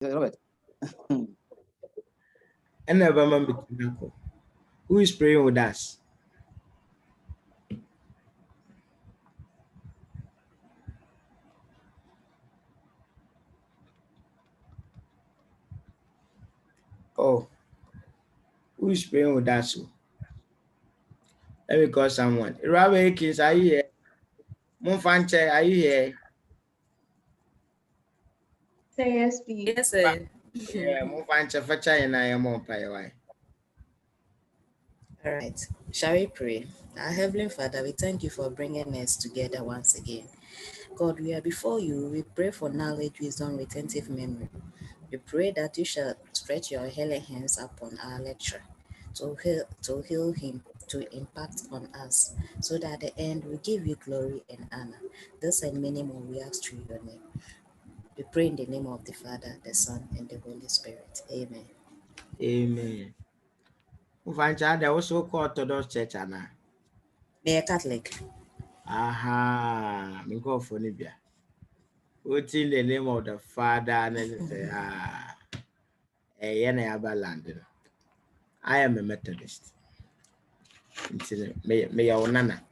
Robert. And never remember. Who is praying with us? Oh, who is praying with us? Let me call someone. Rabbi Akins, are you here? Monfanche, are you here? Say yes, please. Yes, sir. Yeah, Monfanche, Facha, and I am on Paiwai. All right. Shall we pray? Our Heavenly Father, we thank you for bringing us together once again. God, we are before you. We pray for knowledge, wisdom, retentive memory. We pray that you shall stretch your healing hands upon our lecturer to heal him, to impact on us, so that at the end we give you glory and honor. This and many more we ask through your name. We pray in the name of the Father, the Son, and the Holy Spirit. Amen. Amen. Monfanche, there also called Orthodox Church, Anna. They are Catholic. Aha, me go for Nibia. What's in the name of the Father and Land? I am a Methodist. May your nana.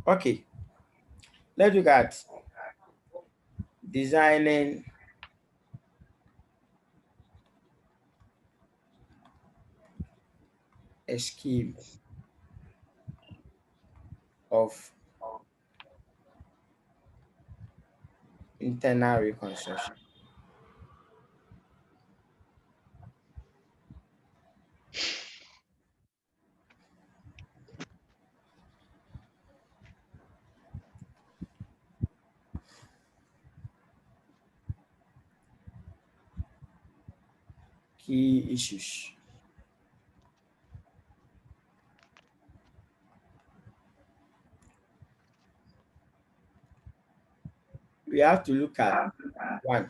Okay, let's look at designing a scheme of internal reconstruction. Key issues. We have to look at one.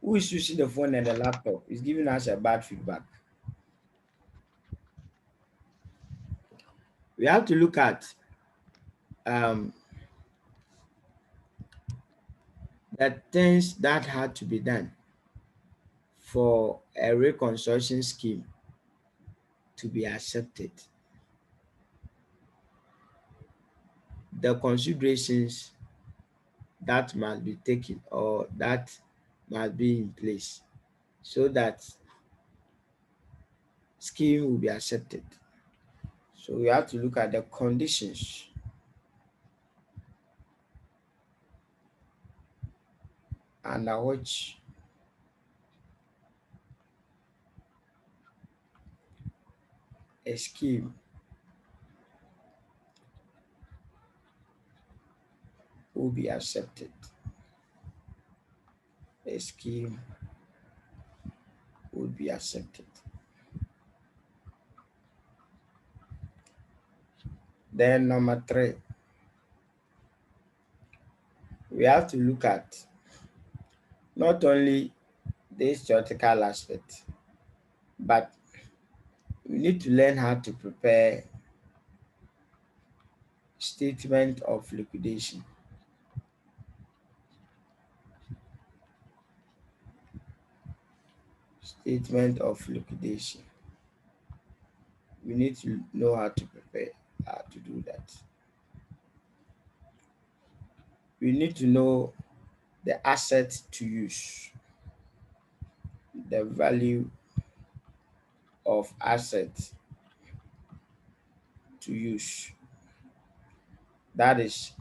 Who is using the phone and the laptop is giving us a bad feedback. We have to look at the things that had to be done for a reconstruction scheme to be accepted. The considerations that must be taken or that must be in place so that scheme will be accepted. So we have to look at the conditions under which a scheme will be accepted. A scheme will be accepted. Then number 3, we have to look at not only this theoretical aspect, but we need to learn how to prepare statement of liquidation. Statement of liquidation. We need to know how to prepare how to do that. We need to know the asset to use, the value of asset to use. That is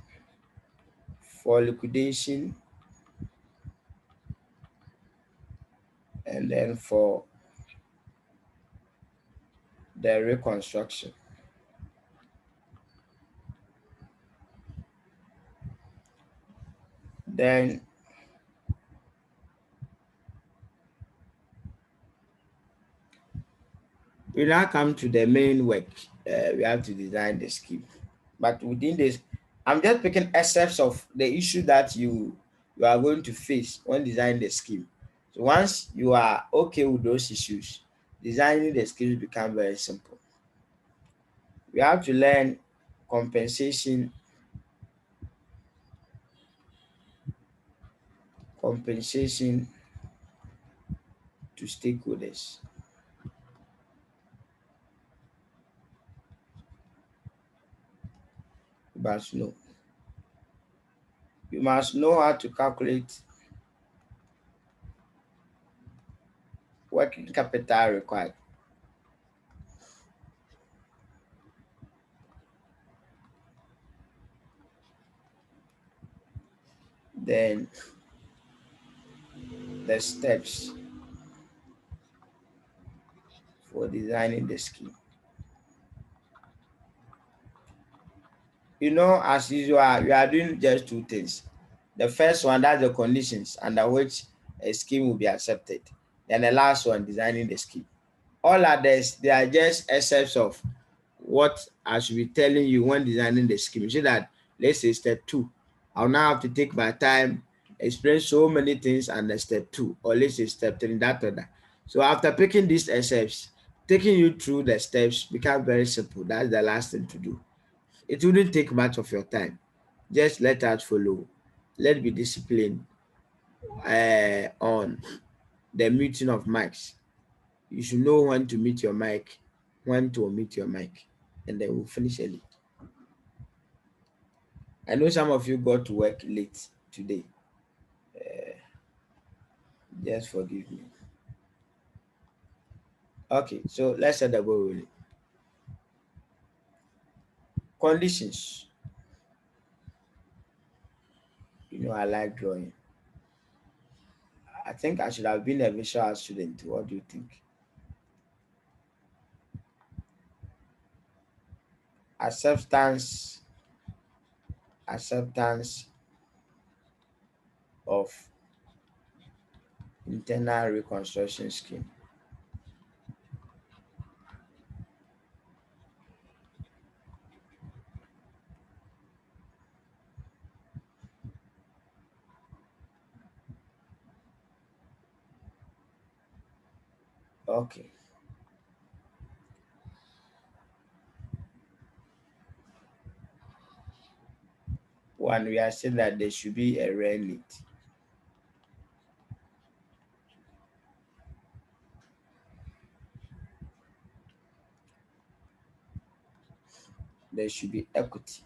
for liquidation and then for the reconstruction. Then we now come to the main work. We have to design the scheme. But within this, I'm just picking excerpts of the issue that you are going to face when designing the scheme. So once you are okay with those issues, designing the scheme become very simple. We have to learn compensation compensation to stakeholders. You must know how to calculate working capital required. Then the steps for designing the scheme. As usual, we are doing just two things. The first one, that's the conditions under which a scheme will be accepted. Then the last one, designing the scheme. All others, they are just excerpts of what I should be telling you when designing the scheme. So that, let's say step 2, I'll now have to take my time, explain so many things under step 2, or let's say step 3, that order. So after picking these excerpts, taking you through the steps becomes very simple. That's the last thing to do. It wouldn't take much of your time. Just let us follow. Let's be disciplined on the muting of mics. You should know when to mute your mic, when to omit your mic, and then we'll finish early. I know some of you got to work late today. Just forgive me. Okay, so let's set the ball rolling. Conditions. I like drawing. I think I should have been a visual student. What do you think? Acceptance of internal reconstruction scheme. Okay. One, we are saying that there should be a rare need. There should be equity.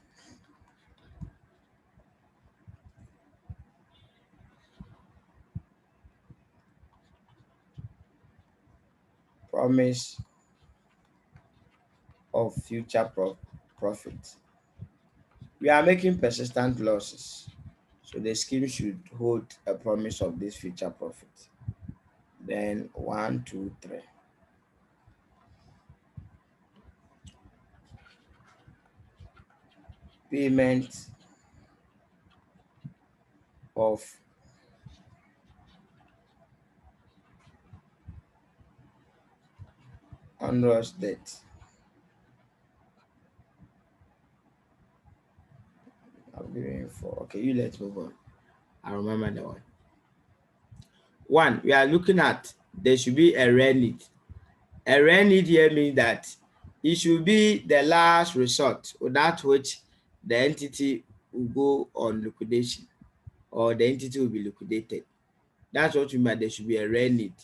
Promise of future profit. We are making persistent losses, so the scheme should hold a promise of this future profit. Then 1, 2, 3. Payment of onerous debt. I'm giving 4. Okay, let's move on. I remember that one. 1, we are looking at there should be a rare need. A rare need here means that it should be the last resort, or that which the entity will go on liquidation, or the entity will be liquidated. That's what we mean. There should be a rare need.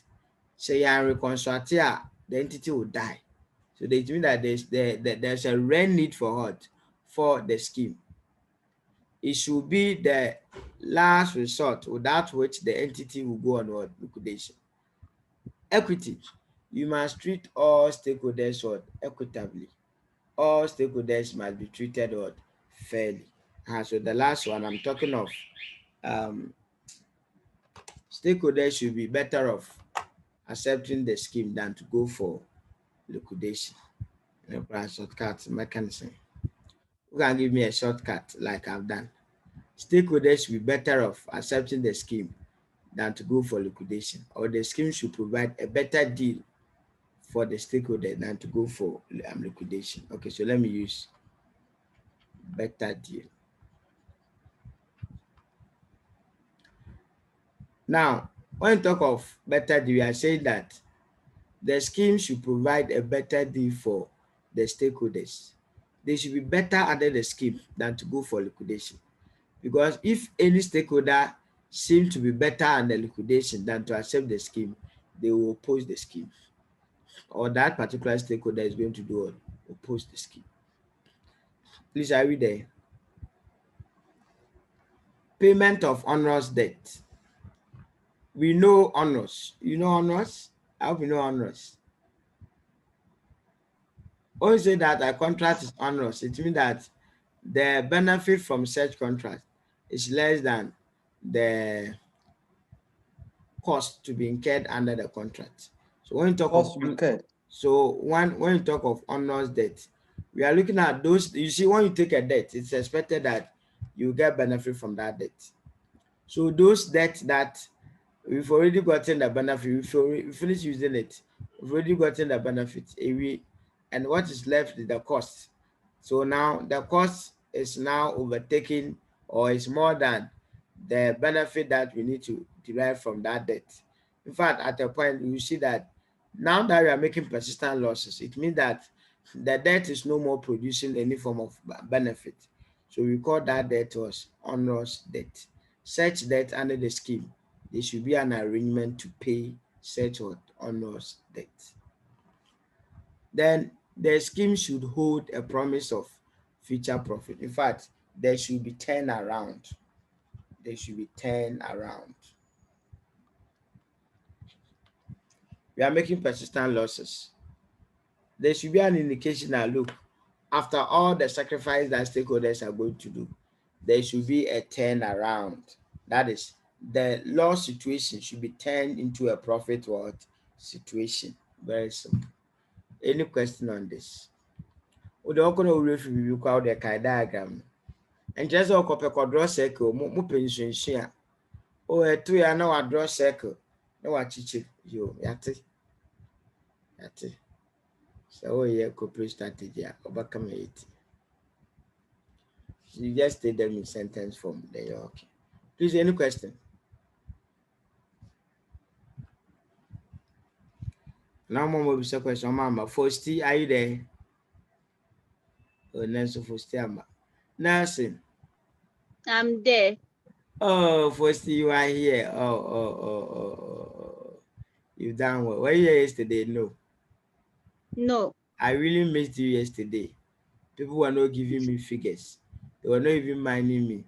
Say you are reconstructing, the entity will die. So they mean that there's a rare need for what? For the scheme. It should be the last resort, or that which the entity will go on what? Liquidation. Equity. You must treat all stakeholders equitably. All stakeholders must be treated fairly. So the last one I'm talking of, stakeholders should be better off accepting the scheme than to go for liquidation. Shortcut mechanism. Who can give me a shortcut like I've done? Stakeholders should be better off accepting the scheme than to go for liquidation, or the scheme should provide a better deal for the stakeholder than to go for liquidation. Okay, so let me use better deal. Now, when you talk of better deal, we are saying that the scheme should provide a better deal for the stakeholders. They should be better under the scheme than to go for liquidation. Because if any stakeholder seem to be better on the liquidation than to accept the scheme, they will oppose the scheme. Or that particular stakeholder is going to do what? Oppose the scheme. Please, are we there? Payment of onerous debt. We know onerous. You know onerous? I hope you know onerous. When you say that a contract is onerous, it means that the benefit from such contract is less than the cost to be incurred under the contract. So when you talk Cost of to be incurred. so when you talk of onerous debt, we are looking at those. You see, when you take a debt, it's expected that you get benefit from that debt. So those debts that we've already gotten the benefit, we finish using it, we've already gotten the benefit, and what is left is the cost. So now the cost is now overtaking or is more than the benefit that we need to derive from that debt. In fact, at a point, you see that now that we are making persistent losses, it means that the debt is no more producing any form of benefit. So we call that debt was onerous debt. Such debt under the scheme, there should be an arrangement to pay such onerous debt. Then the scheme should hold a promise of future profit. In fact, there should be turnaround. There should be turnaround. We are making persistent losses. There should be an indication that look, after all the sacrifice that stakeholders are going to do, there should be a turnaround. That is, the loss situation should be turned into a profit what situation. Very simple. Any question on this? We don't know if we call the kind diagram. And just a couple draw circle, mo pension. Oh, a 2 year now I draw circle. No, what chichi you yate. So yeah, corporate strategy overcome it. You just state them in sentence form. Then you're okay. Please, any question? Now, mom will be a question. Mama, Fosti, are you there? Oh, Nancy Fosti, Nursing. I'm there. Oh, Fosti, you are here. Oh. You've done well. Were you here yesterday? No. No. I really missed you yesterday. People were not giving me figures. They were not even minding me.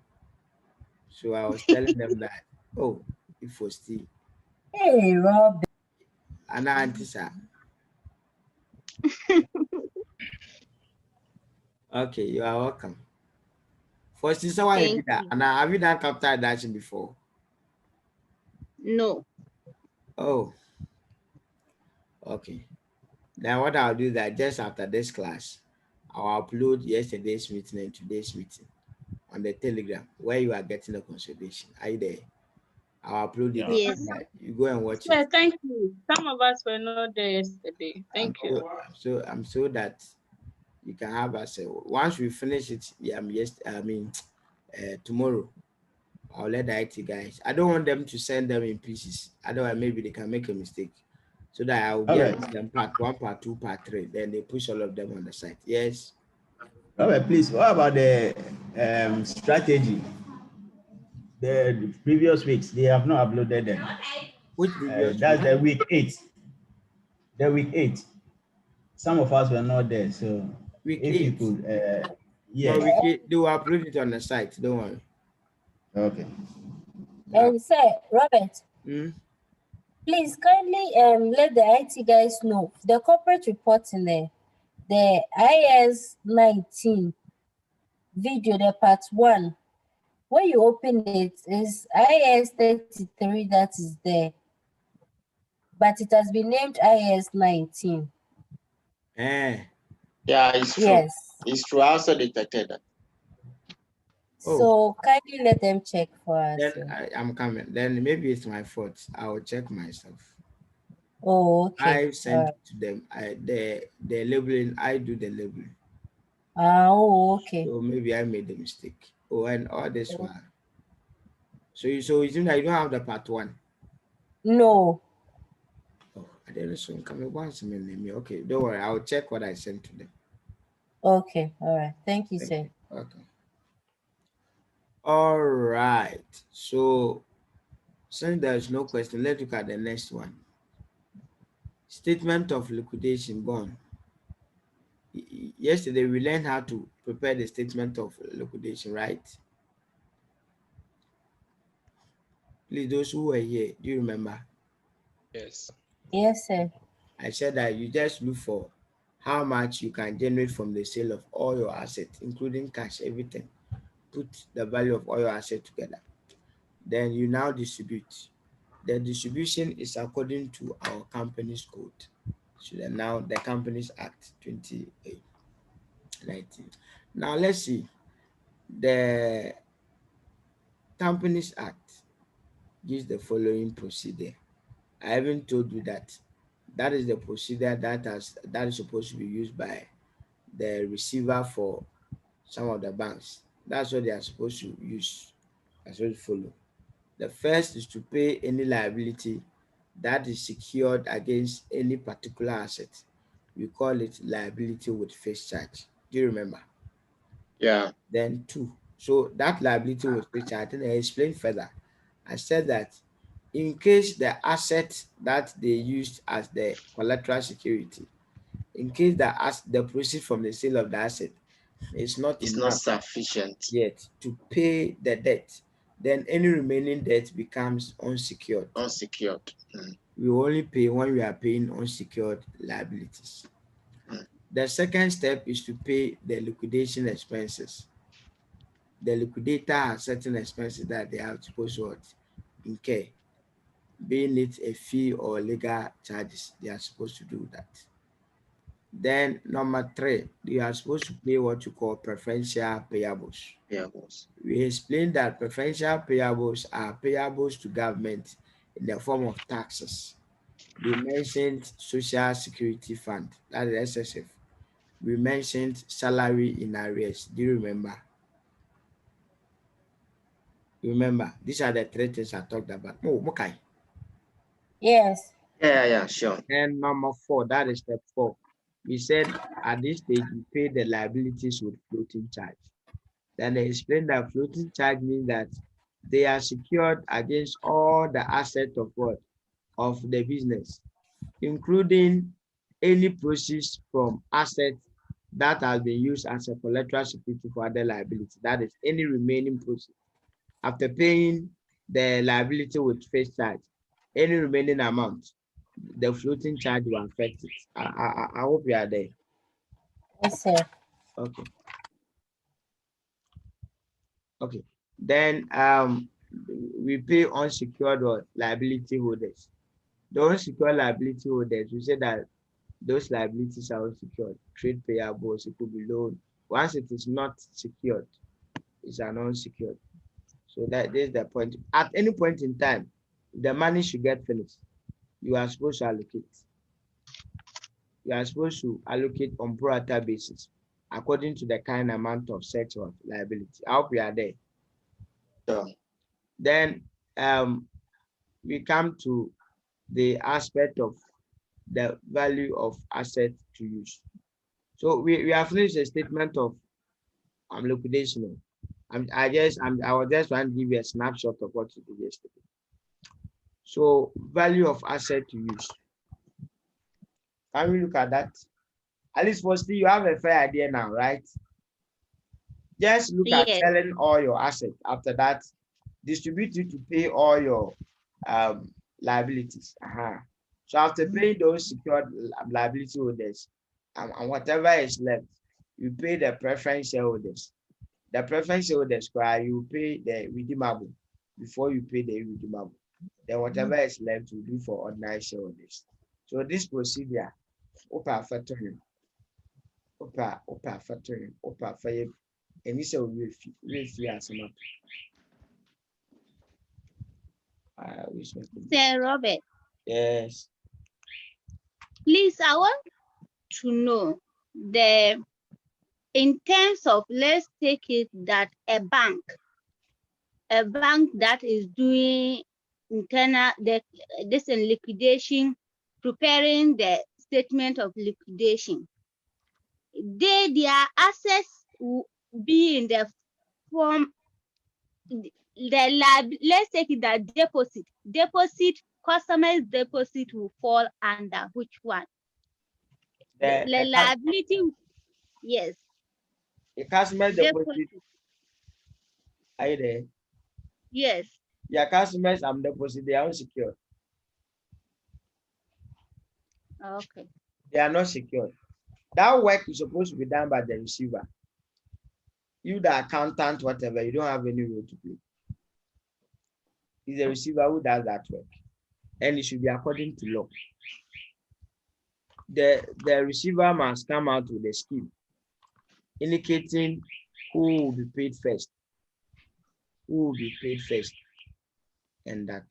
So I was telling them that, oh, if Fosti. Hey, Rob. And auntie, sir. Okay, you are welcome. Fosti, so why you did that? And have you done capital reduction before? No. Oh, okay. Then what I'll do is that just after this class, I'll upload yesterday's meeting and today's meeting on the Telegram where you are getting a consultation. Are you there? I'll upload it. Yes. You go and watch Yeah, it. thank you. Some of us were not there yesterday. Thank you. I'm so that you can have us. Once we finish it, tomorrow, I'll let the IT guys. I don't want them to send them in pieces. Otherwise, maybe they can make a mistake. So that I will get them part 1, part 2, part 3. Then they push all of them on the site. Yes. Robert, please, what about the strategy? The previous weeks, they have not uploaded them. Which previous That's the week 8. The week 8. Some of us were not there, so week if 8. you could, No, week 8, they will upload it on the site. Don't worry. Okay. And sir, Robert, please kindly let the IT guys know the corporate report in there, the IS 19 video, the part 1. When you open it, is IS 33 that is there, but it has been named IS 19. Yeah, it's true. Yes. It's true. I also detected that. So kindly let them check for us. Then I'm coming. Then maybe it's my fault. I will check myself. Oh, okay. I sent it to them. The labeling. I do the labeling. Oh, okay. So maybe I made a mistake. Oh, and all this one. So it seems that you don't have the part 1. No. Oh, I didn't so come once a minute. Okay, don't worry. I'll check what I sent to them. Okay. All right. Thank you, sir. Okay. All right. So Since there's no question, let's look at the next one. Statement of liquidation gone. Yesterday we learned how to prepare the statement of liquidation, right? Please, those who were here, do you remember? Yes. Yes, sir. I said that you just look for how much you can generate from the sale of all your assets, including cash, everything. Put the value of all your assets together. Then you now distribute. The distribution is according to our company's code. So then now the Companies Act 2019. Now let's see. The Companies Act gives the following procedure. I haven't told you that is the procedure that is supposed to be used by the receiver for some of the banks. That's what they are supposed to use, as well follow. The first is to pay any liability that is secured against any particular asset. We call it liability with fixed charge. Do you remember? Yeah. Then 2. So that liability with fixed charge, I think I explained further. I said that in case the asset that they used as the collateral security, in case the proceeds from the sale of the asset is not It's enough not sufficient. yet to pay the debt, then any remaining debt becomes unsecured. Unsecured. We only pay when we are paying unsecured liabilities. The second step is to pay the liquidation expenses. The liquidator has certain expenses that they are supposed to incur, being it a fee or legal charges. They are supposed to do that. Then number 3, you are supposed to pay what you call preferential payables. Payables. We explained that preferential payables are payables to government in the form of taxes. We mentioned Social Security Fund, that is SSF. We mentioned salary in arrears. Do you remember? Remember, these are the 3 things I talked about. Oh, okay. Yes. Yeah, sure. And number 4, that is step 4. We said at this stage, you pay the liabilities with floating charge. Then they explained that floating charge means that they are secured against all the assets of what? Of the business, including any proceeds from assets that has been used as a collateral security for other liability. That is any remaining proceeds. After paying the liability with face charge, any remaining amount, the floating charge will affect it. I hope you are there. Yes, sir. Okay. Okay. Then we pay unsecured or liability holders. The unsecured liability holders, we say that those liabilities are unsecured. Trade payables, it could be loan. Once it is not secured, it's an unsecured. So that is the point. At any point in time, the money should get finished. You are supposed to allocate. You are supposed to allocate on pro rata basis according to the kind amount of such of liability. I hope you are there. Sure. Then we come to the aspect of the value of asset to use. So we have finished a statement of liquidation. I was just trying to give you a snapshot of what you did yesterday. So value of asset to use. Can we look at that? At least firstly, you have a fair idea now, right? Just look at Yes. selling all your assets. After that, distribute it to pay all your liabilities. So after paying those secured liability holders, and whatever is left, you pay the preference shareholders. The preference shareholders, you pay the redeemable before you pay the irredeemable. Then whatever is left, you do for ordinary shareholders. So this procedure, factoring, and this will be as Sir Robert, yes. please, I want to know in terms of, let's take it that a bank that is doing internal this in liquidation, preparing the statement of liquidation, their assets will be in the form, let's take it that deposit, customers deposit will fall under which one? The liability, yes. The customer deposit. Deposit. Are you there? Yes. Your customers deposit, they are unsecured. Okay. They are not secured. That work is supposed to be done by the receiver. You, the accountant, whatever, you don't have any role to play. It's the receiver who does that work. And it should be according to law. The receiver must come out with a scheme indicating who will be paid first. Who will be paid first. And that.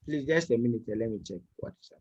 Please, just a minute, let me check what is happening.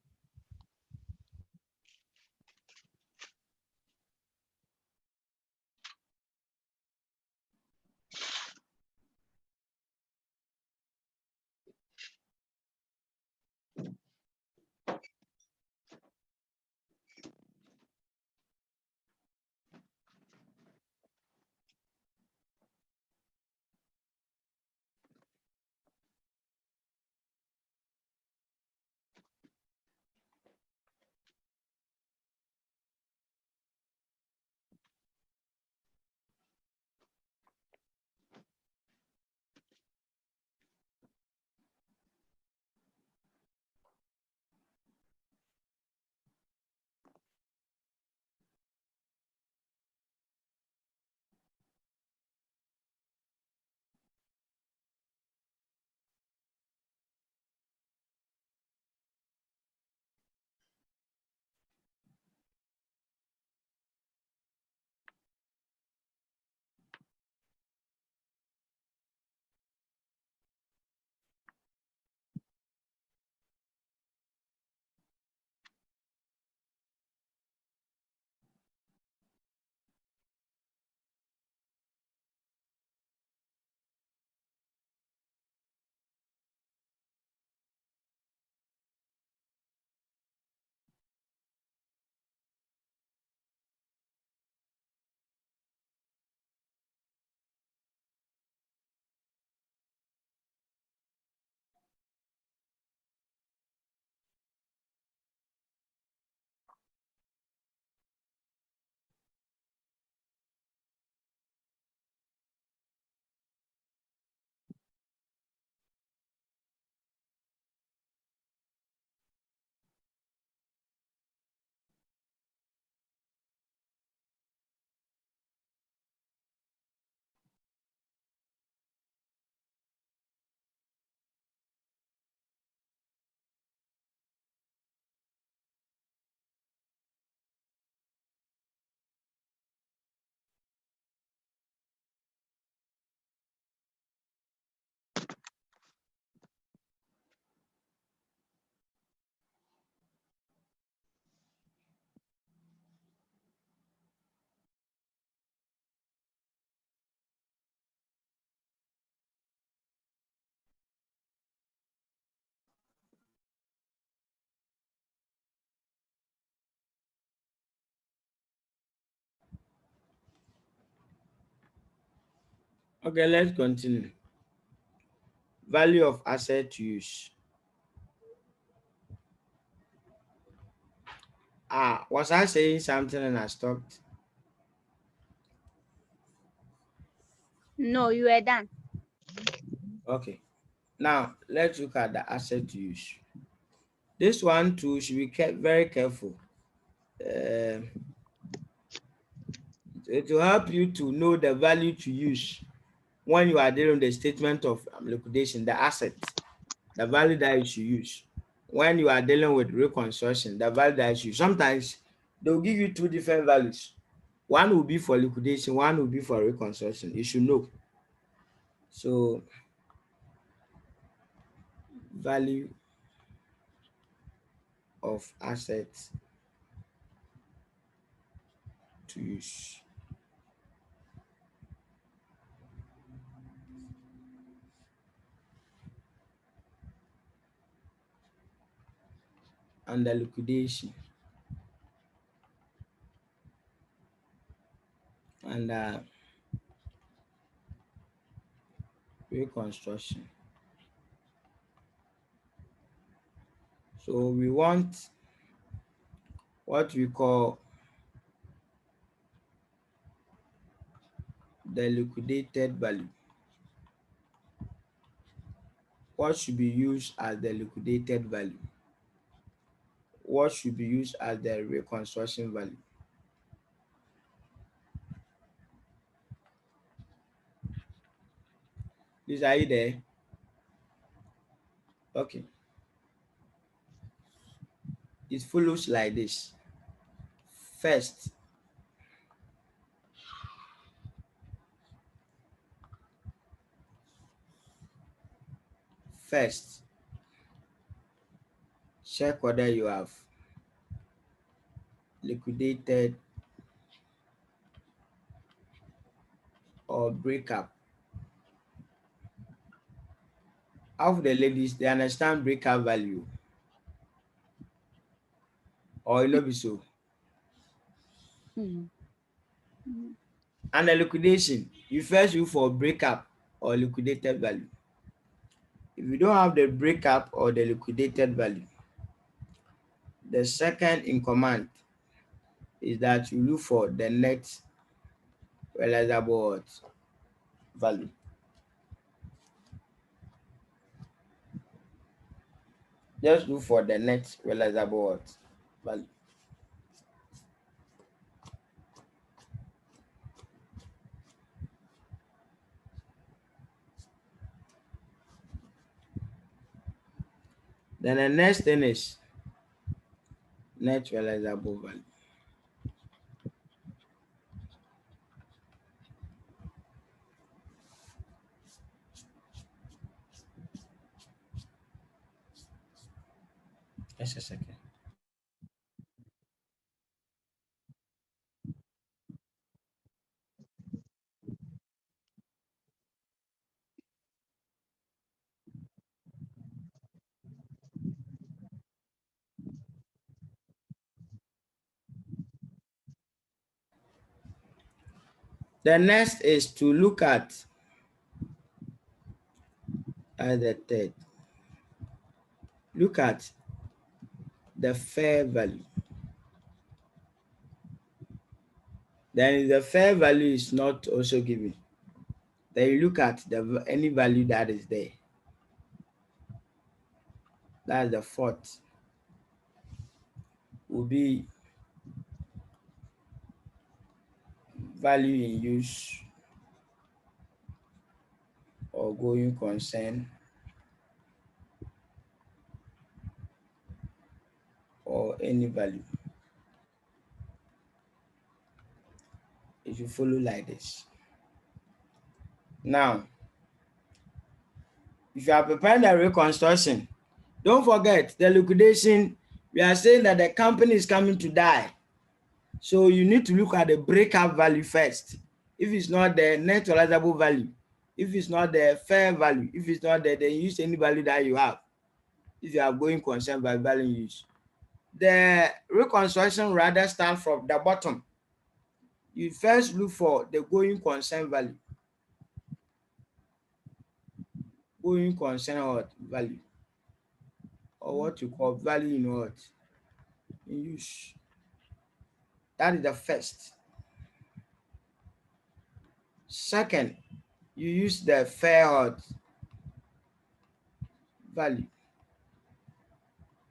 Okay, let's continue. Value of asset to use. Was I saying something and I stopped? No, you are done. Okay. Now, let's look at the asset to use. This one too should be kept very careful. It will help you to know the value to use when you are dealing with the statement of liquidation, the asset, the value that you should use. When you are dealing with reconstruction, the value that you should use. Sometimes they will give you two different values. One will be for liquidation, one will be for reconstruction. You should know. So, value of assets to use. Under liquidation. And reconstruction. So we want what we call the liquidated value. What should be used as the liquidated value? What should be used as the reconstruction value? Please, are you there? Okay. It follows like this. First, check whether you have liquidated or breakup. Half of the ladies, they understand breakup value. Or it not be so. Mm. And the liquidation, you first look for breakup or liquidated value. If you don't have the breakup or the liquidated value, the second in command is that you look for the net realizable value. Just look for the net realizable value. Then the next thing is net realizable value. Just a second. The next is to look at the third. Look at the fair value. Then if the fair value is not also given, then you look at any value that is there. That's the fourth. Will be value in use or going concern or any value. If you follow like this. Now, if you are preparing the reconstruction, don't forget the liquidation. We are saying that the company is coming to die. So you need to look at the breakup value first. If it's not the net realizable value, if it's not the fair value, if it's not there, then use any value that you have. If you are going concern by value use. The reconstruction rather start from the bottom. You first look for the going concern value. Going concern value. Or what you call value in what? In use. That is the first. Second, you use the fair value.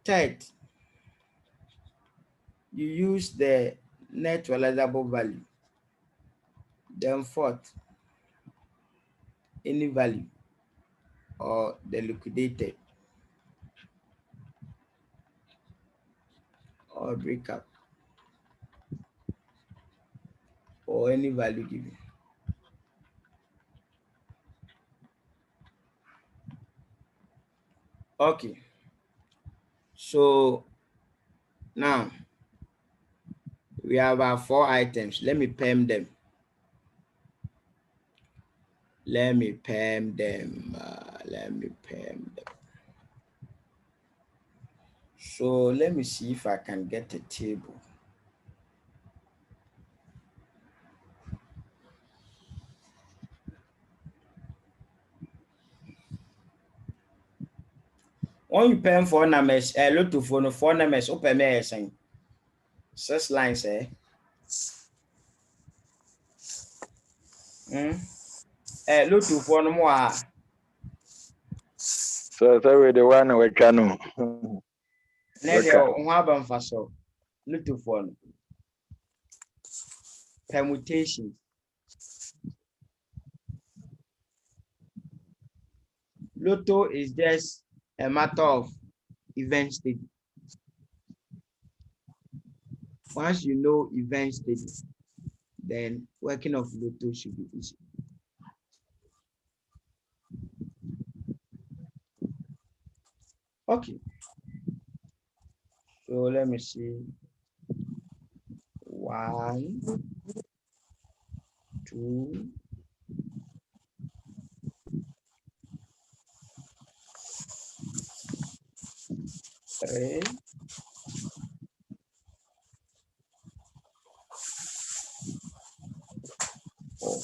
Third, you use the net realizable value. Then fourth, any value or the liquidated or breakup or any value given. Okay. So now we have our 4 items. Let me perm them. Let me perm them. So let me see if I can get a table. When you pen 4 numbers, look to phone 4 numbers, open me saying 6 lines, eh? Look to phone more. So with the one we can. Look to phone. Permutations. Lotto is just a matter of event state. Once you know event state, then working of Lotto should be easy. Okay. So let me see. 1, 2, 3, 4.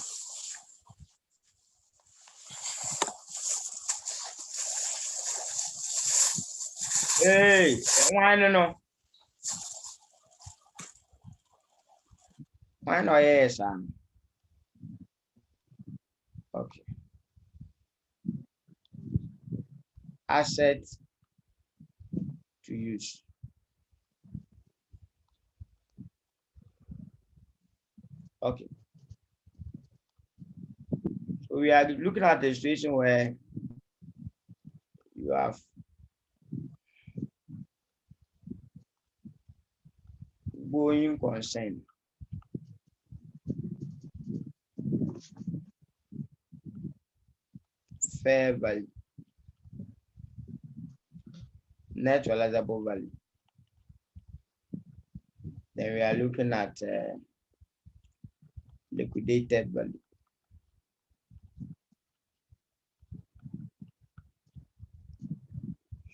Hey, why no? Why no? Yes, okay. Assets to use. Okay. So we are looking at a situation where you have going concern. Fair value. Net realizable value. Then we are looking at liquidated value.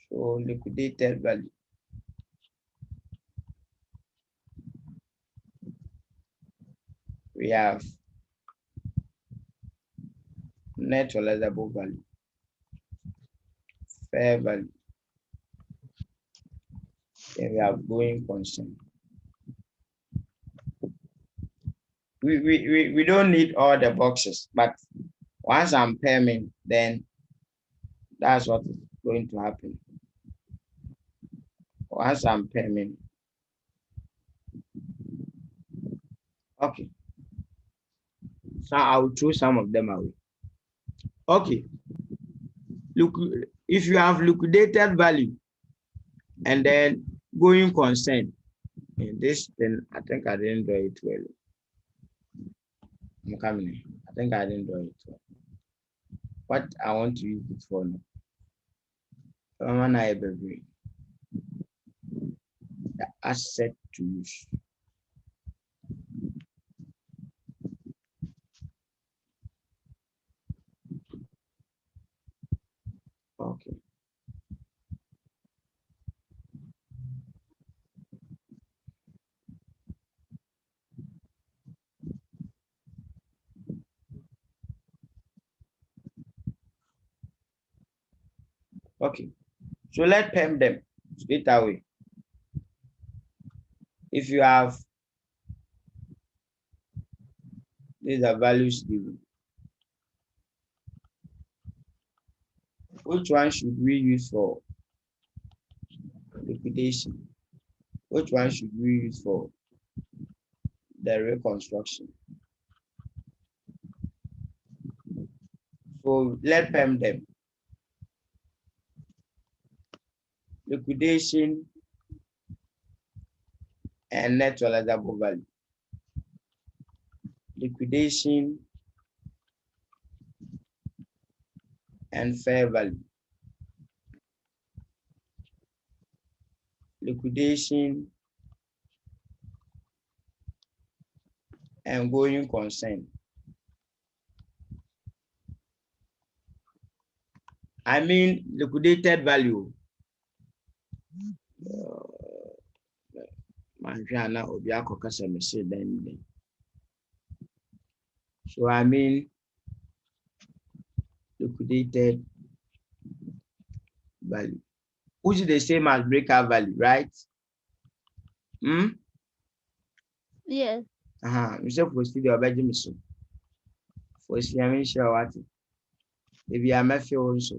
So liquidated value. We have net realizable value, fair value. Then we have going concern. We don't need all the boxes, but once I'm paying, then that's what is going to happen. Once I'm paying. Okay. So I'll throw some of them away. Okay. Look, if you have liquidated value and then going concern, in this, then I think I didn't do it well. I'm coming. I think I didn't do it well. What I want to use it for now. The asset to use. Okay. Okay. So let's pen them straight away. If you have these are values given, which one should we use for liquidation? Which one should we use for the reconstruction? So let's pen them. Liquidation and net realizable value. Liquidation and fair value. Liquidation and going concern. I mean liquidated value. So I mean liquidated value. which is the same as breakout value, right? Yes. We say for studio Benjamin so. For Siamin Shawati. If you are Matthew also.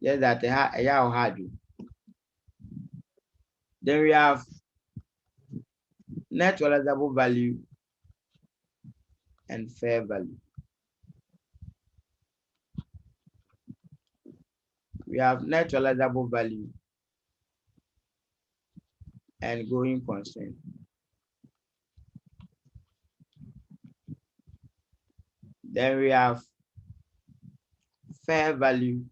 Yes, that I had you. Then we have net realizable value and fair value. We have net realizable value and going concern. Then we have fair value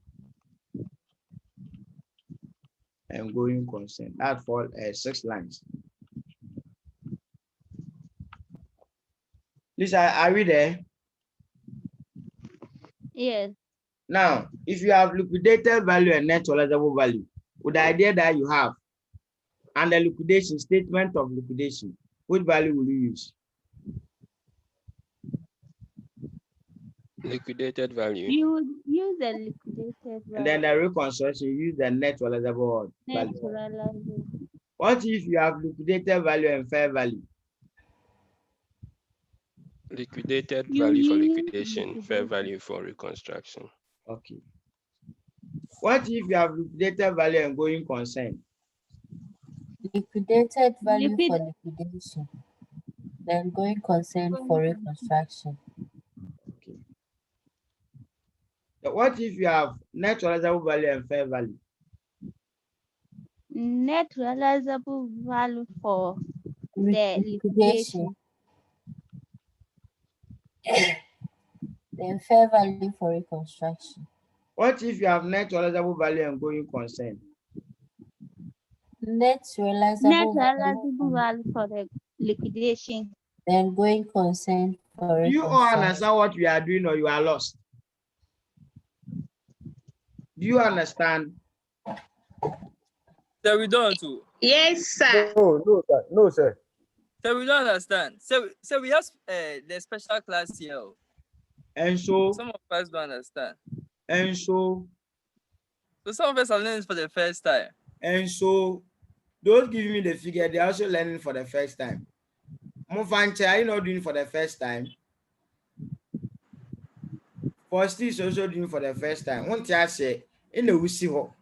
and going concern. That for 6 lines. Lisa, are we there? Yes. Now, if you have liquidated value and net realizable value, with the idea that you have, and the liquidation statement of liquidation, which value will you use? Liquidated value. You use the liquidated value. And then the reconciliation, you use the net realizable value. Realizable. What if you have liquidated value and fair value? Liquidated value for liquidation, fair value for reconstruction. Okay. What if you have liquidated value and going concern? Liquidated value for liquidation, then going concern for reconstruction. Okay. So what if you have net realizable value and fair value? Net realizable value for the liquidation. Then fair value for reconstruction. What if you have net realizable value and going concern? Net realizable value for the liquidation. Then going concern for reconstruction. Do you all understand what we are doing, or you are lost? Do you understand? So we don't do. Yes, sir. No, sir. No, sir. So we don't understand. So we have the special class here. And so some of us don't understand. And so some of us are learning for the first time. And so don't give me the figure, they're also learning for the first time. Mofanche, are you not doing for the first time? First is also doing for the first time. One tia say in the Wusiho.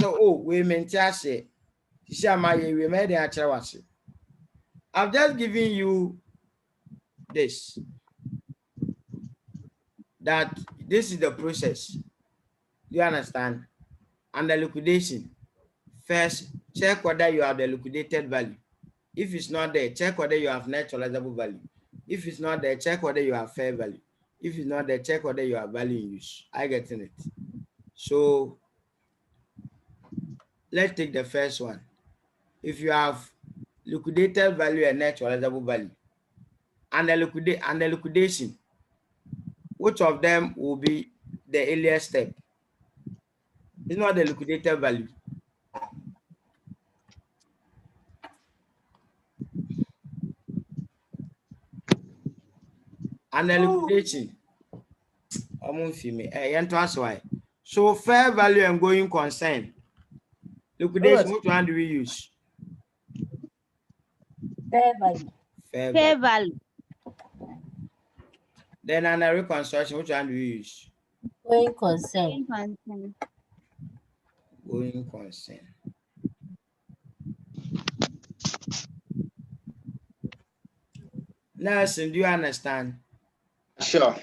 So we meant tia say. We made the I've just given you this. That this is the process. You understand? And the liquidation. First, check whether you have the liquidated value. If it's not there, check whether you have net realizable value. If it's not there, check whether you have fair value. If it's not there, check whether you have value in use. I get in it. So let's take the first one. If you have liquidated value and net realizable value, and the liquidation, which of them will be the earliest step? It's not the liquidated value. And the liquidation. So fair value and going concern. Liquidation, which one do we use? Fair value. Fair value. Then under reconstruction, which one do we use? Going concern. Going concern. Nelson, do you understand? Sure.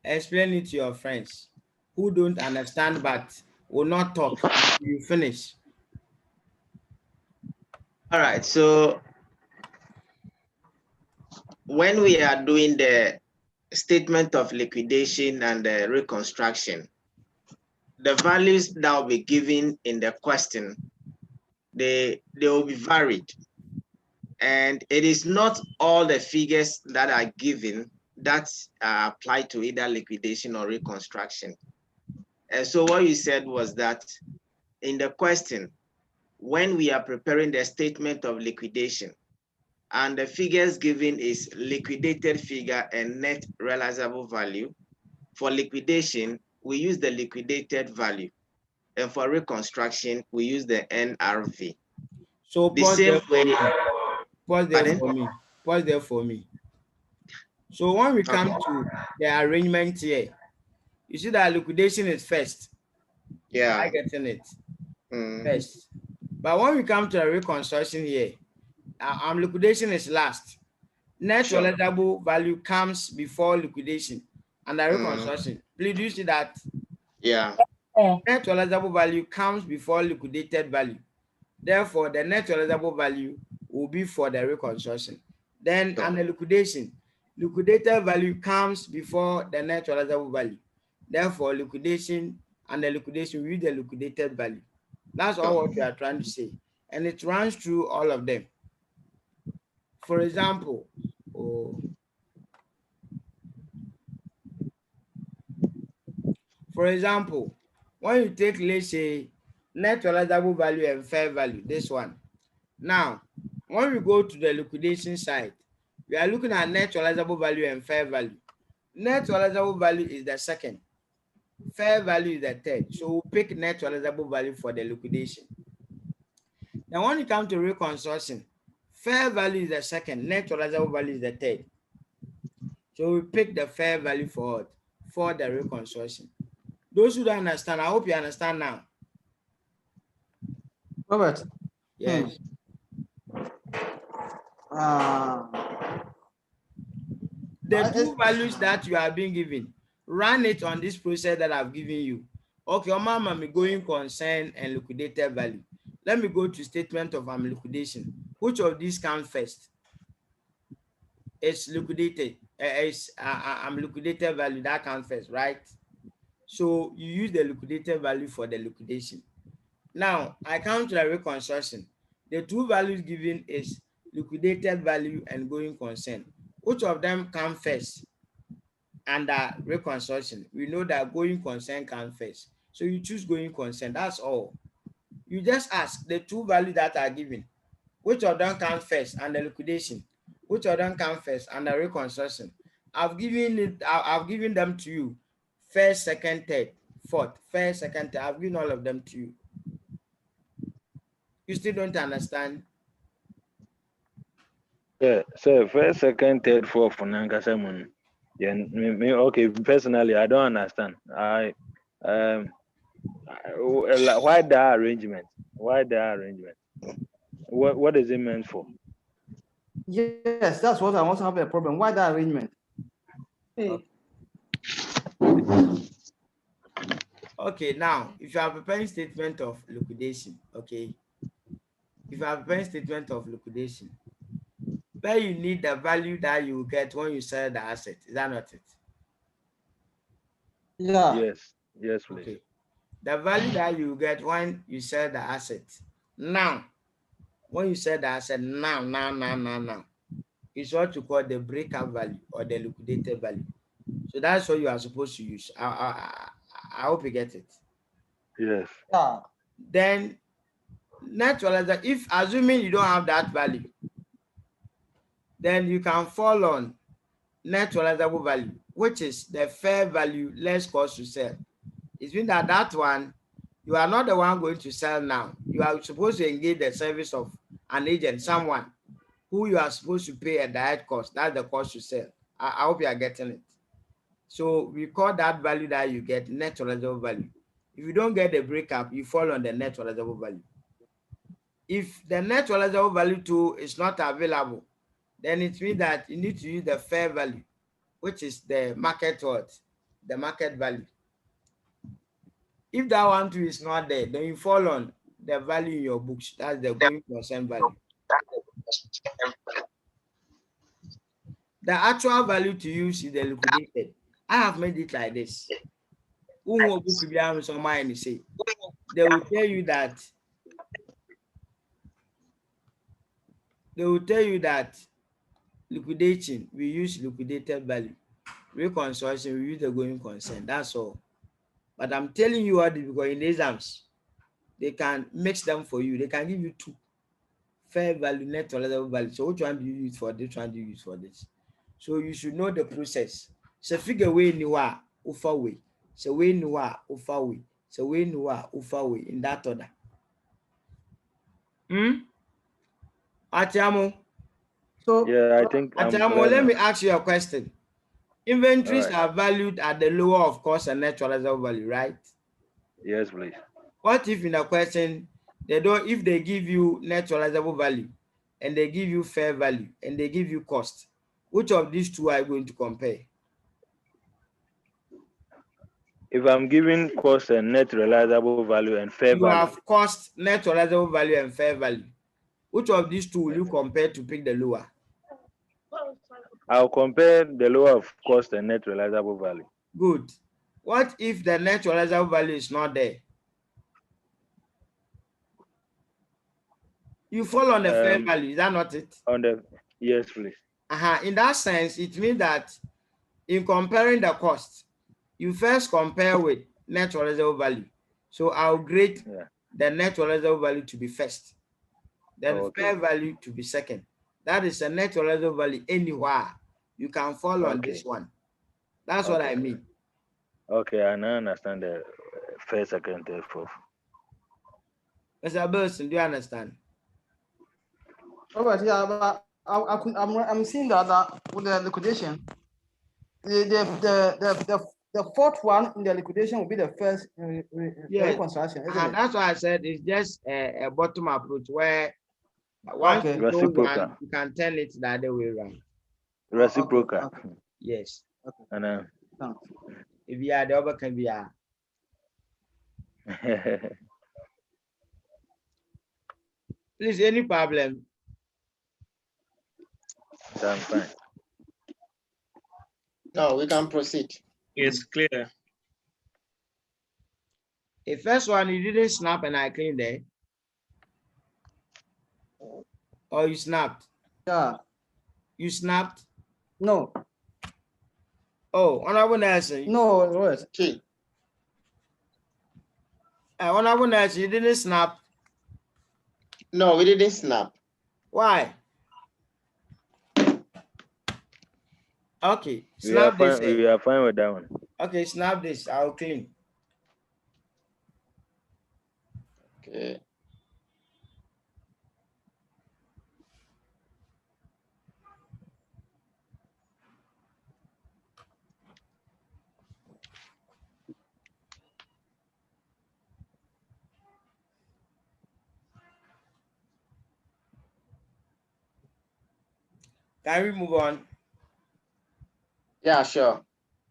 Explain it to your friends who don't understand but will not talk until you finish. All right. So when we are doing the statement of liquidation and the reconstruction, the values that will be given in the question, they will be varied. And it is not all the figures that are given that apply to either liquidation or reconstruction. And so what you said was that in the question, when we are preparing the statement of liquidation and the figures given is liquidated figure and net realizable value, for liquidation, we use the liquidated value. and for reconstruction, we use the NRV. So The pause same there for way. me. Pause there Pardon? for me. Pause there for me. So when we come to the arrangement here, you see that liquidation is first. Yeah. I getting it first. But when we come to the reconstruction here, liquidation is last. Net realizable value comes before liquidation and the reconstruction. Please do you see that? Yeah. Net realizable value comes before liquidated value. Therefore, the net realizable value will be for the reconstruction. Then, and the liquidation, liquidated value comes before the net realizable value. Therefore, liquidation and the liquidation with the liquidated value. That's all what we are trying to say. And it runs through all of them. For example, when you take, let's say, net realizable value and fair value, this one. Now, when we go to the liquidation side, we are looking at net realizable value and fair value. Net realizable value is the second. Fair value is the third. So we'll pick net realizable value for the liquidation. Now, when it comes to reconstruction, fair value is the second. Net realizable value is the third. So we pick the fair value for the reconstruction. Those who don't understand, I hope you understand now. Robert. Yes. The two values that you are being given, run it on this process that I've given you. Okay, mama, me going concern and liquidated value. Let me go to statement of liquidation. Which of these comes first? It's liquidated. Liquidated value that comes first, right? So you use the liquidated value for the liquidation. Now I come to the reconstruction. The two values given is liquidated value and going concern. Which of them come first? Under reconstruction, we know that going concern comes first. So you choose going concern. That's all. You just ask the two values that are given. Which of them comes first under liquidation? Which of them comes first under reconstruction? I've given them to you. First, second, third, fourth. First, second, third. I've given all of them to you. You still don't understand? Yeah, so first, second, third, fourth, Nankasamun. Yeah, okay, personally, I don't understand. Why the arrangement? Why the arrangement? What is it meant for? Yes, that's what I want to have a problem. Why that arrangement? Hey. Okay, now, if you are preparing statement of liquidation, okay, if you are preparing statement of liquidation, where you need the value that you get when you sell the asset, is that not it? Yeah. Yes, please. Okay. The value that you get when you sell the asset, now, when you sell the asset, now, is what you call the breakup value or the liquidated value. So that's what you are supposed to use. I hope you get it. Yes. Then net realizable, if assuming you don't have that value, then you can fall on net realizable value, which is the fair value less cost to sell. It means that one, you are not the one going to sell now. You are supposed to engage the service of an agent, someone who you are supposed to pay a direct cost. That's the cost to sell. I hope you are getting it. So we call that value that you get net realizable value. If you don't get the breakup, you fall on the net realizable value. If the net realizable value too is not available, then it means that you need to use the fair value, which is the market worth, the market value. If that one too is not there, then you fall on the value in your books. That's the going concern value. The actual value to use is the liquidated. I have made it like this. They will tell you that liquidation, we use liquidated value. Reconstruction, we use the going concern. That's all. But I'm telling you what, because in the exams, they can mix them for you. They can give you two. Fair value, net realizable value. So which one do you use for this? Which one do you use for this? So you should know the process. So figure way ni wa ufa way. So way ni wa ufa way. So we know ufa we in that order. Atiamo. So Yeah, I think I'm Atiamo, clear let now. me ask you a question. Inventories All right. are valued at the lower of cost and net realizable value, right? Yes, please. What if in a question if they give you net realizable value and they give you fair value and they give you cost, which of these two are you going to compare? If I'm giving cost and net realizable value and fair You value, have cost, net realizable value, and fair value. Which of these two will you compare to pick the lower? I'll compare the lower of cost and net realizable value. Good. What if the net realizable value is not there? You fall on the fair value, is that not it? On the yes, please. In that sense, it means that in comparing the cost, you first compare with net realizable value. So I'll grade the net realizable value to be first, then fair value to be second. That is a net realizable value anywhere. You can fall on this one. That's what I mean. Okay, I now understand the first, second, third, fourth. Mr. Wilson, do you understand? Robert, yeah, but I'm seeing that with the liquidation, the fourth one in the liquidation will be the first reconstruction, isn't it? That's why I said it's just a bottom approach where once you know one, you can tell it the other way around. Reciprocal. Yes. And if you are the other can be please, any problem? I'm fine. No, we can proceed. It's clear. The first one, you didn't snap and I cleaned it. Or you snapped? Yeah. You snapped? No. Oh, honorable Nelson. No, Robert. Okay. Honorable Nelson, you didn't snap? No, we didn't snap. Why? Okay, snap this. We are fine with that one. Okay, snap this. I'll clean. Okay. Can we move on? Yeah, sure.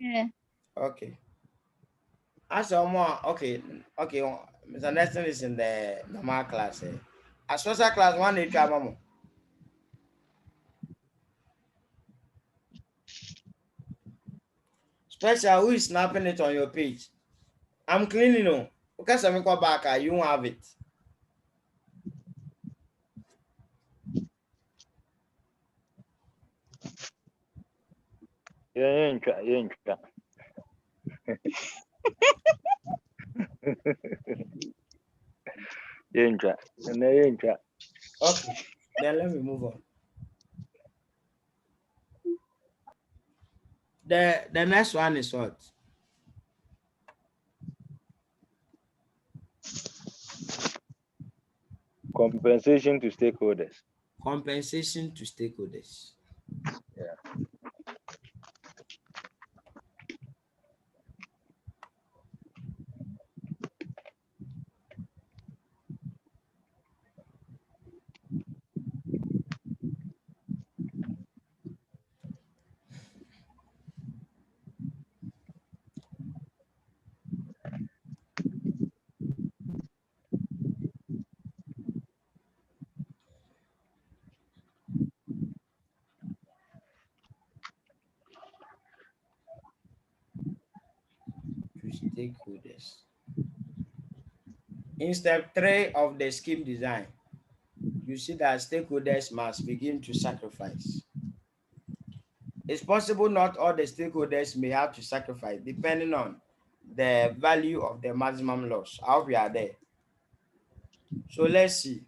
Yeah. Okay. As more, okay. Mr. Nelson is in the normal class. A social class 1 day travel. Special, who is snapping it on your page? I'm cleaning you. Okay, so me go back. You won't have it. Yeah. Okay, then let me move on. The next one is what? Compensation to stakeholders. Compensation to stakeholders. Yeah. Stakeholders. In step 3 of the scheme design, you see that stakeholders must begin to sacrifice. It's possible not all the stakeholders may have to sacrifice depending on the value of the maximum loss. I hope we are there. So let's see.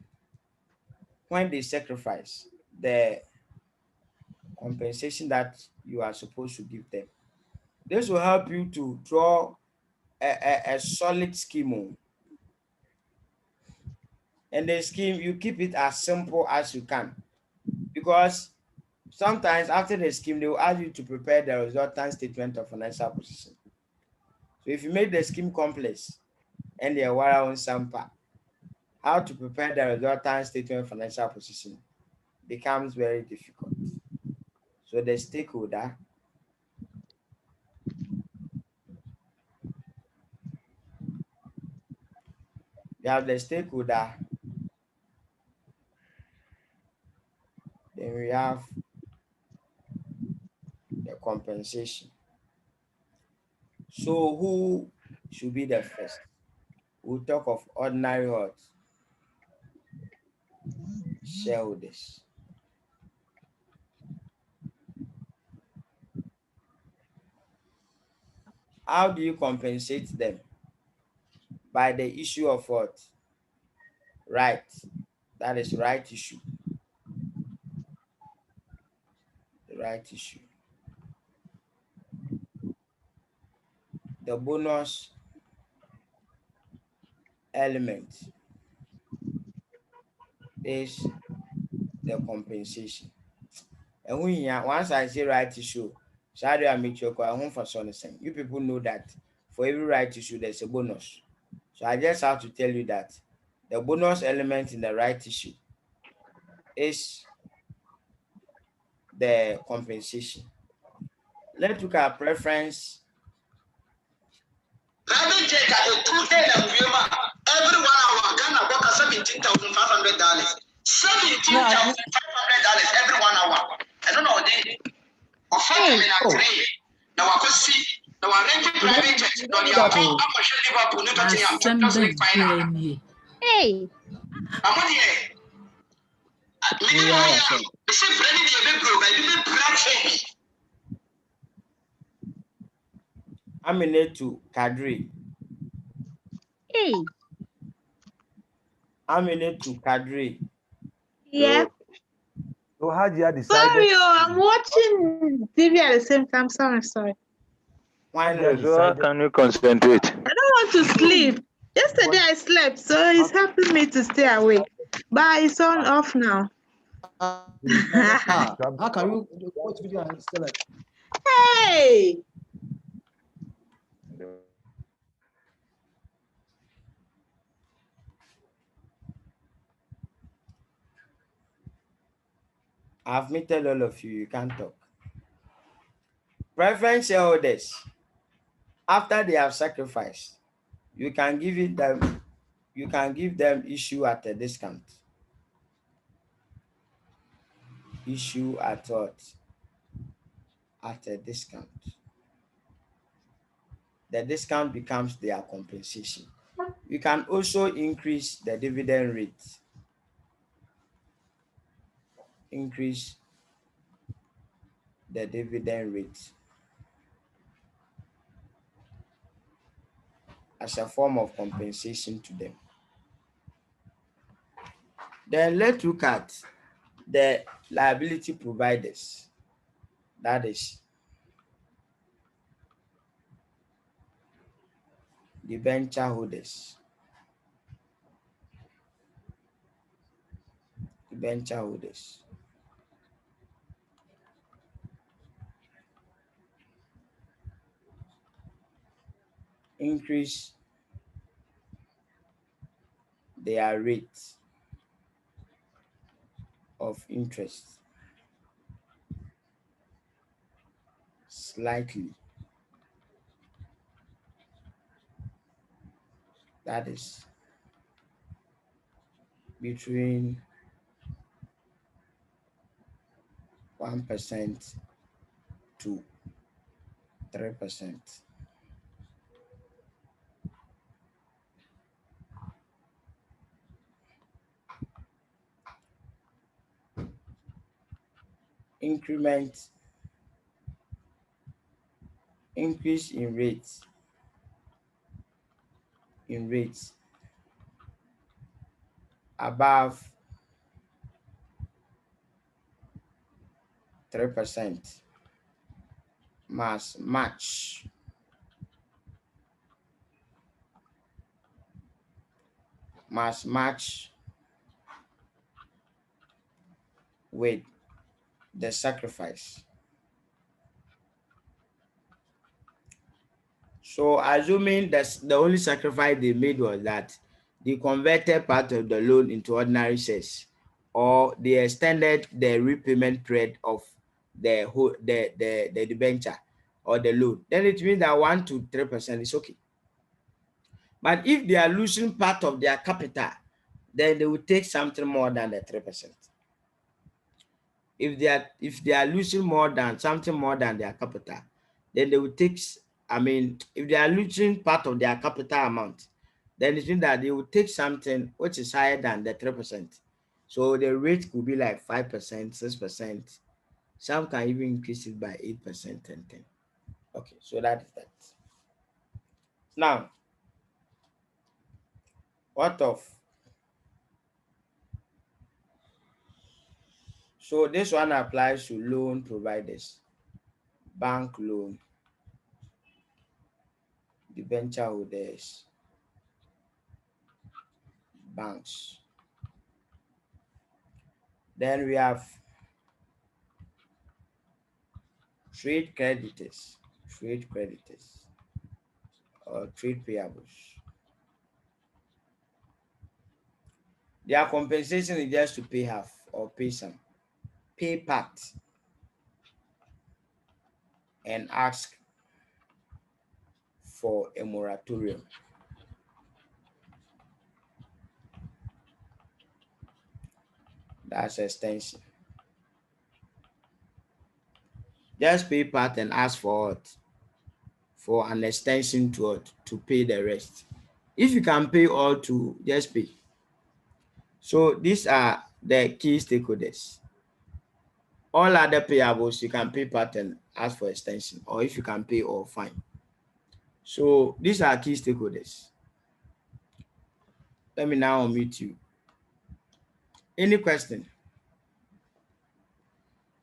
When they sacrifice, the compensation that you are supposed to give them. This will help you to draw a solid scheme. And the scheme, you keep it as simple as you can. Because sometimes after the scheme, they will ask you to prepare the resultant statement of financial position. So if you make the scheme complex and the wire on sample, how to prepare the resultant statement of financial position becomes very difficult. So the stakeholder we have the stakeholder, then we have the compensation. So who should be the first? We'll talk of ordinary what? Shareholders. How do you compensate them? By the issue of what? Right. That is right issue. The right issue. The bonus element is the compensation. And once I say right issue, sorry, I make your home for something. You people know that for every right issue, there's a bonus. So I just have to tell you that the bonus element in the right issue is the compensation. Let's look at preference. Every 1 hour, Ghana work $17,500. $17,500 every 1 hour. I don't know they now I could see now I rent private jet. Now the account I'm sure Liverpool never tell you Hey. I'm on here. Aminatu Kadri. Hey. Aminatu Kadri. Yeah. So how do you decide? Sorry, I'm watching TV at the same time. Sorry. Why not? So how can you concentrate? I don't want to sleep. Yesterday I slept, so it's helping me to stay awake. But it's on off now. How can you watch video and still like? Hey! I've muted all of you. You can't talk. Preference shareholders, after they have sacrificed, you can give them issue at a discount. Issue at what? At a discount. The discount becomes their compensation. You can also increase the dividend rate. Increase the dividend rate as a form of compensation to them. Then let's look at the liability providers. That is the venture holders. The venture holders. Increase their rate of interest slightly. That is between 1% to 3%. Increase in rates above 3% must match must match with the sacrifice. So assuming that the only sacrifice they made was that they converted part of the loan into ordinary shares, or they extended the repayment period of the debenture or the loan, then it means that 1 to 3% is okay. But if they are losing part of their capital, then they will take something more than the 3%. If they are losing something more than their capital, then they will take, if they are losing part of their capital amount, then it means that they will take something which is higher than the 3%. So the rate could be like 5%, 6%. Some can even increase it by 8% and 10%. Okay, so that is that. Now, what of? So this one applies to loan providers, bank loan, debenture holders, banks. Then we have trade creditors or trade payables. Their compensation is just to pay half or pay some, pay part, and ask for a moratorium. That's extension. Just pay part and ask for it, for an extension to it, to pay the rest. If you can pay all to, just pay. So these are the key stakeholders. All other payables, you can pay part and ask for extension, or if you can pay all, fine. So these are key stakeholders. Let me now unmute you. Any question?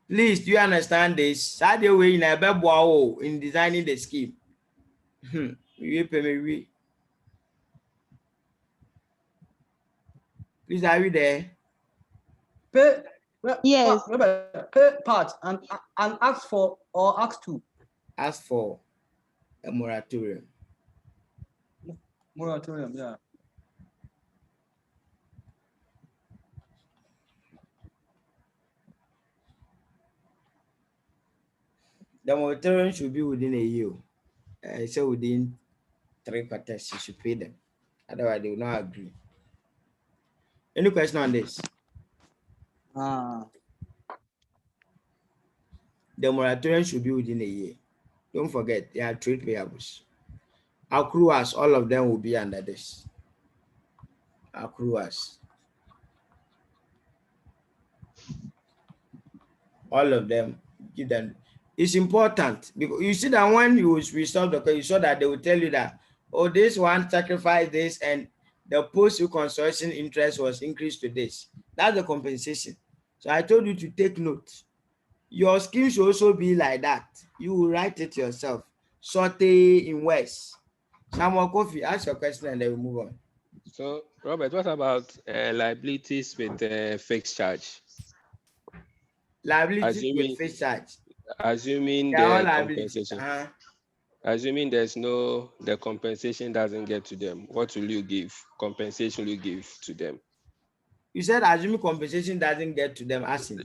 Please, do you understand this? How do we in designing the scheme? Please, are you there? Pay, yes. Pay part and ask for or ask to. Ask for a moratorium. Moratorium, yeah. The moratorium should be within a year. So within 3 quarters, you should pay them. Otherwise, they will not agree. Any question on this? The moratorium should be within a year. Don't forget, they are trade payables. Accruers, all of them will be under this. Accruers. All of them, give them. It's important because you see that when you resolve the case, you saw that they will tell you that, oh, this one sacrificed this and the post-reconstruction interest was increased to this. That's the compensation. So I told you to take note. Your scheme should also be like that. You will write it yourself. Sorted in words. Samuel Kofi, ask your question and then we move on. So, Robert, what about liabilities with fixed charge? Liabilities with fixed charge. Assuming the compensation. Assuming the compensation doesn't get to them, what will you give? Compensation will you give to them? You said assuming compensation doesn't get to them, asking.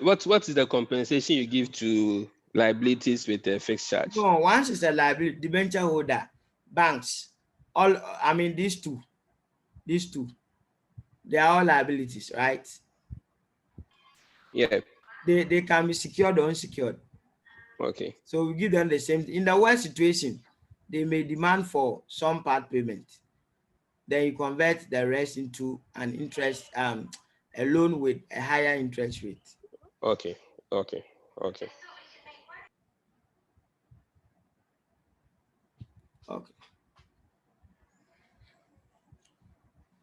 What is the compensation you give to liabilities with a fixed charge? No, once it's a liability, debenture holder, banks, all, these two, they are all liabilities, right? Yeah. They can be secured or unsecured. Okay. So we give them the same. In the worst situation, they may demand for some part payment. Then you convert the rest into an interest, a loan with a higher interest rate. Okay.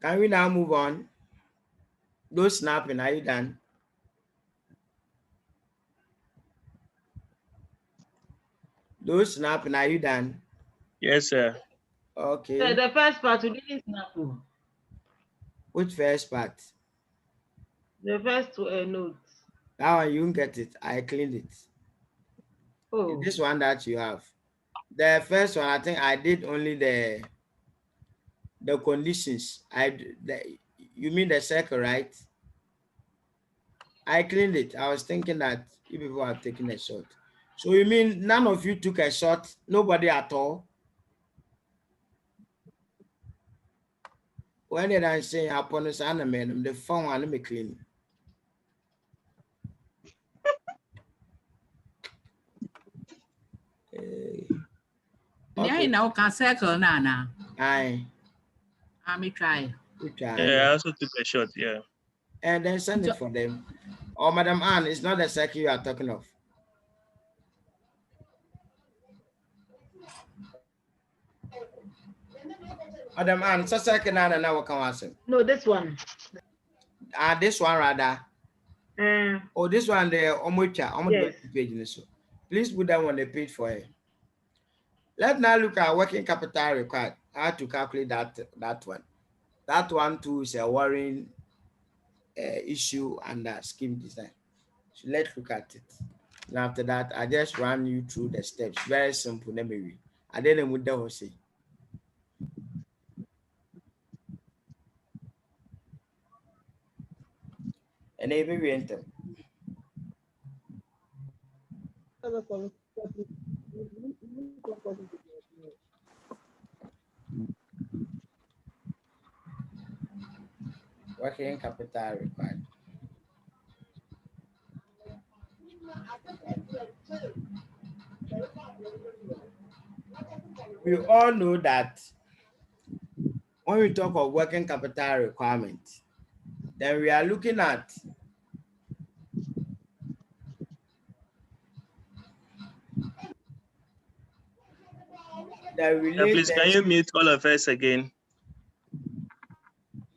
Can we now move on? Those snapping, are you done? Those snapping, are you done? Yes, sir. Okay. So the first part we didn't snap. Which first part? The first note. That one you won't get it. I cleaned it. Oh. This one that you have. The first one, I think I did only the conditions. You mean the circle, right? I cleaned it. I was thinking that you people are taking a shot. So you mean none of you took a shot? Nobody at all? When did I say upon this animal, the phone one let me clean? Okay. Now can circle now. Aye. Me try. Yeah, I also took a shot, yeah. And then send it for them. Oh, Madam Anne, it's not the circle you are talking of. Madam Anne, it's a circle now and now can answer. No, this one. This one rather. Oh, this one the Omocha, yes. Page. Please put that on the page for her. Let's now look at working capital required. How to calculate that one. That one too is a worrying issue under scheme design. So let's look at it. And after that, I just run you through the steps. Very simple. Let me read. I didn't with the say. And maybe we enter. Working capital required. We all know that when we talk of working capital requirement, then we are looking at the related. Please, can you mute all of us again?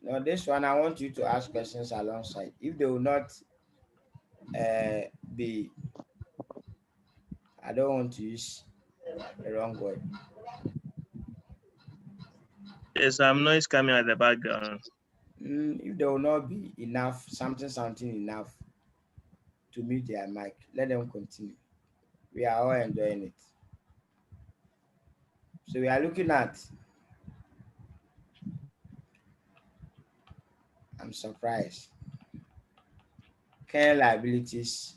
No, this one I want you to ask questions alongside. If they will not be, I don't want to use the wrong word. There's some noise coming at the background. If there will not be enough, something enough to mute their mic, let them continue. We are all enjoying it. So we are looking at, I'm surprised, current liabilities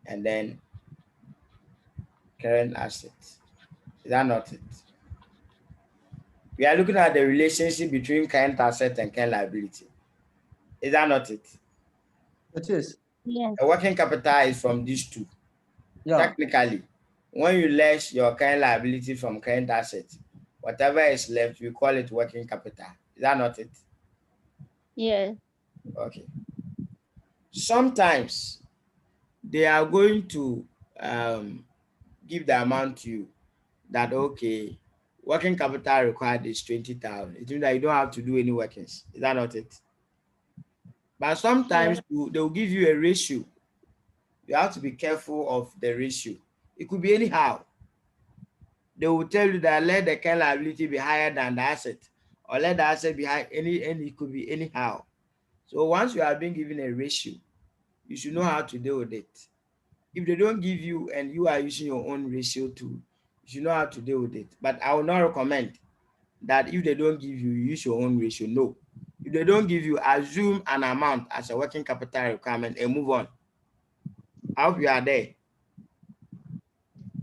and then current assets. Is that not it? We are looking at the relationship between current asset and current liability. Is that not it? It is. Yes. The working capital is from these two. Yeah. Technically, when you less your current liability from current asset, whatever is left, we call it working capital. Is that not it? Yes. Okay. Sometimes they are going to give the amount to you that, okay, working capital required is 20,000. It means that you don't have to do any workings. Is that not it? But sometimes they will give you a ratio. You have to be careful of the ratio. It could be anyhow. They will tell you that let the current liability be higher than the asset, or let the asset be high, and it could be anyhow. So once you are being given a ratio, you should know how to deal with it. If they don't give you and you are using your own ratio too, you should know how to deal with it. But I will not recommend that if they don't give you, use your own ratio. No. If they don't give you, assume an amount as a working capital requirement and move on. I hope you are there.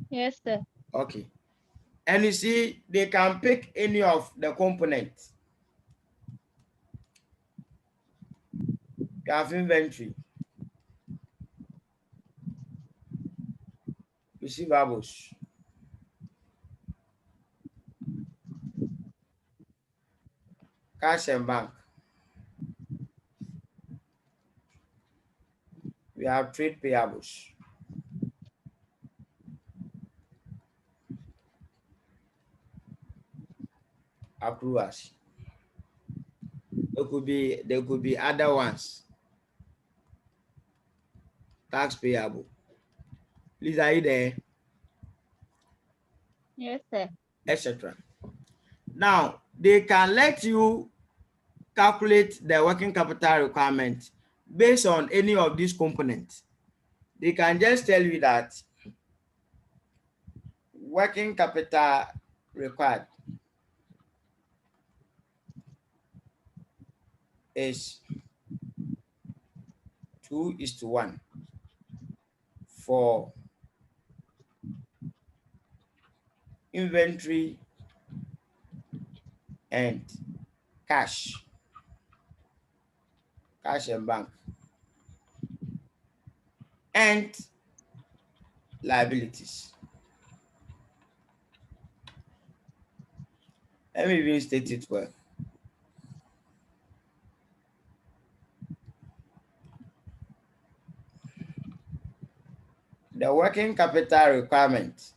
Yes, sir. Okay. And you see, they can pick any of the components. You have inventory, receivables, cash and bank. We have trade payables. Accruals. There could be other ones. Tax payable. Please, are you there? Yes, sir. Etc. Now, they can let you calculate the working capital requirement based on any of these components, they can just tell you that working capital required is 2:1 for inventory and cash and bank, and liabilities. Let me even state it well. The working capital requirement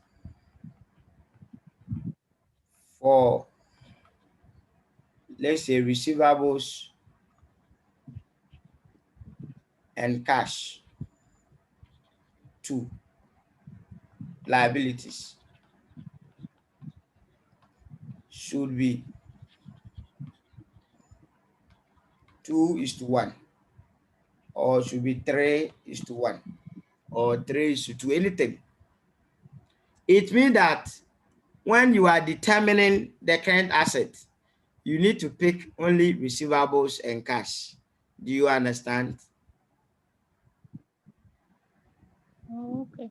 for, let's say, receivables and cash to liabilities should be 2:1, or should be 3:1, or 3:2, anything. It means that when you are determining the current asset, you need to pick only receivables and cash. Do you understand? Okay.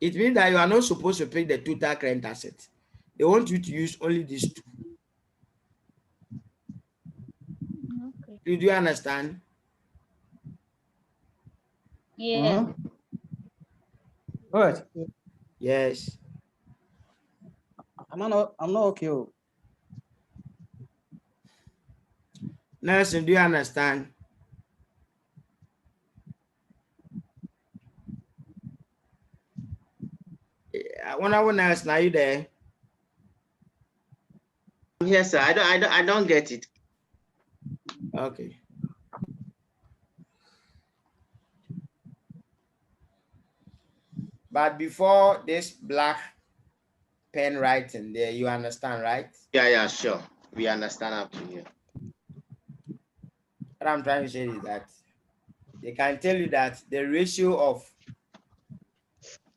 It means that you are not supposed to pick the total current asset. They want you to use only these two. Okay. Do you understand? Yeah. All right. Yes. I'm not okay. Nelson, do you understand? I wonder when else now you there? Yes, sir. I don't get it. Okay. But before this black pen writing there, you understand, right? Yeah, sure. We understand up to here. What I'm trying to say is that they can tell you that the ratio of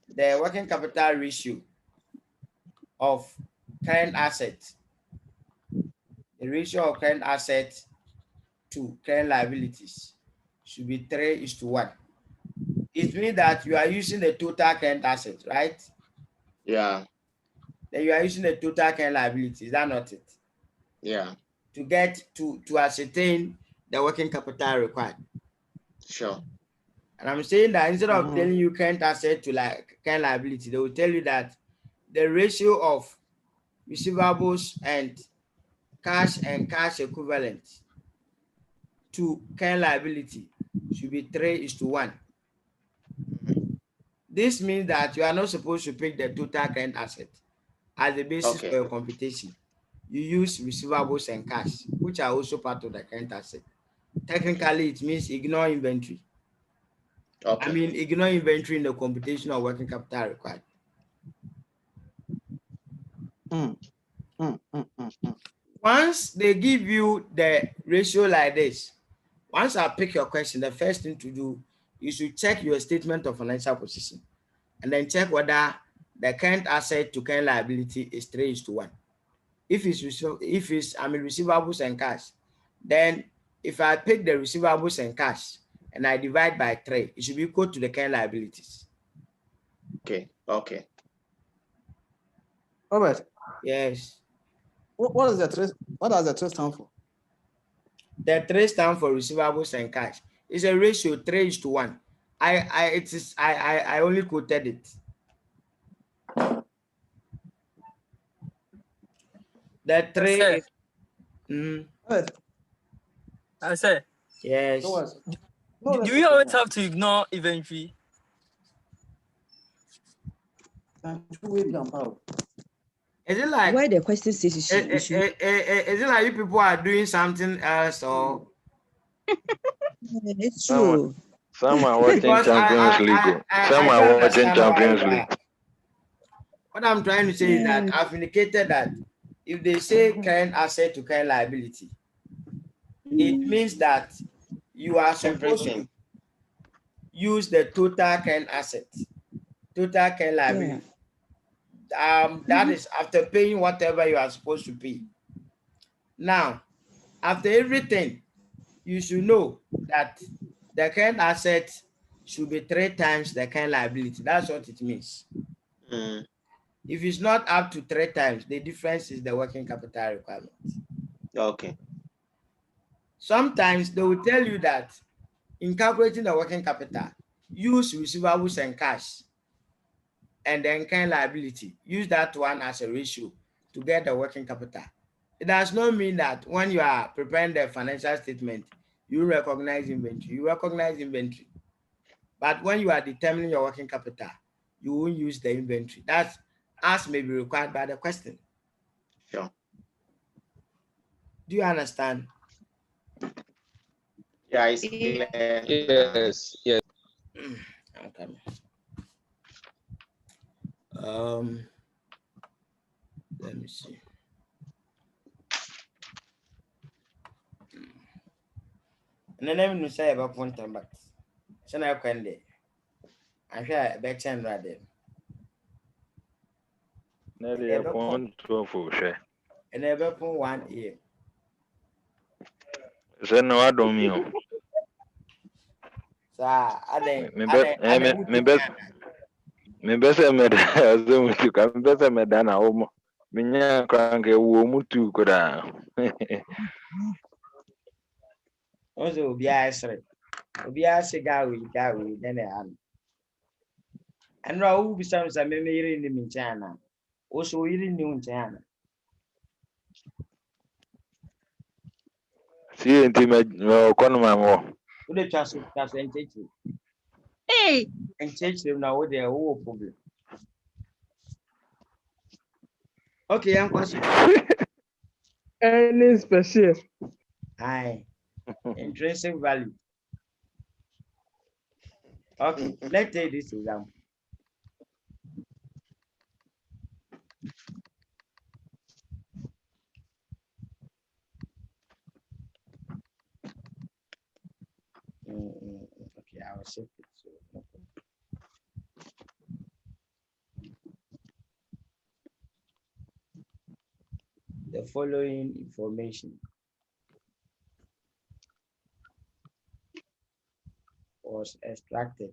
the working capital ratio of current assets, the ratio of current assets to current liabilities should be 3:1. It means that you are using the total current assets, right? Yeah. Then you are using the total current liabilities. Is that not it? Yeah. To get to ascertain the working capital required. Sure. And I'm saying that instead of telling you current asset to current liability, they will tell you that the ratio of receivables and cash equivalent to current liability should be 3:1. This means that you are not supposed to pick the total current asset as the basis for your computation. You use receivables and cash, which are also part of the current asset. Technically, it means ignore inventory. Okay. I mean, ignore inventory in the computation of working capital required. Once they give you the ratio like this, once I pick your question, the first thing to do is to check your statement of financial position and then check whether the current asset to current liability is 3:1. If it's receivables and cash, then if I pick the receivables and cash and I divide by 3, it should be equal to the current liabilities. Okay. Robert. Yes. What does the 3 stand for? The 3 stand for receivables and cash. It's a ratio 3:1. I only quoted it. The 3 is. I say. Yes. Do you always have to ignore inventory? Is it like why the question says is it like you people are doing something else or? It's true. Some are watching Champions League. Some are watching Champions League. What I'm trying to say is that I've indicated that if they say current asset to current liability, it means that you are supposed to use the total current asset, total current liability. That is after paying whatever you are supposed to pay. Now, after everything, you should know that the current asset should be 3 times the current liability. That's what it means. If it's not up to 3 times, the difference is the working capital requirement. Okay. Sometimes they will tell you that in calculating the working capital, use receivables and cash, and then current liability. Use that one as a ratio to get the working capital. It does not mean that when you are preparing the financial statement, you recognize inventory. You recognize inventory. But when you are determining your working capital, you won't use the inventory. That's as may be required by the question. Sure. Do you understand? Yeah, it's clear. Yes, yes. Okay. Let me see. And then I'm say about one time, but so now can they? I hear a back end right there. Nearly 12 for sure. And never put 1 ear. So no, I don't mean. So I think Me best as to come better medana home. Minya crank a woman too could I. Also, be I say, be I say, Gawi, then I am. And now, be some memory in the Minchana. Also, you didn't know China. See, intimate, no, Conman. Would the trust and take you? Hey, And change them now with their whole problem. Okay, I'm question. Any special? Aye. Intrinsic value. Okay, let's take this example. Okay, I will set it. So, no problem. The following information was extracted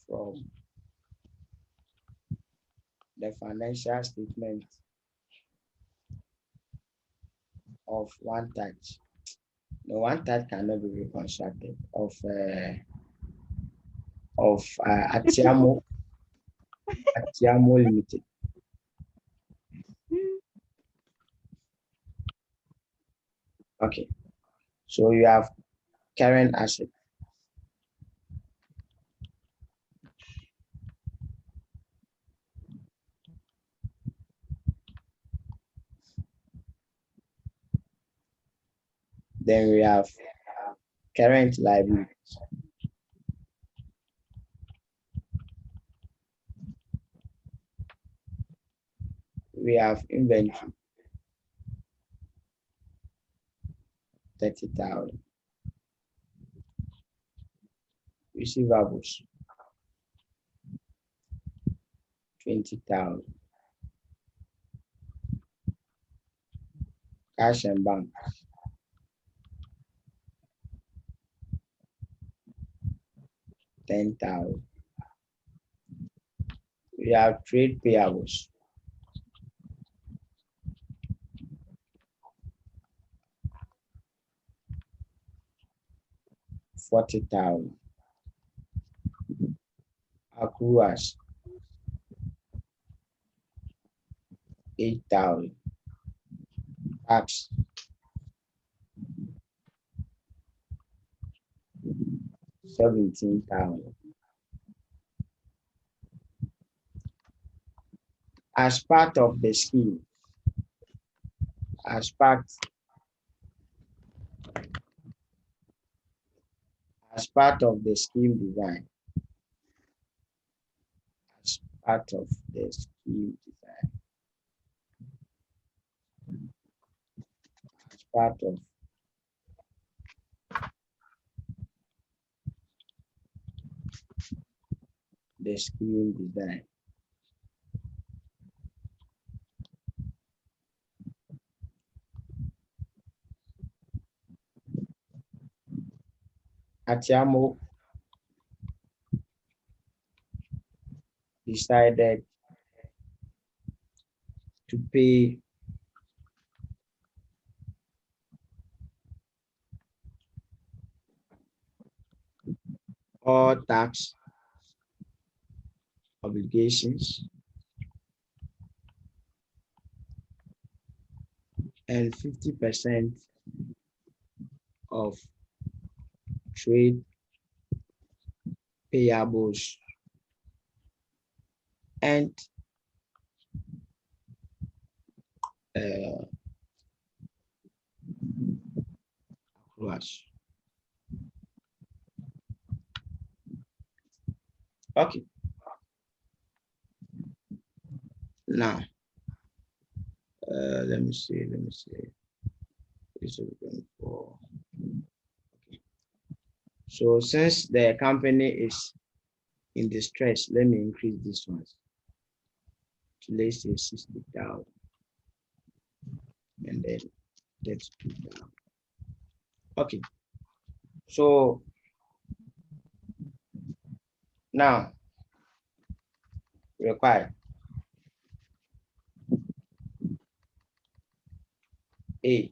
from the financial statement of One Touch. No, One Touch cannot be reconstructed. Of Atiamo Limited. Okay, so you have current asset. Then we have current liabilities. We have inventory, 30,000. Receivables, 20,000. Cash and bank, 10,000. We have trade payables, 40,000. Accruals, 8,000. Tax, 17,000. As part of the scheme, as part of the scheme design, as part of the scheme design, as part of the scheme design. Atiamo decided to pay all tax obligations and 50% of trade payables and accruals. Okay. Now, let me see. This is going for. Okay. So since the company is in distress, let me increase this one to let's say 60,000, and then that's 2,000. Okay. So now required A.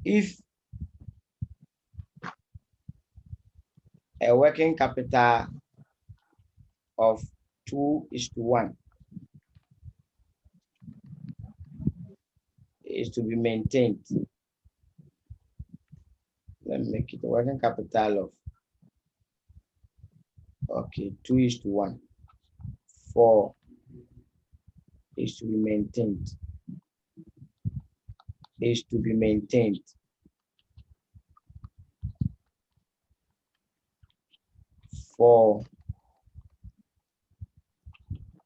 If a working capital of 2:1 is to be maintained, let me make it a working capital of 2:1. 4 is to be maintained. Is to be maintained. For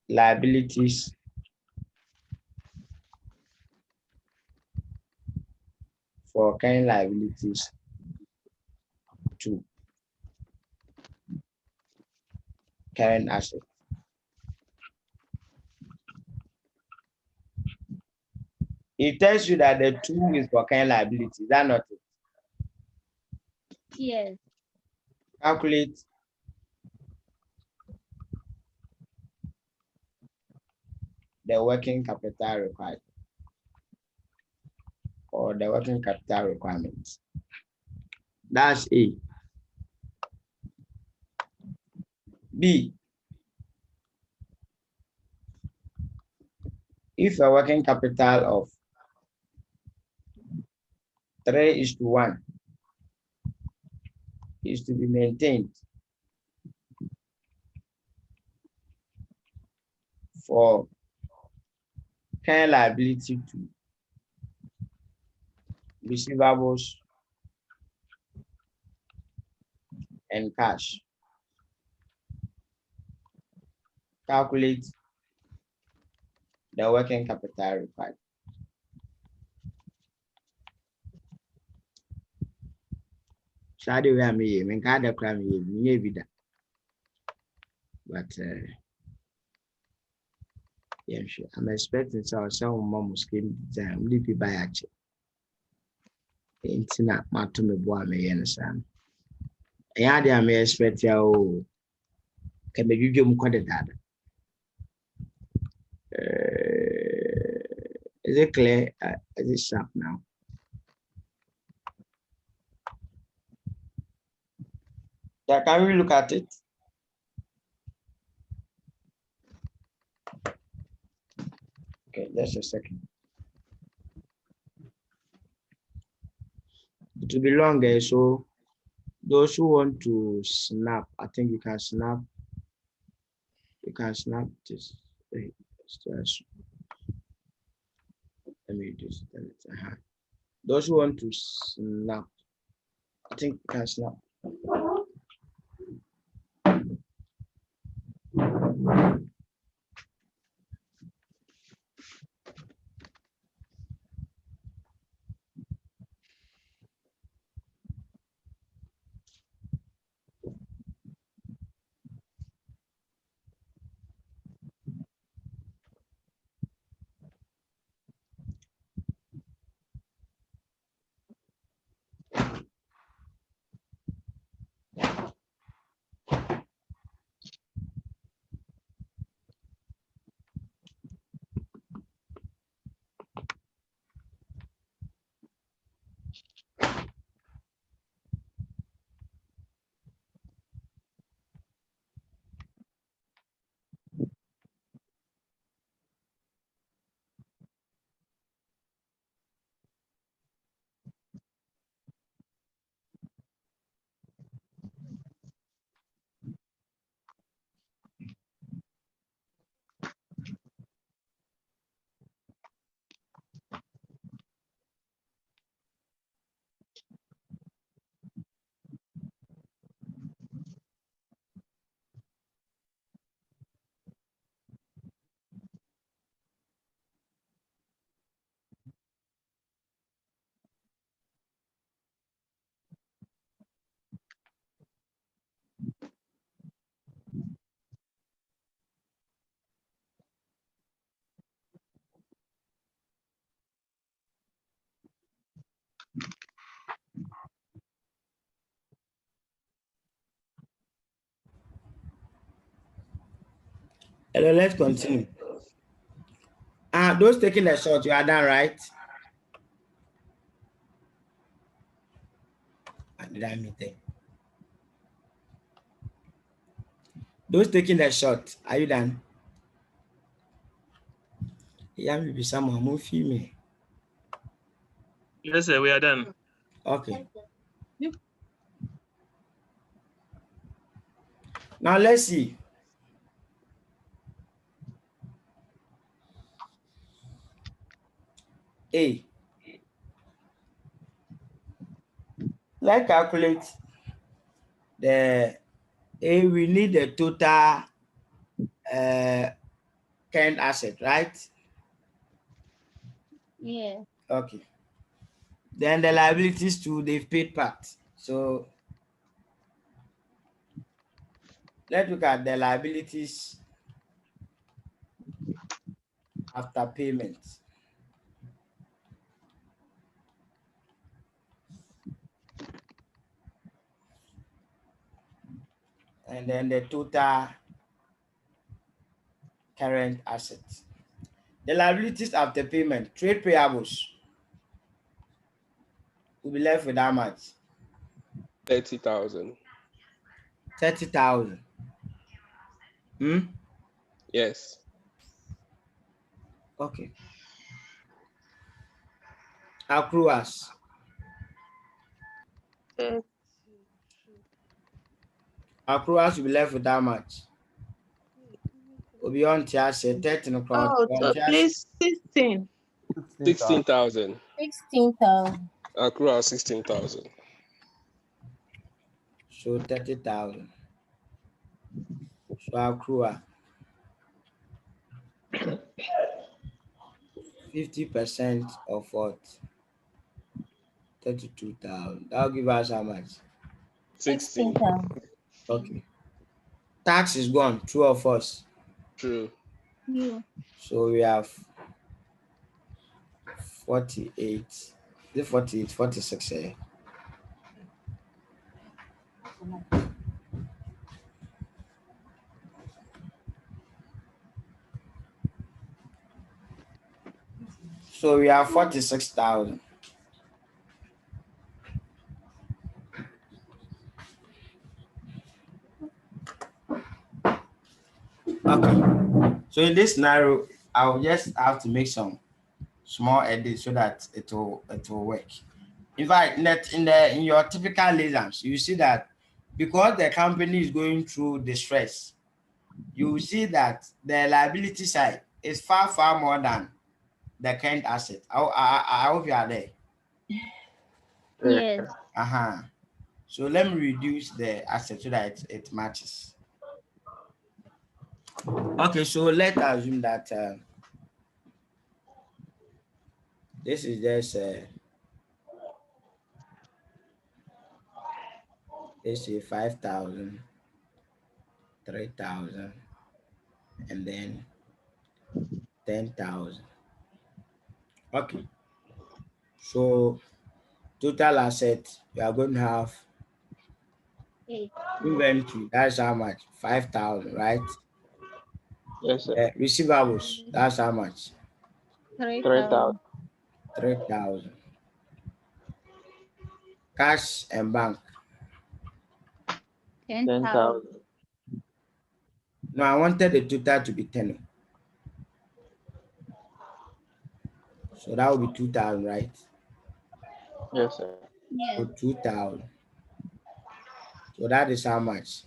liabilities for current liabilities to current assets. It tells you that the 2 is for current liability. Is that not it? Yes. Calculate the working capital required or the working capital requirements. That's A. B. If a working capital of 3:1 is to be maintained for current liability to receivables and cash. Calculate the working capital required. Shadi we am here, men kada kram here, me be that. But yeah, sure. I'm expecting some mom scheme design. Leave it by actually. It's not my to me boy me understand. Yeah, they are expect you can be you mukode dada. Is it clear? Is it sharp now? Yeah, can we look at it? Okay, just a second. It will be longer, so those who want to snap, I think you can snap. You can snap this. Let me just tell it. Those who want to snap, I think you can snap. Hello, let's continue. Those taking the shot, you are done, right? Did I meet them? Those taking the shot, are you done? Yeah, maybe someone more female. Yes, sir, we are done. Okay. Now let's see. A. Let's calculate the A. We need the total current asset, right? Yeah. Okay. Then the liabilities too, they've paid part. So let's look at the liabilities after payment. And then the total current assets. The liabilities after payment, trade payables, will be left with how much? 30,000. 30,000. Yes. Okay. Accruals. Accruals will be left with how much? Will be on Tiashe, 13 o'clock. Oh, so please 16. 16,000. 16,000. Accrual 16,000. So 30,000. So accrual 50% of what? 32,000. That'll give us how much? 16,000. Okay. Tax is gone. True or false? True. Yeah. So we have 48. The 48, 46 here. So we have 46,000. Okay. So in this scenario, I'll just have to make some small edits so that it will work. In fact, in your typical exams, you see that because the company is going through distress, you will see that the liability side is far more than the current asset. I hope you are there. Yes. So let me reduce the asset so that it matches. Okay, so let's assume that this is just let's say 5,000, 3,000, and then 10,000. Okay. So total asset, you are going to have inventory. That's how much? 5,000, right? Yes, sir. Receivables. That's how much? 3,000. 3,000. Cash and bank. 10,000. No, I wanted the total to be 10. So that would be 2,000, right? Yes, sir. Yeah. So 2,000. So that is how much?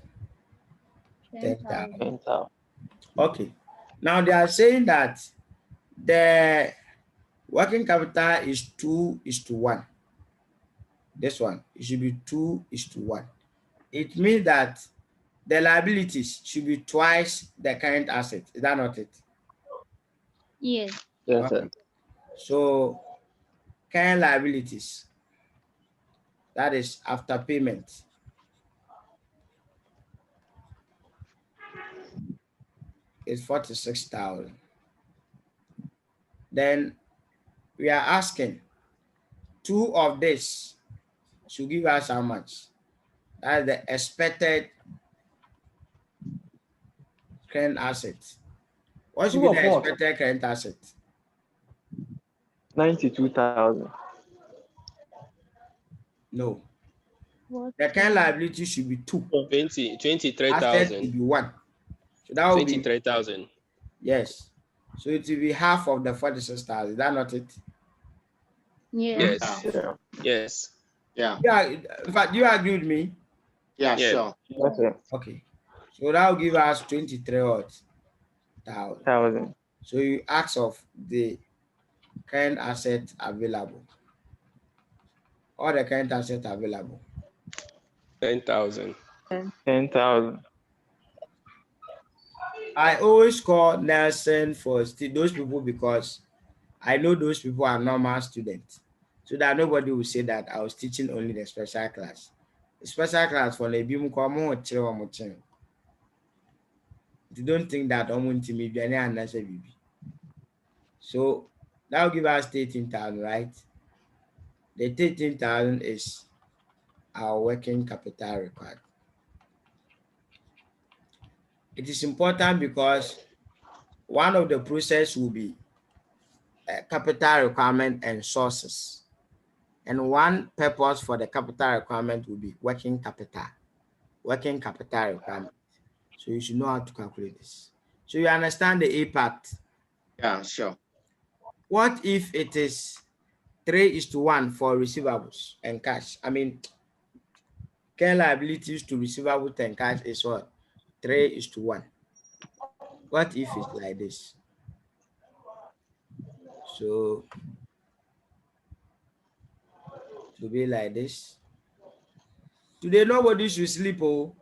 10,000. 10,000. Okay. Now they are saying that the working capital is 2:1. This one, it should be 2:1. It means that the liabilities should be twice the current asset. Is that not it? Yes. Yes, sir. So current liabilities, that is after payment, is 46,000. Then we are asking 2 of this should give us how much? That's the expected current assets. What should be the expected current asset? 92,000. No. The current liability should be 2. 23,000. Asset should be 1. So that will be 23,000. Yes. So it will be half of the 46,000. Is that not it? Yes. Yeah. Yes. Yeah. Yeah. In fact, do you agree with me? Yeah, Yeah. sure. Okay. So that will give us 23,000. So you ask of the current asset available. All the current asset available. 10,000. 10,000. I always call Nelson for those people because I know those people are normal students. So that nobody will say that I was teaching only the special class. The special class for the Bimu Komo Chiro. You don't think that I'm going to be any. So that will give us 13,000, right? The 13,000 is our working capital required. It is important because one of the process will be capital requirement and sources. And one purpose for the capital requirement will be working capital requirement. So you should know how to calculate this. So you understand the impact? Yeah, sure. What if it is 3:1 for receivables and cash? I mean, current liabilities to receivables and cash is what? 3:1. What if it's like this? So to be like this. Today nobody should sleep. Oh.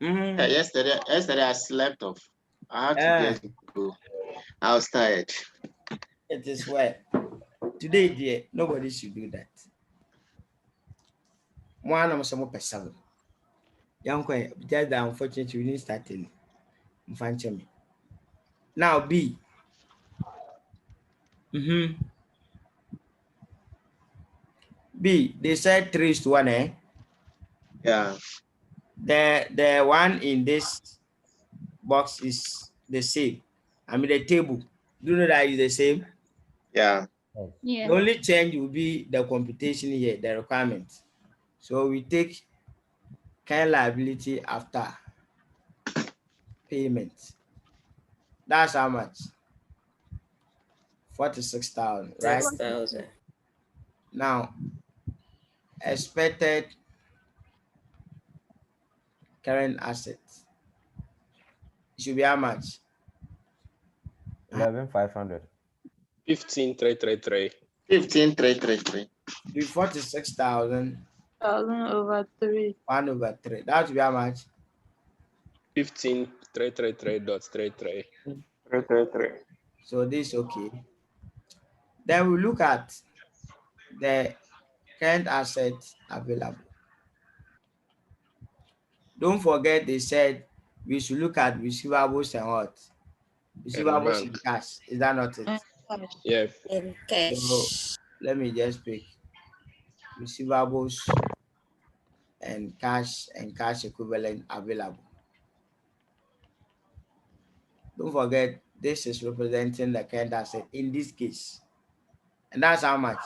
Yeah, yesterday I slept off. I had to just go. I was tired. It is well. Today, dear, nobody should do that. One of some person. Young just that unfortunately we didn't start telling. Me. Now B. B, they said 3:1, eh? Yeah. The one in this box is the same. I mean the table. Do you know that is the same? Yeah. The only change will be the computation here, the requirement. So we take current liability after payment. That's how much? 46,000, right? 6,000. Now, expected current assets. It should be how much? 11,500. 15,333. 15,333. Be 46,000. 1,000/3. 1/3. That would be how much? 15,333.33. 333. So this is okay. Then we look at the current assets available. Don't forget they said we should look at receivables and what? Receivables and cash. Is that not it? Yeah. In cash. So let me just pick receivables and cash equivalent available. Don't forget this is representing the current asset in this case. And that's how much?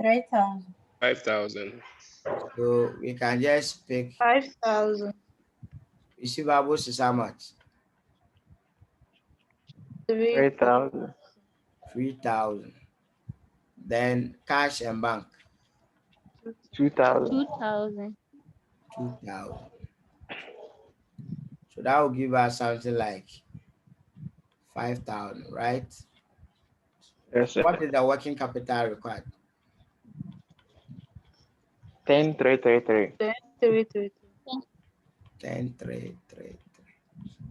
3,000. 5,000. So we can just pick 5,000. receivables is how much? 3,000. 3,000. Then cash and bank. 2,000. 2,000. 2,000. So that will give us something like 5,000, right? Yes, sir. What is the working capital required? 10,333. 10,333.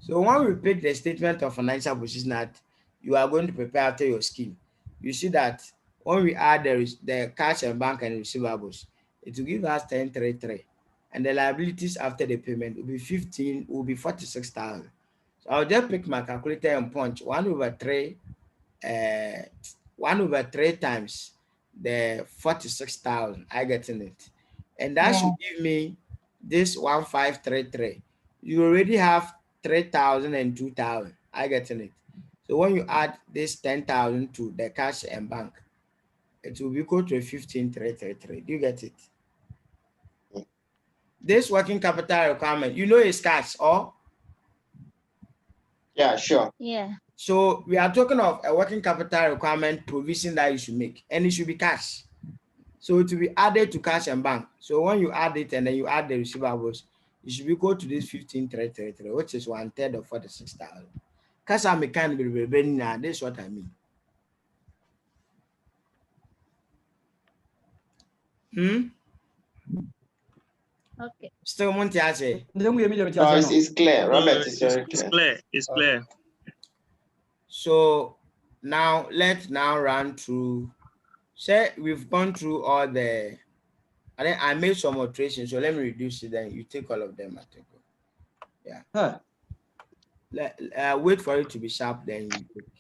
So when we pick the statement of financial position that you are going to prepare after your scheme, you see that when we add the cash and bank and receivables, it will give us 10,333. And the liabilities after the payment will be 46,000. So I'll just pick my calculator and punch 1/3 times the 46,000. I get in it. And that should give me this 1,533. You already have 3,000 and 2,000. I getting it. So when you add this 10,000 to the cash and bank, it will be equal to 15,333. Do you get it? This working capital requirement, you know, is cash or? Yeah, sure. Yeah. So we are talking of a working capital requirement provision that you should make, and it should be cash. So it will be added to cash and bank. So when you add it and then you add the receivables, it should be equal to this 15,333, which is 1/3 of 46,000. Cash and mechanic will be now. This is what I mean. Okay. Still, Monty, I say. No, it's clear. Robert, It's clear. It's clear. So now let's now run through. Say we've gone through all the. And then I made some alterations, so let me reduce it. Then you take all of them. I think. Yeah. Wait for it to be sharp. Then you take.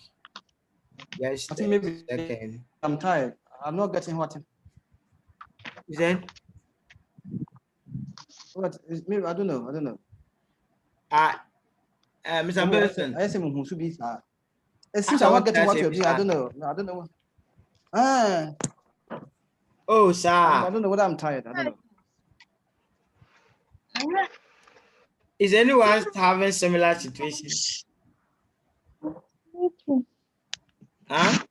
Yes. I think maybe second. I'm tired. I'm not getting what. Is that? What? Maybe I don't know. I don't know. Mr. Benson. I say it seems I'm not getting what you're doing. I don't know. I don't know. Oh, sir. I don't know whether I'm tired. I don't know. Is anyone having similar situations? Huh?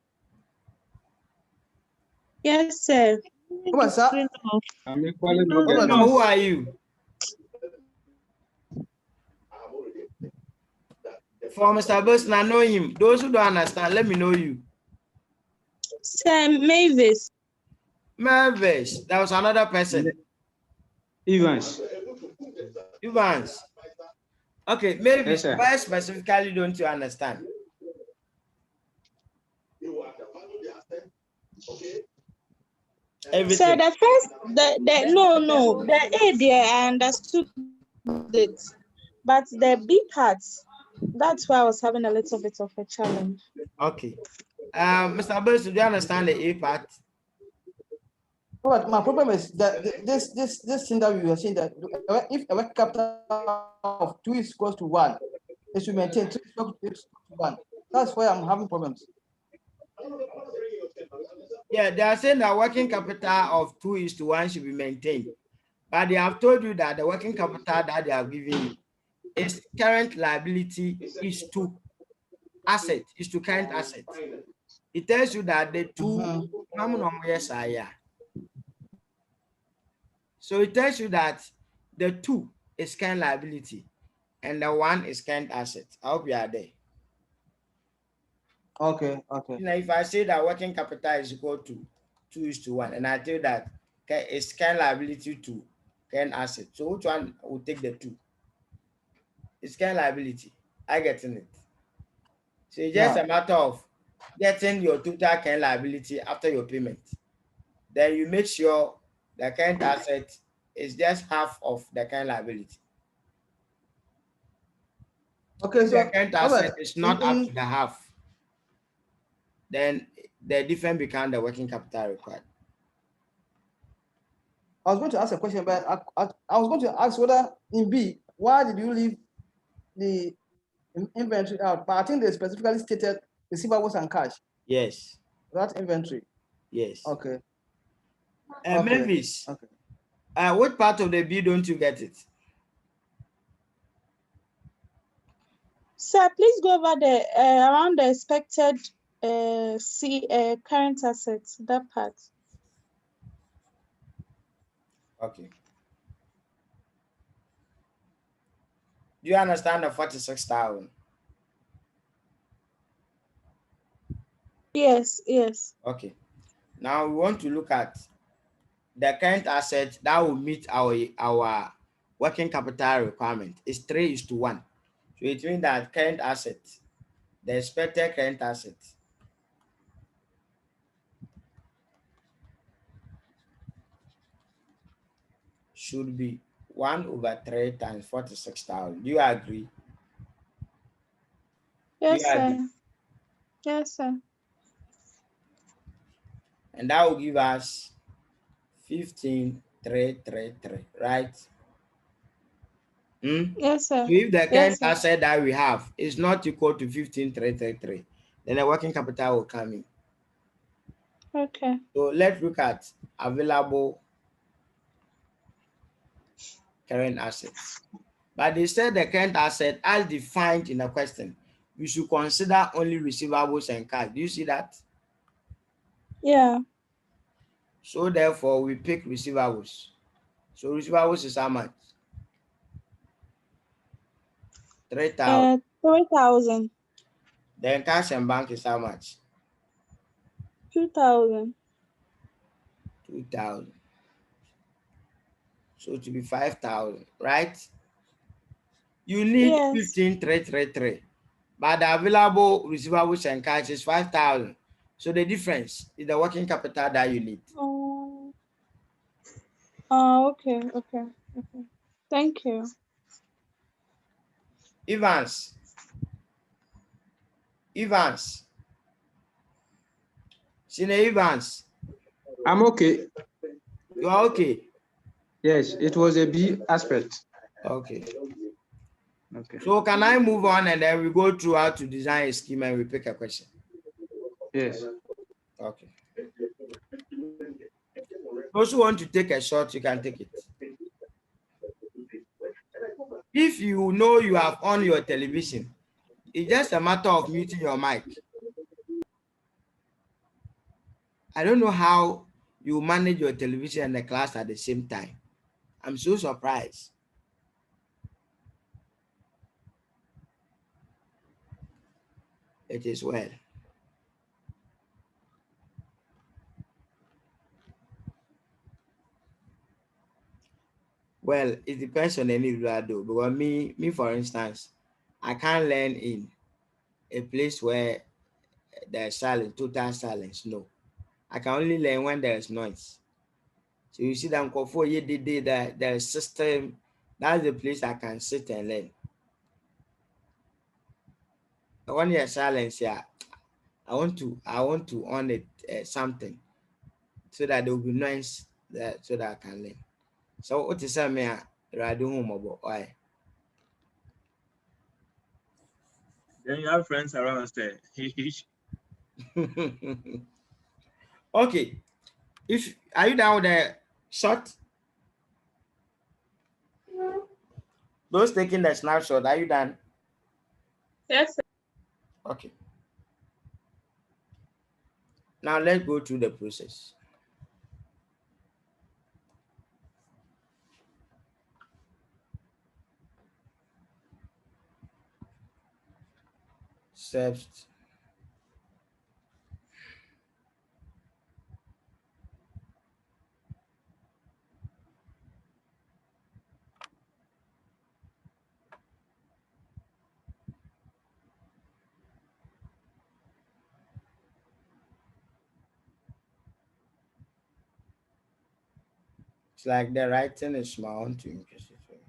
Yes, sir. What's up? Who are you? For Mr. Benson, I know him. Those who don't understand, let me know you. Sir, Mavis. Mavis. That was another person. Evans. Okay, Mavis, yes, where specifically don't you understand? Everything. So the first, the A there, I understood it, but the B part, that's why I was having a little bit of a challenge. Okay. Mr. Burns, do you understand the A part? But my problem is that this thing that we were saying, that if a working capital of 2 is equal to 1, it should maintain 2 is equal to 1. That's why I'm having problems. Yeah, they are saying that working capital of 2:1 should be maintained, but they have told you that the working capital that they have given you is current liability is to asset, is to current asset. It tells you that the two, so it tells you that the 2 is current liability and the 1 is current asset. I hope you are there. Okay. Now, if I say that working capital is equal to 2:1, and I tell you that it's current liability to current asset, so which one will take the 2? It's current liability. I getting it. So it's just a matter of getting your total current liability after your payment. Then you make sure the current asset is just half of the current liability. Okay, so the current asset is not up to the half, then the difference becomes the working capital required. I was going to ask a question, but I was going to ask whether in B, why did you leave the inventory out? But I think they specifically stated receivables and cash. Yes. That inventory. Yes. Okay. Mavis. Okay. What part of the B don't you get it? Sir, please go over the around the expected current assets, that part. Okay. Do you understand the 46,000? Yes. Okay. Now we want to look at the current asset that will meet our working capital requirement. Is 3:1. So it means that current asset, the expected current asset, should be 1/3 times 46,000. Do you agree? Yes, sir. Yes, sir. And that will give us 15,333, right? Yes, sir. So if the Yes, current sir. asset that we have is not equal to 15,333, then the working capital will come in. Okay. So let's look at available current assets. But they said the current asset, as defined in the question, we should consider only receivables and cash. Do you see that? Yeah. So therefore, we pick receivables. So receivables is how much? 3,000. 3,000. Then cash and bank is how much? 2,000. 2,000. So it will be 5,000, right? You need 15,333, but the available receivables and cash is 5,000. So the difference is the working capital that you need. Okay. Thank you. Evans. Sine Evans. I'm okay. You are okay? Yes, it was a B aspect. Okay. Okay. So can I move on and then we go through how to design a scheme and we pick a question? Yes. Okay. Those who want to take a shot, you can take it. If you know you have on your television, it's just a matter of muting your mic. I don't know how you manage your television and the class at the same time. I'm so surprised. It is well. Well, it depends on any individual though. Because me, for instance, I can't learn in a place where there's silence, total silence. No. I can only learn when there's noise. So you see that for you did that there's system, that's the place I can sit and learn. When there's silence, yeah, I want to on it something so that there will be noise so that I can learn. So what is that me riding home about why? Then you have friends around there. Okay. Are you down with the shot? Those taking the snapshot, are you done? Yes, sir. Okay. Now let's go through the process. Steps. It's like the writing is small to increase it.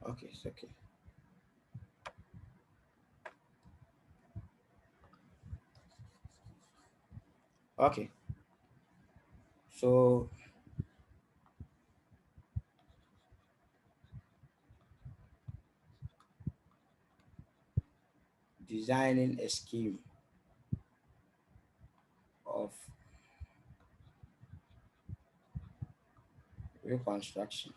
Okay, it's okay. Okay. So designing a scheme of reconstruction.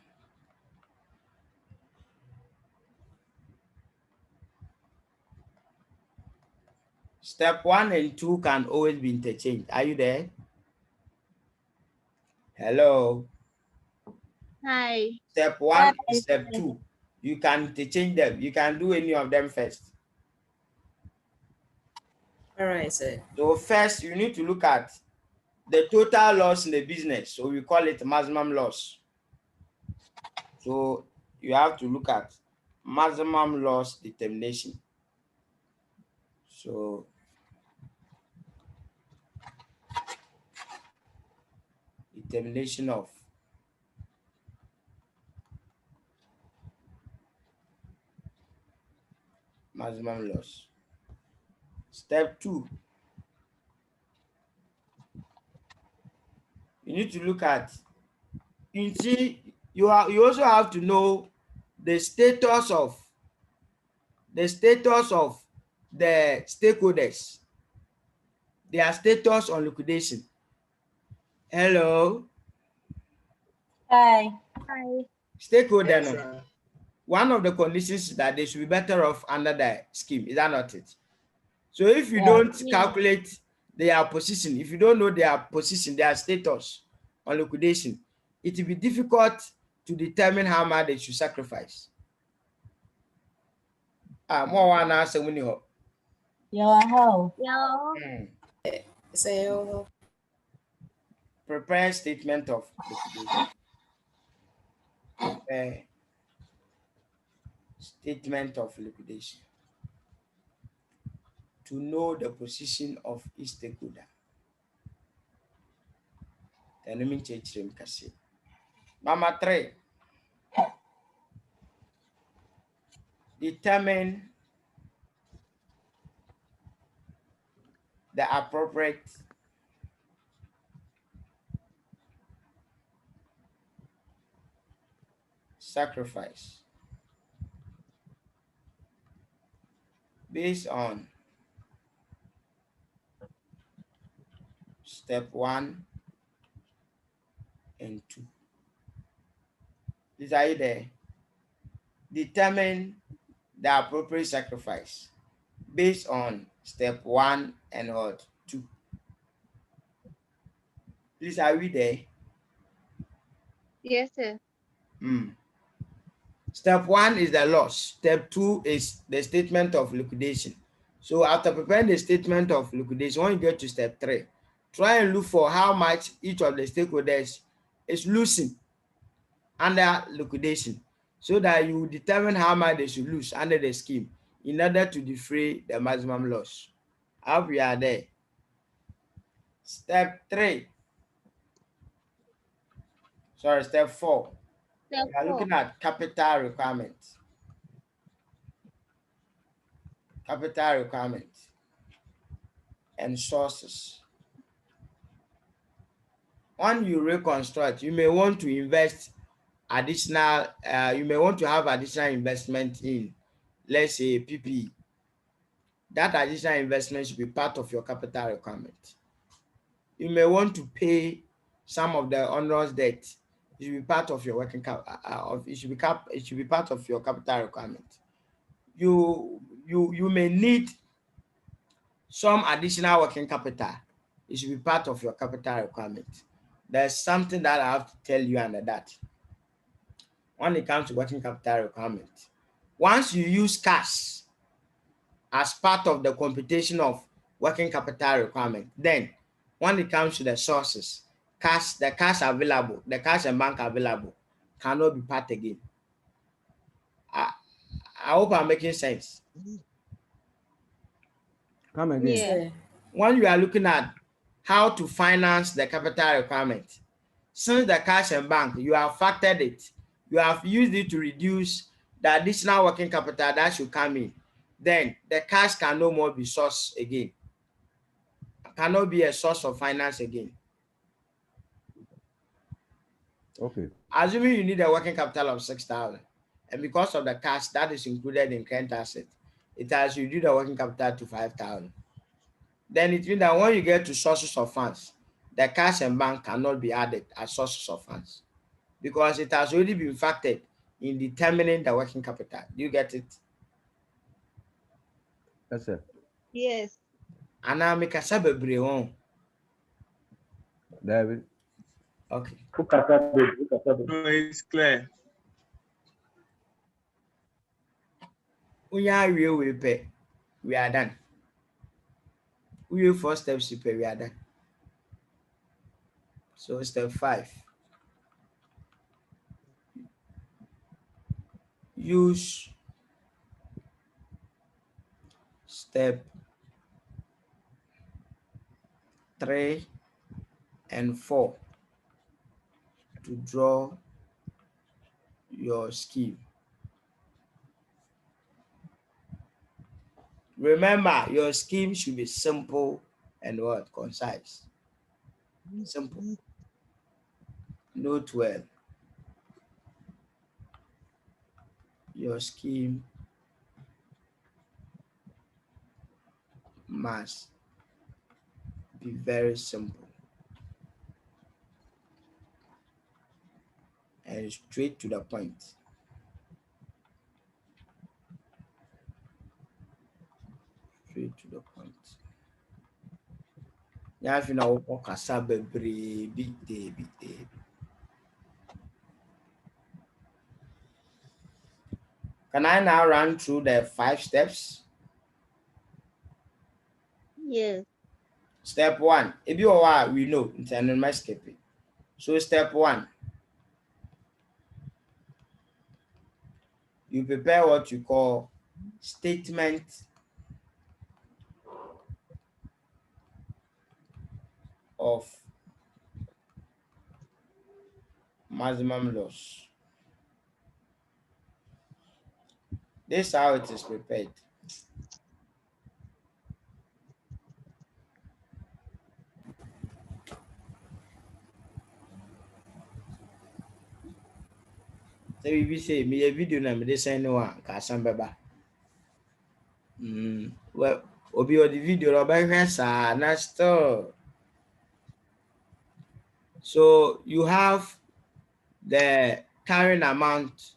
Step 1 and 2 can always be interchanged. Are you there? Hello. Hi. Step 1 and step 2. You can interchange them. You can do any of them first. All right, sir. So first, you need to look at the total loss in the business. So we call it maximum loss. So you have to look at maximum loss determination. So determination of maximum loss. Step 2, you need to look at, you see, you also have to know the status of the stakeholders, their status on liquidation. Hello. Hi. Stakeholder. Yes, No. One of the conditions is that they should be better off under the scheme. Is that not it? So if you don't calculate their position, if you don't know their position, their status on liquidation, it will be difficult to determine how much they should sacrifice. More one answer when you So prepare statement of liquidation. Prepare statement of liquidation to know the position of each stakeholder. Then let me change them. Number 3. Determine the appropriate sacrifice based on step 1 and 2. Is are you there? Determine the appropriate sacrifice based on step 1 and 2. Please, are we there? Yes, sir. Step 1 is the loss. Step 2 is the statement of liquidation. So after preparing the statement of liquidation, when you get to step 3, try and look for how much each of the stakeholders is losing under liquidation, so that you determine how much they should lose under the scheme in order to defray the maximum loss. I hope we are there. Step 4. Step We are looking at capital requirements. And sources. When you reconstruct, you may want to invest additional, you may want to have additional investment in, let's say, PPE. That additional investment should be part of your capital requirement. You may want to pay some of the onerous debt. It should be part of your working capital. It should be part of your capital requirement. You may need some additional working capital. It should be part of your capital requirement. There's something that I have to tell you under that. When it comes to working capital requirement, once you use cash as part of the computation of working capital requirement, then when it comes to the sources, the cash available, the cash and bank available cannot be part again. I hope I'm making sense. Come again. Yeah. When you are looking at how to finance the capital requirement, since the cash and bank, you have factored it, you have used it to reduce the additional working capital that should come in, then the cash can no more be source again. Cannot be a source of finance again. Okay. Assuming you need a working capital of 6,000, and because of the cash that is included in current asset, it has reduced the working capital to 5,000. Then it means that when you get to sources of funds, the cash and bank cannot be added as sources of funds because it has already been factored in determining the working capital. Do you get it? Yes, sir. Yes. And now make a sabe David. Okay. No, it's clear. We are done. We have 4 steps to pay, we are done. So step 5. Use step 3 and 4 to draw your scheme. Remember, your scheme should be simple and what? Concise. Simple. Note well. your scheme must be very simple and straight to the point. Straight to the point. Yeah, if you know, big day. Can I now run through the 5 steps? Yes. Step 1. If you are, we know it's an skip it. So step 1, you prepare what you call statement of maximum loss. This is how it is prepared. So if you say me a video na me send no one can beba. Well, obi o the video about na still. So you have the carrying amount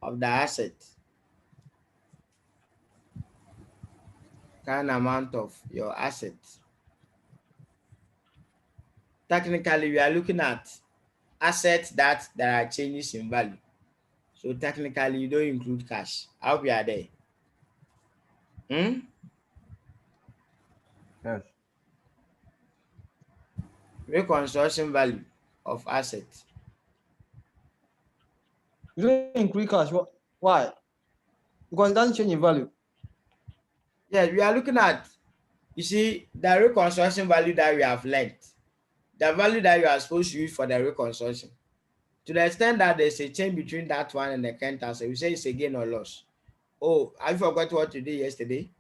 of the asset. Current amount of your assets. Technically, we are looking at assets that there are changes in value. So technically, you don't include cash. I hope you are there. Yes. Reconstruction value of assets. You don't include cash. Why? Because it doesn't change in value. Yes, we are looking at, you see, the reconstruction value that we have learned. The value that you are supposed to use for the reconstruction. To the extent that there's a change between that one and the current asset, we say it's a gain or loss. Oh, I forgot what you did yesterday.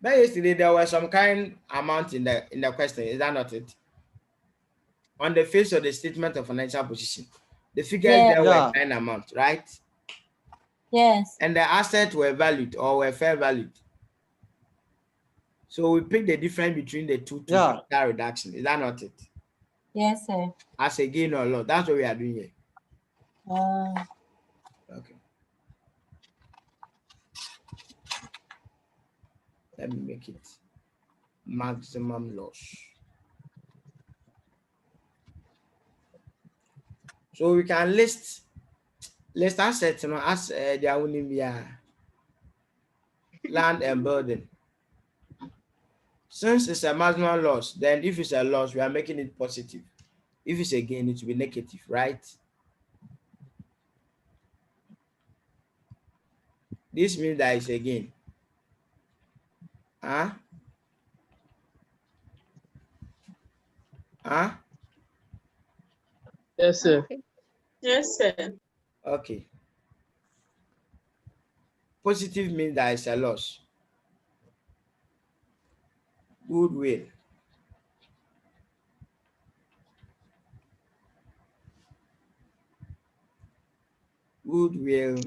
But yesterday there was some kind amount in the question. Is that not it? On the face of the statement of financial position, the figures there were kind amount, right? Yes. And the assets were valued or were fair valued. So we pick the difference between the two to that reduction. Is that not it? Yes, sir. As a gain or loss. That's what we are doing here. Okay. Let me make it maximum loss. So we can list assets, you know, as they are only land and building. Since it's a maximum loss, then if it's a loss, we are making it positive. If it's a gain, it will be negative, right? This means that it's a gain. Huh? Huh? Yes, sir. Okay. Yes, sir. Okay. Positive means that it's a loss. Goodwill. Goodwill.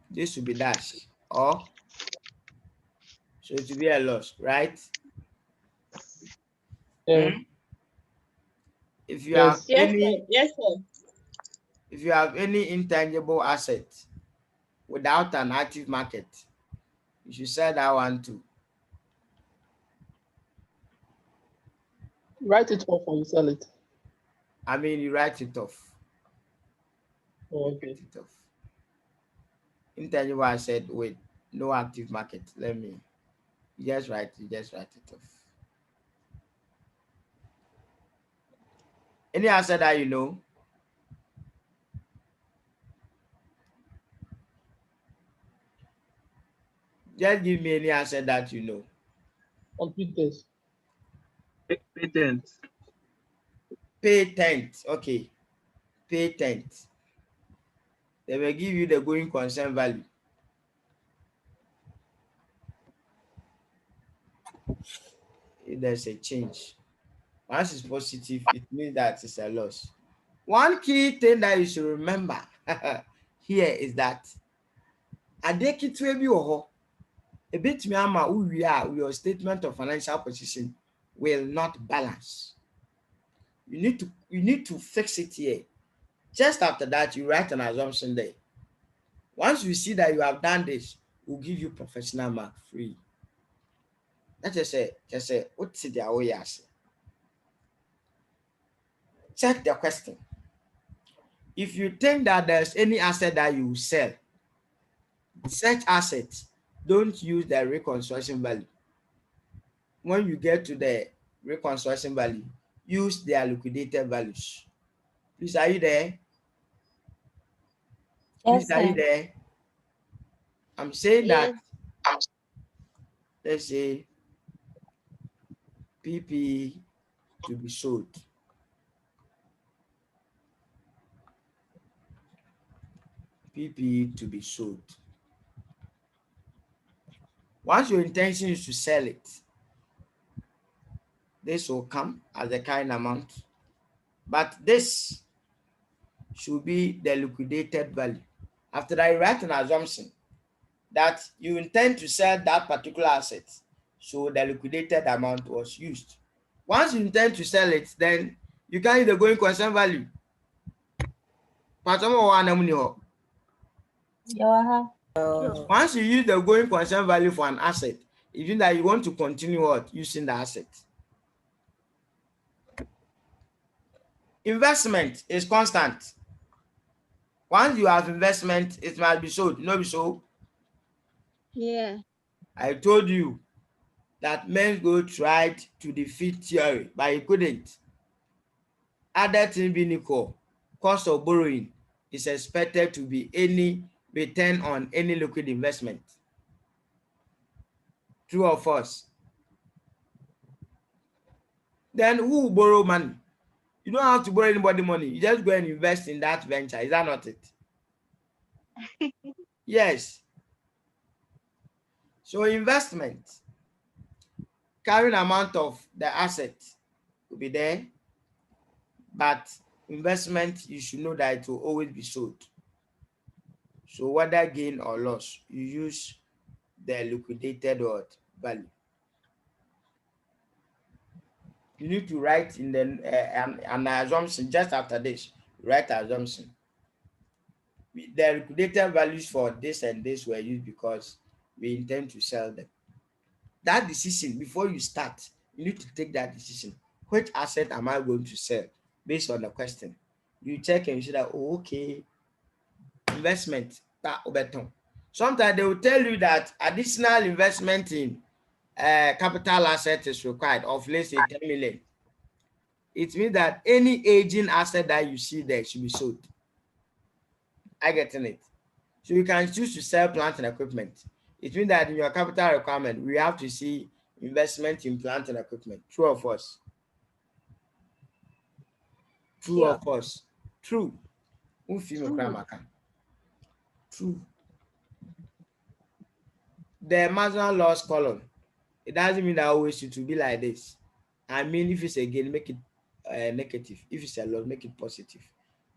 This will be dash, or so it will be a loss, right? Yeah. If you have any, yes, sir. If you have any intangible asset without an active market, you should sell that one too. Write it off or you sell it. I mean, you write it off. Okay. Write it off. Intangible asset with no active market. You just write it off. Any asset that you know? Just give me any asset that you know. Computers. Patent. Patent. Okay. Patent. They will give you the going concern value. If there's a change. Once it's positive, it means that it's a loss. One key thing that you should remember here is that a bit your statement of financial position will not balance. You need to fix it here. Just after that, you write an assumption there. Once you see that you have done this, we'll give you professional mark free. That's just say, what's the way? Check the question. If you think that there's any asset that you sell, such assets, don't use the reconstruction value. When you get to the reconstruction value, use their liquidated values. Please, are you there? Please, are you there? I'm saying that, let's say, PP to be sold. PP to be sold. Once your intention is to sell it, this will come as a kind amount, but this should be the liquidated value. After that, you write an assumption that you intend to sell that particular asset, so the liquidated amount was used. Once you intend to sell it, then you can use the going concern value. Once you use the going concern value for an asset, it means that you want to continue using the asset. Investment is constant. Once you have investment, it must be sold. No, be so. Yeah. I told you that Mengo tried to defeat theory, but he couldn't. Other thing being equal, cost of borrowing is expected to be any return on any liquid investment. True or false? Then who will borrow money? You don't have to borrow anybody money. You just go and invest in that venture. Is that not it? Yes. So investment, carrying amount of the asset will be there, but investment, you should know that it will always be sold. So whether gain or loss, you use the liquidated value. You need to write in the an assumption just after this. Write assumption. The liquidated values for this and this were used because we intend to sell them. That decision, before you start, you need to take that decision. Which asset am I going to sell based on the question? You check and you say that, oh, okay, investment. Sometimes they will tell you that additional investment in capital asset is required of, let's say, 10 million. It means that any aging asset that you see there should be sold. I get it. So you can choose to sell plant and equipment. It means that in your capital requirement, we have to see investment in plant and equipment. True or false? True or false? True. True. The marginal loss column, it doesn't mean that always it will be like this. I mean, if it's a gain, make it negative. If it's a loss, make it positive.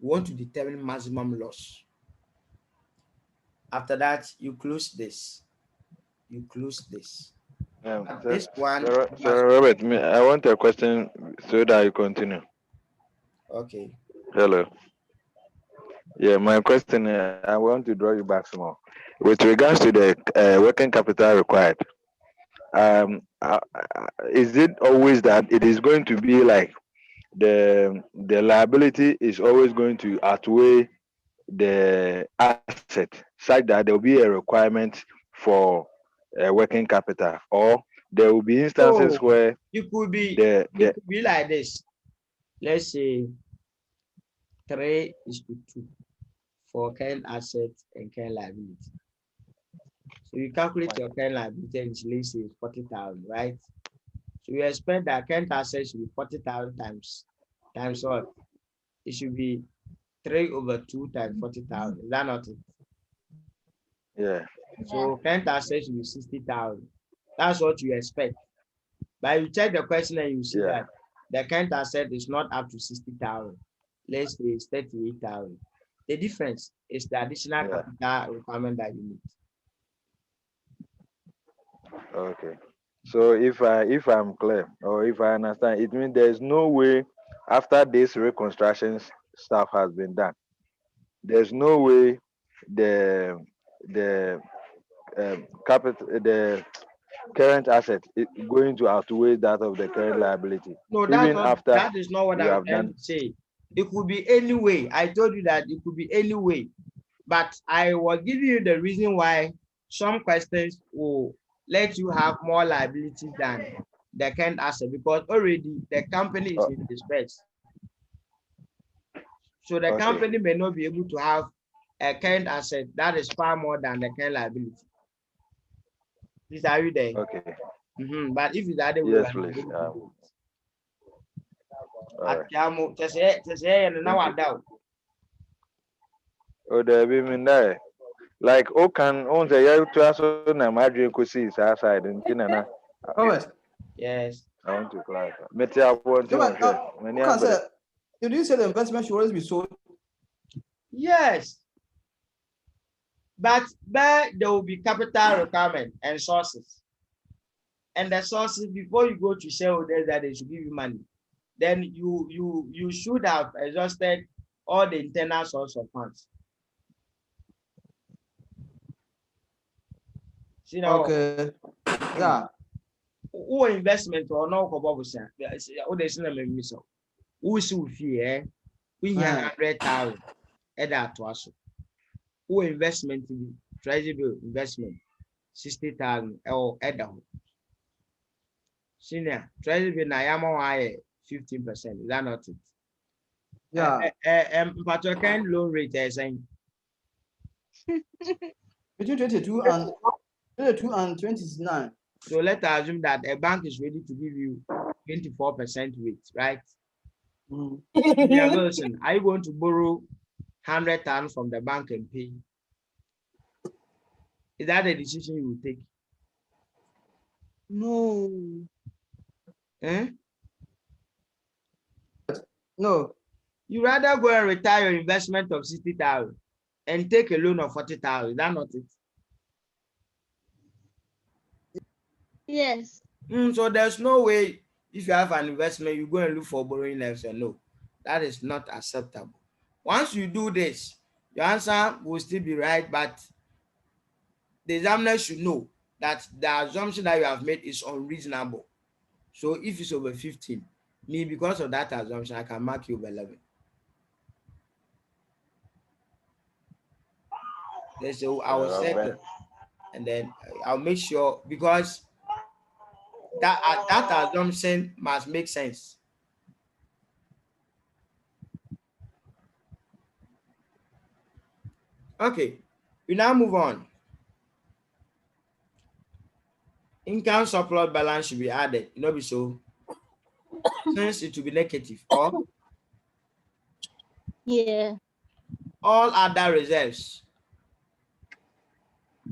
We want to determine maximum loss. After that, you close this. You close this. This one. So Robert, I want a question so that you continue. Okay. Hello. Yeah, my question, I want to draw you back some more. With regards to the working capital required, is it always that it is going to be like the liability is always going to outweigh the asset, such that there will be a requirement for working capital, or there will be instances where it could be like this. Let's say 3:2 for current assets and current liability. So you calculate your current liability and let's say 40,000, right? So you expect that current assets should be 40,000 times what? It should be 3/2 times 40,000. Is that not it? Yeah. So current assets should be 60,000. That's what you expect. But you check the question and you see that the current asset is not up to 60,000. Let's say it's 38,000. The difference is the additional capital requirement that you need. Okay. So if I'm clear or if I understand, it means there's no way after this reconstruction stuff has been done, there's no way the capital, the current asset is going to outweigh that of the current liability. No, that is not what I'm trying to say. It could be any way. I told you that it could be any way, but I was giving you the reason why some questions will let you have more liability than the current asset, because already the company is in distress. So the company may not be able to have a current asset that is far more than the current liability. Please, are you there? Okay. But if it's the other way, yes, please. Oh, there be mean there. Like, can on the year to us on a magic see outside in Kinana. Yes. I want to clarify. Metia want to. You didn't say the investment should always be sold. Yes. But there will be capital requirement and sources. And the sources, before you go to shareholders that they should give you money, then you should have exhausted all the internal source of funds. You know, okay. Yeah. Who investment or no cobobusa? Who should fear? We have 100,000 at that to us. Who investment in treasury bill investment 60,000 or at the senior treasury bill Nayama 15%. Is that not it? Yeah. But your kind loan rate is saying between 22 and 29. So let's assume that a bank is ready to give you 24% rate, right? Listen, are you going to borrow 100,000 from the bank and pay? Is that a decision you will take? No. No. You rather go and retire your investment of 60,000 and take a loan of 40,000. Is that not it? Yes. So there's no way if you have an investment, you go and look for borrowing elsewhere. No, that is not acceptable. Once you do this, your answer will still be right, but the examiner should know that the assumption that you have made is unreasonable. So if it's over 15, me, because of that assumption, I can mark you over 11. So I will settle, and then I'll make sure, because that assumption must make sense. Okay, we now move on. Income surplus balance should be added. You know, be so. Since it will be negative, or yeah, all other reserves,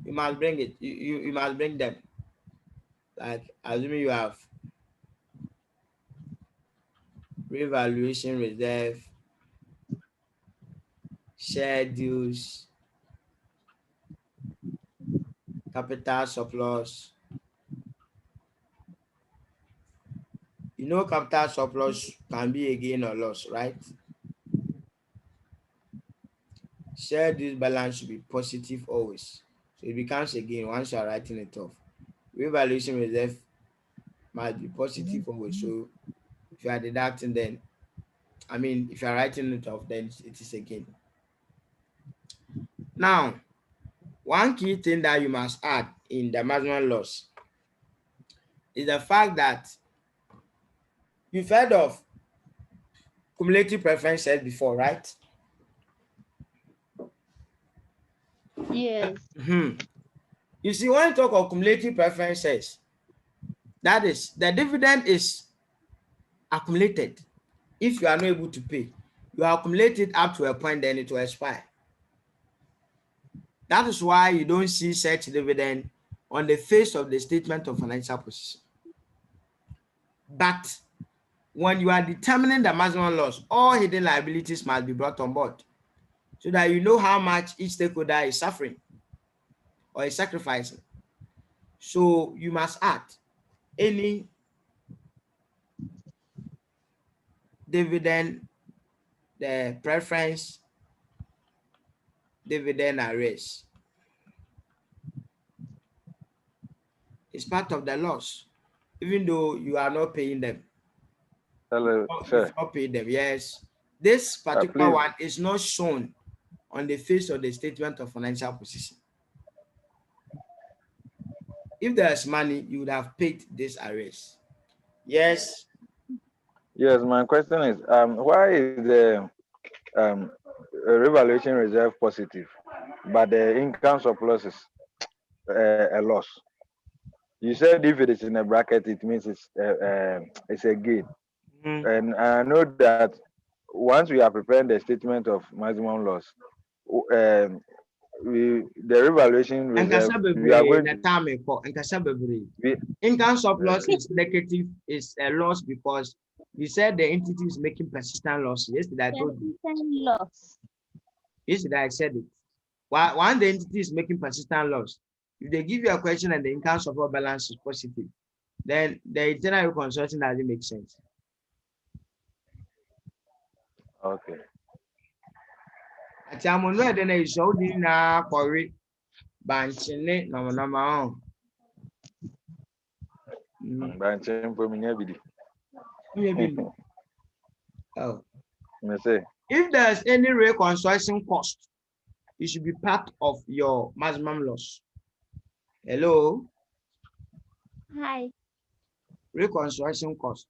you must bring it. You must bring them. Like assuming you have revaluation reserve, schedules, capital surplus. You know, capital surplus can be a gain or loss, right? Schedule balance should be positive always. So it becomes a gain once you are writing it off. Revaluation reserve must be positive always. So if you are deducting, then if you are writing it off, then it is a gain. Now, one key thing that you must add in the maximum loss is the fact that you've heard of cumulative preference shares before, right? Yes. You see, when you talk of cumulative preference shares, that is, the dividend is accumulated. If you are not able to pay, you accumulate it up to a point, then it will expire. That is why you don't see such dividend on the face of the statement of financial position. But when you are determining the maximum loss, all hidden liabilities must be brought on board so that you know how much each stakeholder is suffering or is sacrificing. So you must add any dividend, the preference, dividend arrears. It's part of the loss, even though you are not paying them. Hello, sir. Not paying them, yes. This particular one is not shown on the face of the statement of financial position. If there's money, you would have paid this arrears. Yes. Yes, my question is, why is the revaluation reserve positive, but the income surplus is a loss? You said if it is in a bracket, it means it's a gain. And I know that once we are preparing the statement of maximum loss, the revaluation reserve, we are going to... Income surplus is negative, is a loss because you said the entity is making persistent loss. Yesterday I told you. Loss. Yesterday I said it. When the entity is making persistent loss, if they give you a question and the income surplus balance is positive, then the internal consulting doesn't make sense. Okay. Achamuno then is so na kori banchine no. Banchine for me Oh. Say. If there's any reconstruction cost, it should be part of your maximum loss. Hello. Hi. Reconstruction cost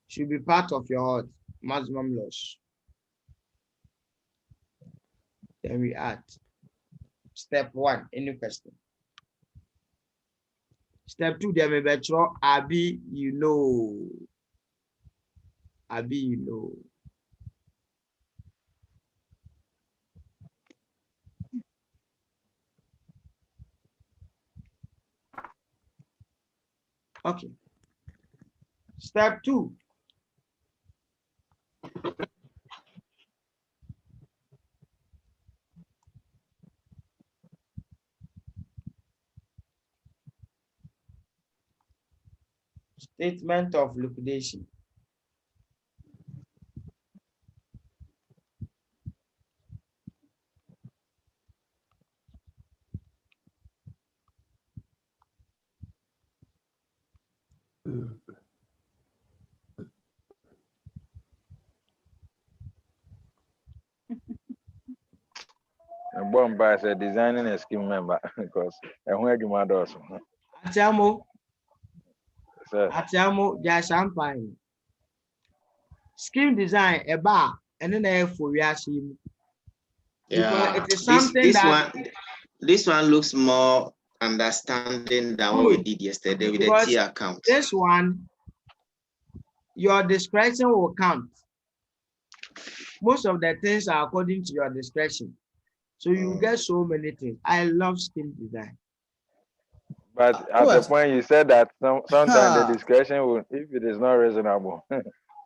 should be part of your maximum loss. Then we add step 1, any question. Step 2, there may be Abi, you know. Abi, you know. Okay. Step 2. Statement of liquidation. Bomba said designing a scheme member because I want to do also. Atiamo, there's champagne. Scheme design, a bar, and then a for reaction. Yeah, it is something this one looks more understanding than what we did yesterday with the T account. This one, your discretion will count. Most of the things are according to your discretion. So you get so many things. I love scheme design. But at the point you said that sometimes the discretion will, if it is not reasonable.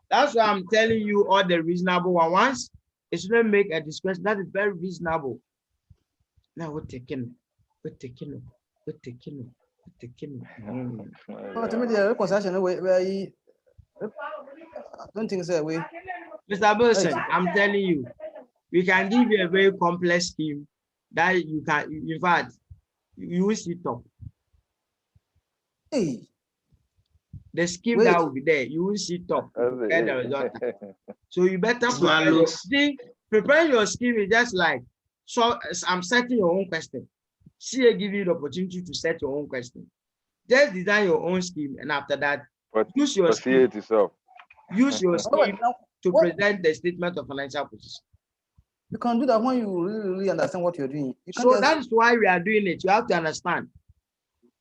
That's why I'm telling you all the reasonable one. Once it shouldn't make a discretion, that is very reasonable. Now we're taking. Oh, to me, the reconciliation where I don't think so. Mr. Wilson, I'm telling you, we can give you a very complex scheme that you can, in fact, you will see top. Hey. The scheme that will be there, you will see top. Get the result. So you better prepare your scheme is just like, so I'm setting your own question. CA give you the opportunity to set your own question. Just design your own scheme, and after that, use your scheme. Use your scheme to present the statement of financial position. You can do that when you really understand what you're doing. So that's why we are doing it. You have to understand.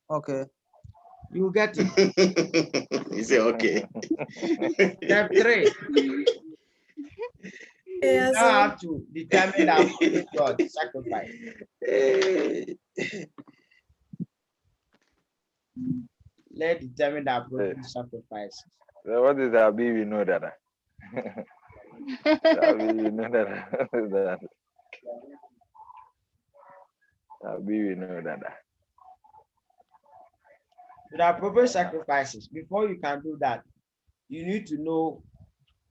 Okay. You get it. You say okay. Step 3. You now have to determine how to God sacrifice. Let's determine the appropriate sacrifice. So what is Abi? We know that. Abi, we know that. Abi, we know that. The appropriate sacrifices. Before you can do that, you need to know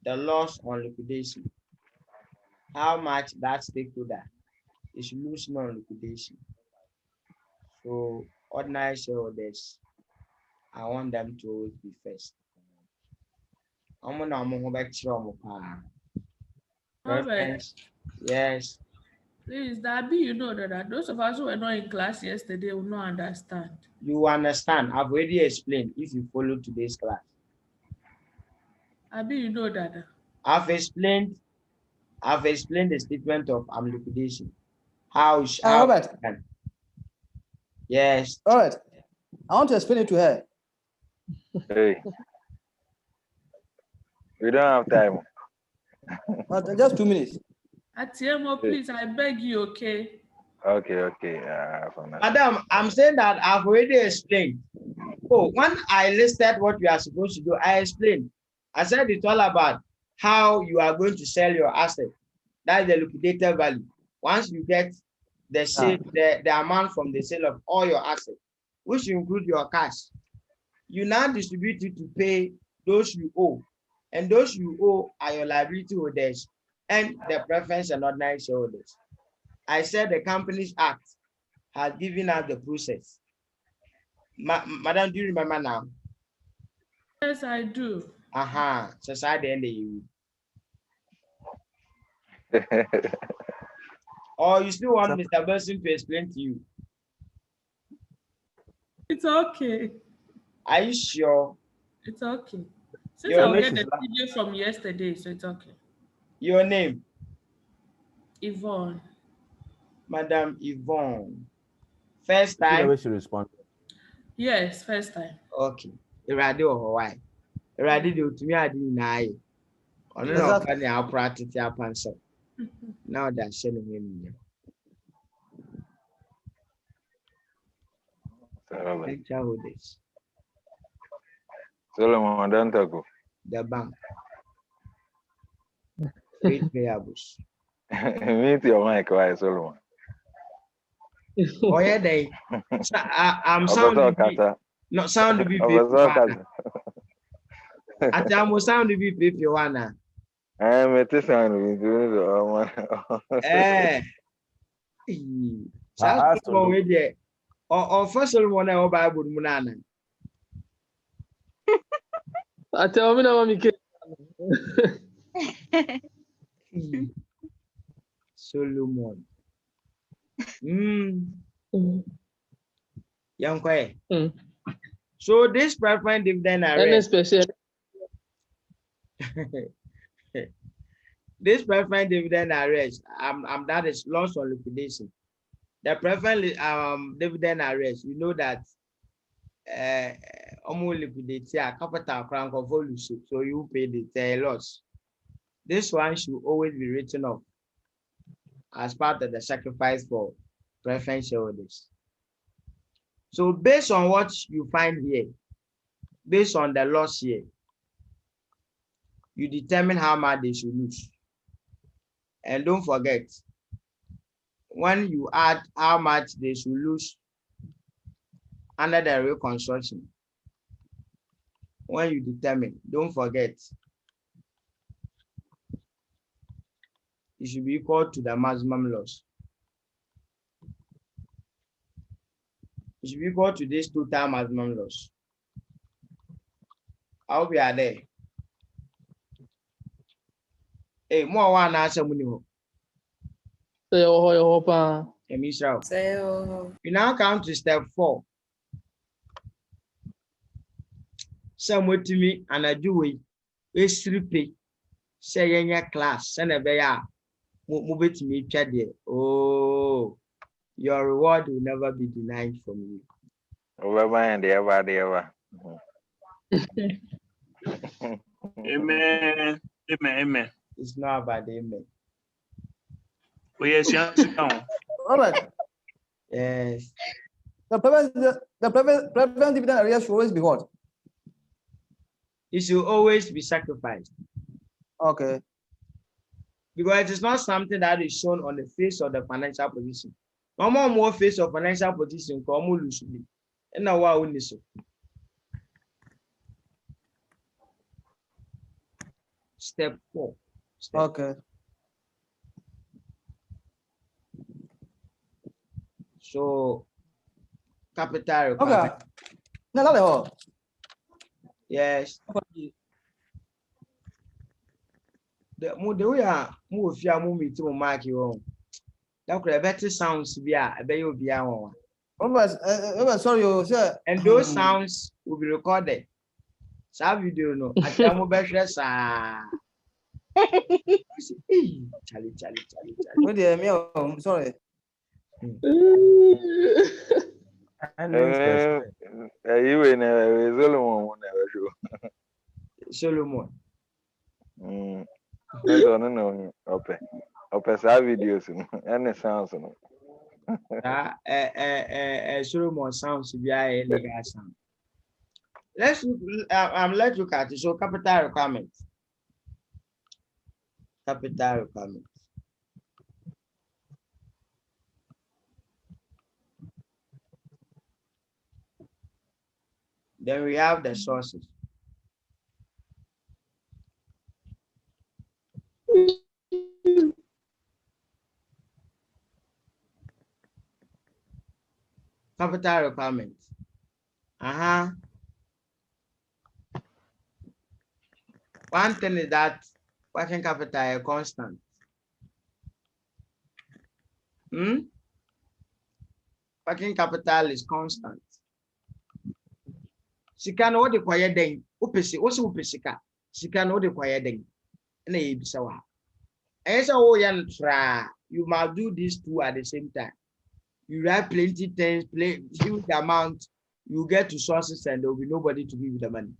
the loss on liquidation. How much that stakeholder is losing on liquidation. So ordinary shareholders, I want them to always be first. Robert, yes. please, Dabi, you know that those of us who were not in class yesterday will not understand. You understand. I've already explained if you follow today's class. Abi, you know that. I've explained the statement of liquidation. How Robert. Yes. Robert, I want to explain it to her. Hey. We don't have time. But just 2 minutes. Atiemo, please, I beg you, okay? Okay. Madam, I'm saying that I've already explained. Oh, when I listed what you are supposed to do, I explained. I said it's all about how you are going to sell your asset. That is the liquidated value. Once you get the sale, the amount from the sale of all your assets, which include your cash, you now distribute it to pay those you owe. And those you owe are your liability holders and the preference and ordinary shareholders. I said the Companies Act has given us the process. Madam, do you remember now? Yes, I do. So at the end of you. Or you still want Mr. Benson to explain to you? It's okay. Are you sure? It's okay. Since I'll get the video from yesterday, so it's okay. Your name? Yvonne. Madam Yvonne. First time? I should respond. Yes, first time. Okay. Iradi or Hawaii. Iradi do to me, I didn't know. On no can you practice your answer. Now that's sending him. Solomon, don't go. The bank. Trade payables. Meet your mic, why, Solomon? Oh, yeah, they. I'm sounding. Not sound to be people. I'm sound to be people. Wanna. I'm a sound with you. Or first one, I Bible Munana. I tell me now, Solomon. Young Quay. So this preference dividend arrest. This preference dividend arrest. That is loss on liquidation. The preference dividend arrest. You know that liquidity a capital crown of volume, so you pay the loss. This one should always be written off as part of the sacrifice for preference shareholders. So based on what you find here, based on the loss here, you determine how much they should lose. And don't forget, when you add how much they should lose under the reconstruction, when you determine, don't forget, it should be equal to the maximum loss. It should be equal to this total maximum loss. I hope you are there. Hey, more one answer money. You now come to step 4. Somewhere to me and I do it. Pay. Say in your class, send a bear. Move it to me, Chaddy. Oh, your reward will never be denied from you. Ever. Amen. It's not about the amen. Oh, yes, Robert. Yes. The preference dividend area should always be what? It should always be sacrificed. Okay. Because it is not something that is shown on the face of the financial position. No more face of financial position, and now what only so. Step 4. Okay. So capital requirement. Okay. No, not at all. Yes. The way I move here, move me to mark you on. That could have better sounds be a baby be on. Sorry, sir. And those sounds will be recorded. So video no. I can't move better. Charlie. Oh dear me, I'm sorry. You in Solomon. I don't know. Okay. Videos and the sounds. Solomon sounds to be a legal sound. Let's look at it. So capital requirements. Capital requirements. Then we have the sources. Capital requirements. One thing is that working capital is constant. Working capital is constant. Sika no de kwaye den. Upesi, osi upesika. Sika no de kwaye den. Na yebisa wa. Esa wo yan tra. You must do these two at the same time. You write plenty things, huge amount, you get to sources and there will be nobody to give you the money.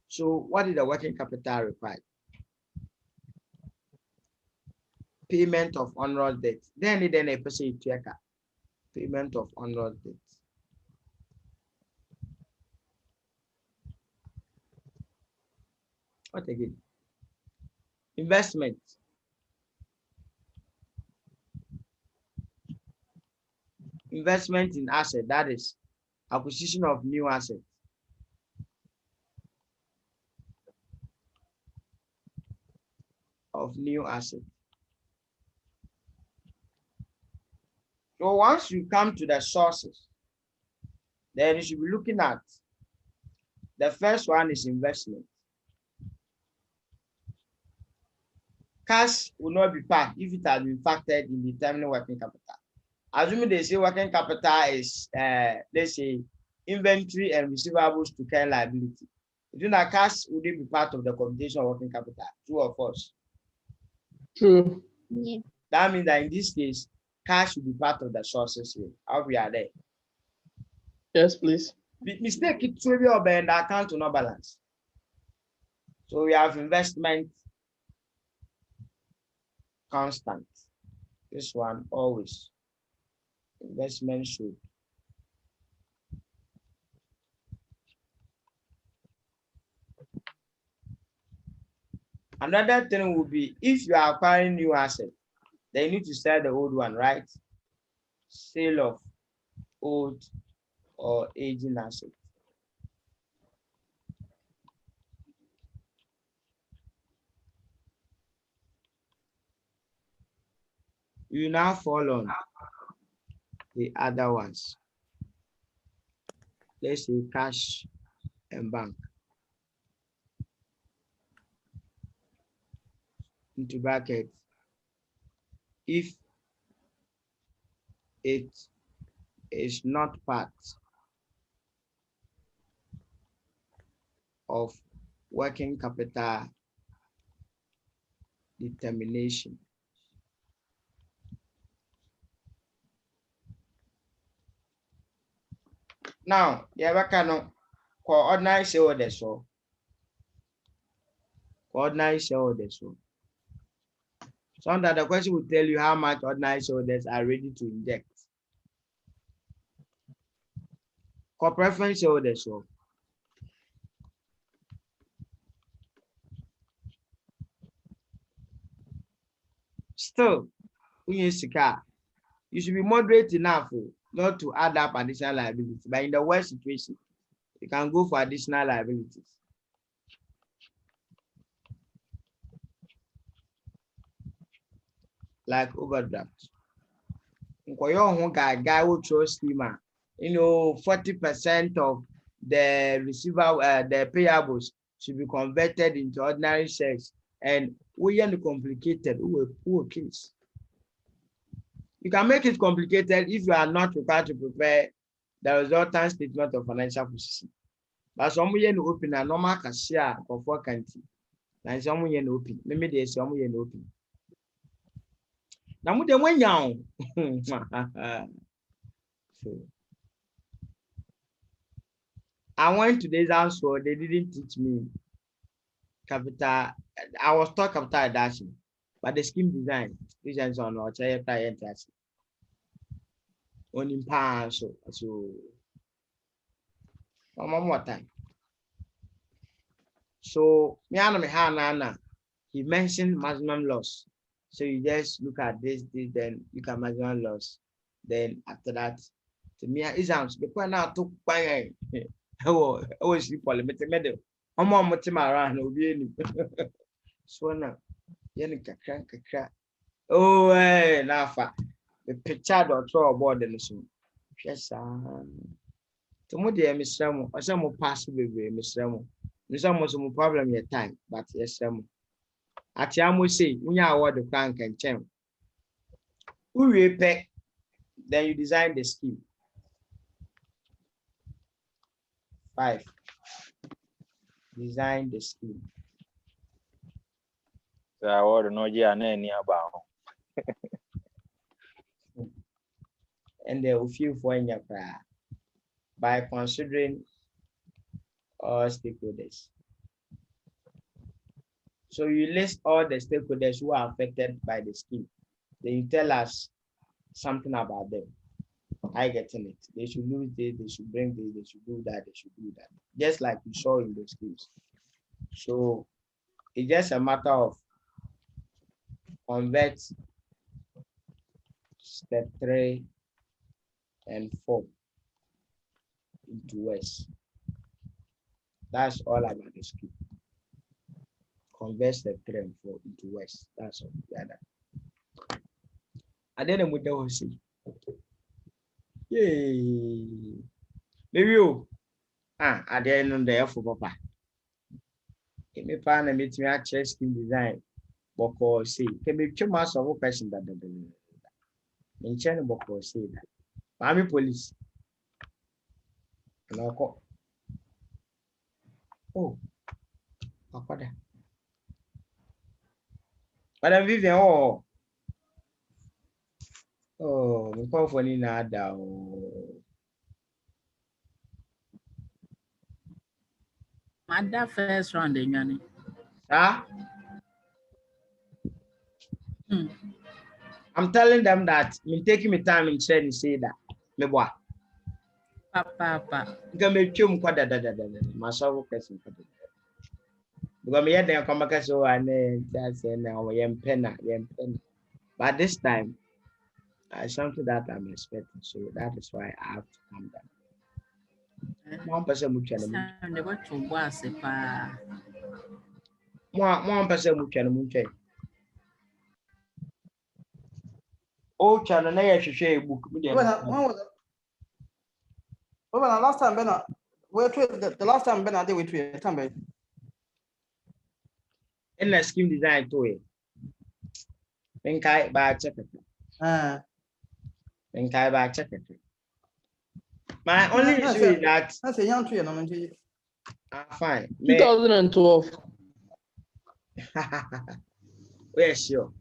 So what is the working capital required? Payment of unrolled debt. Then a person check payment of unrolled debt. What again? Investment. Investment in asset, that is acquisition of new assets. So once you come to the sources, then you should be looking at the first one is investment. Cash will not be packed if it has been factored in determining working capital. Assuming they say working capital is, let's say, inventory and receivables to current liability. Do not cash would it be part of the computation of working capital? True or false? True. Yeah. That means that in this case, cash will be part of the sources here. How we are there? Yes, please. Mistake it to be obeying the account to no balance. So we have investment constant. This one always. Investment should. Another thing will be if you are acquiring new asset, then you need to sell the old one, right? Sale of old or aging asset. You now fall on the other ones. Let's say cash and bank. Into bracket. If it is not part of working capital determination. Now, ordinary shareholders. So, ordinary shareholders. So that the question will tell you how much ordinary shareholders are ready to inject. preference order so. Still, when you should be moderate enough not to add up additional liability. But in the worst situation, you can go for additional liabilities. Like overdraft. Guy will trust schema. 40% of the receivable, the payables should be converted into ordinary shares, and we are complicated. Poor case. You can make it complicated if you are not prepared to prepare the resultant statement of financial position. But some way no open a normal cashier of work country. And some way no open. Maybe there's some way no open. Now, they went down. So, I went to this house, so they didn't teach me capital. I was taught capital addition, but the scheme design, which is on our child on in pass. So, one more time. So, he mentioned maximum loss. So you just look at this, then you can maximum loss. Then after that, to me, exams, the point now took by always sleep parliamentary medal. I'm on my team around, no be so now. Yanika. Oh, eh, Nafa. The picture or throw aboard the soon. Yes, sir. Tomorrow, Miss Ramo, or some more possible, Miss Ramo. There's almost no problem your time, but yes, Ramo. At Yamu say, when you award the crank and chain. Who will pay? Then you design the scheme. 5. Design the scheme. So I want no any about. And they will feel for in your prayer by considering all stakeholders. So you list all the stakeholders who are affected by the scheme. Then you tell us something about them. I get in it. They should lose this, they should bring this, they should do that, they should do that. Just like we saw in the schemes. So it's just a matter of convert step 3 and 4 into words. That's all about the scheme. Convert step 3 and 4 into words. That's all. And then I'm with the see. Yay. Maybe you I didn't there for Papa. If me plan and meet me at chess scheme design. Boko say, can be 2 months of person that the in China Boko say that. Army police. Oh, Papa. Madam Vivian, oh, the call for Nina. Mother first round, Yanni. Huh? I'm telling them that me taking me time in training say that. Me boy. Papa. Because me chum kwada myself person kwada. Because me had them come back so and just say now yem penna. But this time, something that I'm expecting. So that is why I have to come down. One person much and the what to was a one person much and oh, channel na share book. Last time, Bena, the last time Bena did with you, time. In the scheme design to it. Think I by check it. Think I by check it. My only issue is that that's a young tree, and I'm fine. 2012. We're sure.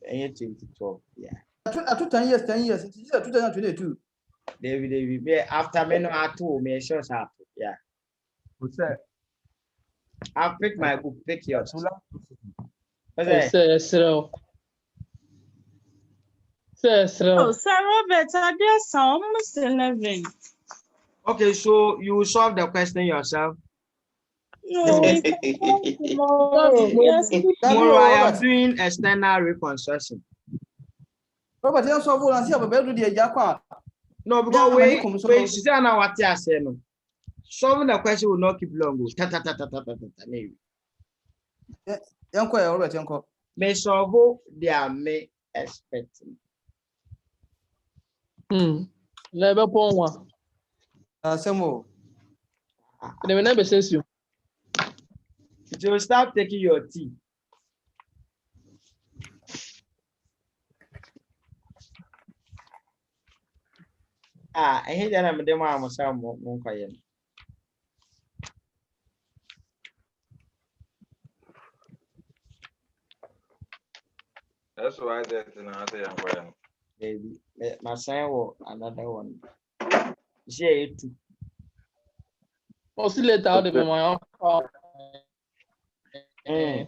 2012, yeah. I took 10 years. It's 2022. David, after me no at all, me sure up. Yeah. What's that? I'll pick my book, pick yours. Yes, Oh, Sir Robert, I guess almost 11. Okay, so you will solve the question yourself. No, we can come tomorrow. Yes, Tomorrow I am doing external reconstruction. Robert, you solve and see about the Jaqua. No, because wait, Susanna, what you say? No, solving the question will not keep long. Maybe. Uncle Robert, Uncle. May solve their may expecting. Never pon one. Samo. They will never sense you. You will start taking your tea. I hate that I'm a demo. I'm a sound more quiet. That's why that's another one. Baby, my son will another one. Say it. I'll see later out of my own. Hey,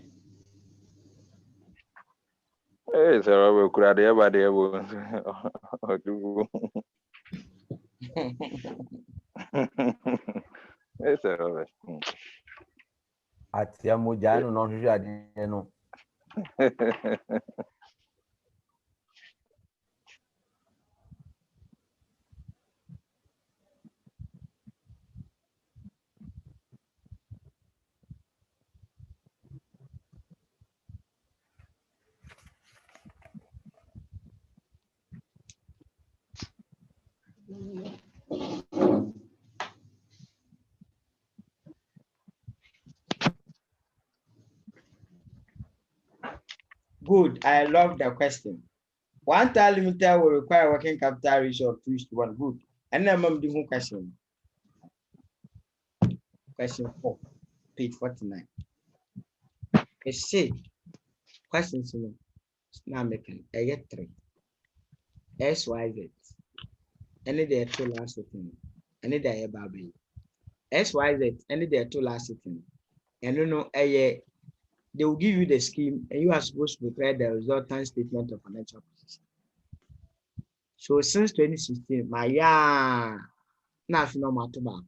Sarah, we could have everybody able to. Yes, sir. Atia mojano no hwehwe ade no. Good. I love the question. One time limiter will require working capital ratio of 2:1. Good. And then I'm doing question. Question 4, page 49. It says, questions now making I get 3. S, Y, Z. Any there 2 last thing. Any there baby. S, Y, Z. Any there 2 last thing. And you know, they will give you the scheme and you are supposed to prepare the resultant statement of financial position. So since 2016, my national matter back.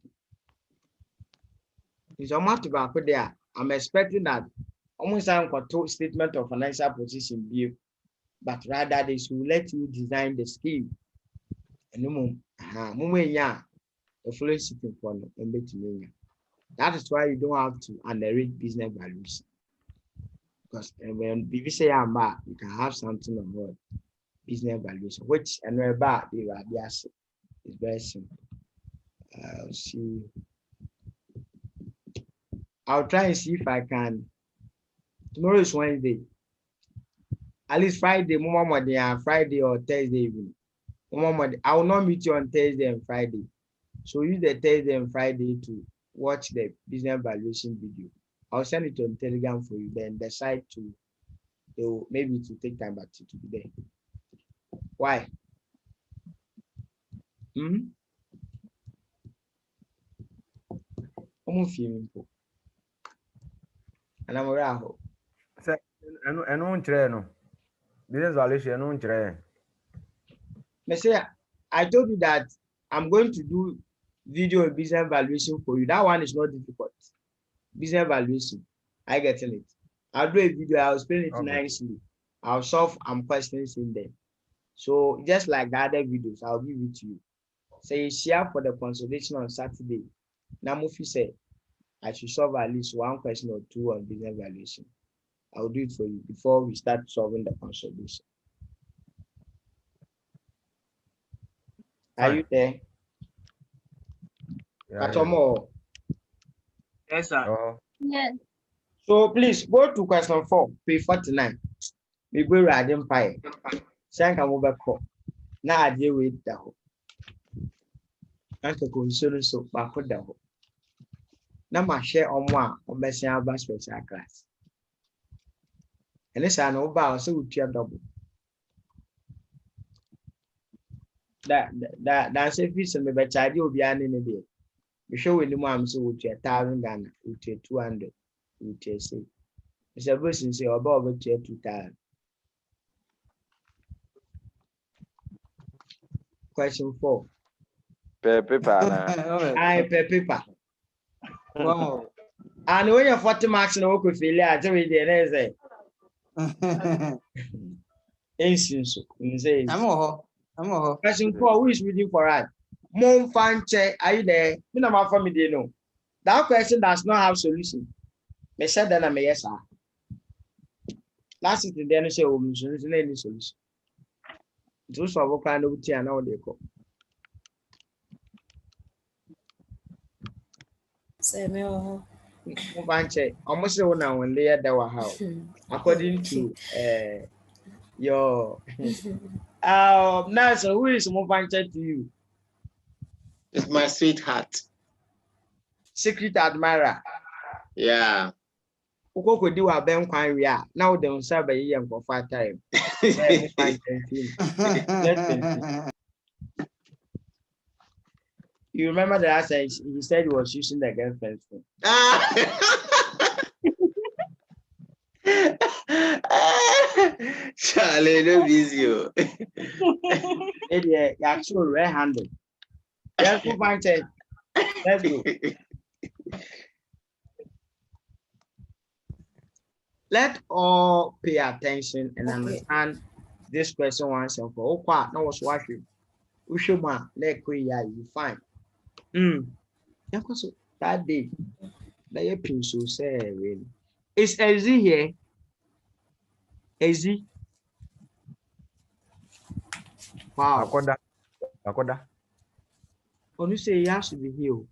It's a matter back there. I'm expecting that almost I'm got two statement of financial position view, but rather they should let you design the scheme. And the following sitting for them. That is why you don't have to underrate business values. Because when BB say I'm back, you can have something on board business valuation, which and we're back, they are the asset. It's very simple. See, I'll try and see if I can. Tomorrow is Wednesday. At least Friday, Friday or Thursday evening. I will not meet you on Thursday and Friday. So use the Thursday and Friday to watch the business valuation video. I'll send it on Telegram for you. Then decide to maybe to take time, but to be there. Why? And I'm around. Business valuation I told you that I'm going to do video business valuation for you. That one is not difficult. Business valuation, I get it. I'll do a video. I'll explain it nicely. I'll solve questions in there. So just like the other videos, I'll give it to you. Say share for the consultation on Saturday. Now Mufi said I should solve at least 1 question or 2 on business valuation. I'll do it for you before we start solving the consolidation. Are you there? Katomo? Yes, sir. Yes. So please go to question 4, page 49. We go right in pie. Shank and over call. Now I deal with the whole. Uncle concern so back with the whole. Now my share on one on messing about special class. And this I know about so we double. That's a piece of me, but I do be an in a day. We show in the mom so with 1,000 Ghana, with 200, with say. It's a person say above 2,000. question 4. Per paper. I per paper. Wow. And when you're 40 marks in a could feel it, Question 4, who is reading for us? Mom Fanche, are you there? No. That question does not have solution. Me said that I may yes, sir. Last is the day say solution, any solution. Those of what kind of tea and all they call. Samuel. Fanche, almost now when they are there how. According to your now, so who is Mofanche to you? It's my sweetheart. Secret admirer. Yeah. Uko could do a ben quire. Now they don't serve a year for 5 times. You remember that I said he said he was using the girlfriend's phone. Charlie, no busy. Yeah, actually red-handed. Let's go find it. Let's go. Let all pay attention and understand this question once and for all. Part no was watching. Ushuma, let you find. That day, the episode say really. Is Ezzy here? Ezzy. Wow. Akoda. When you say he has to be healed,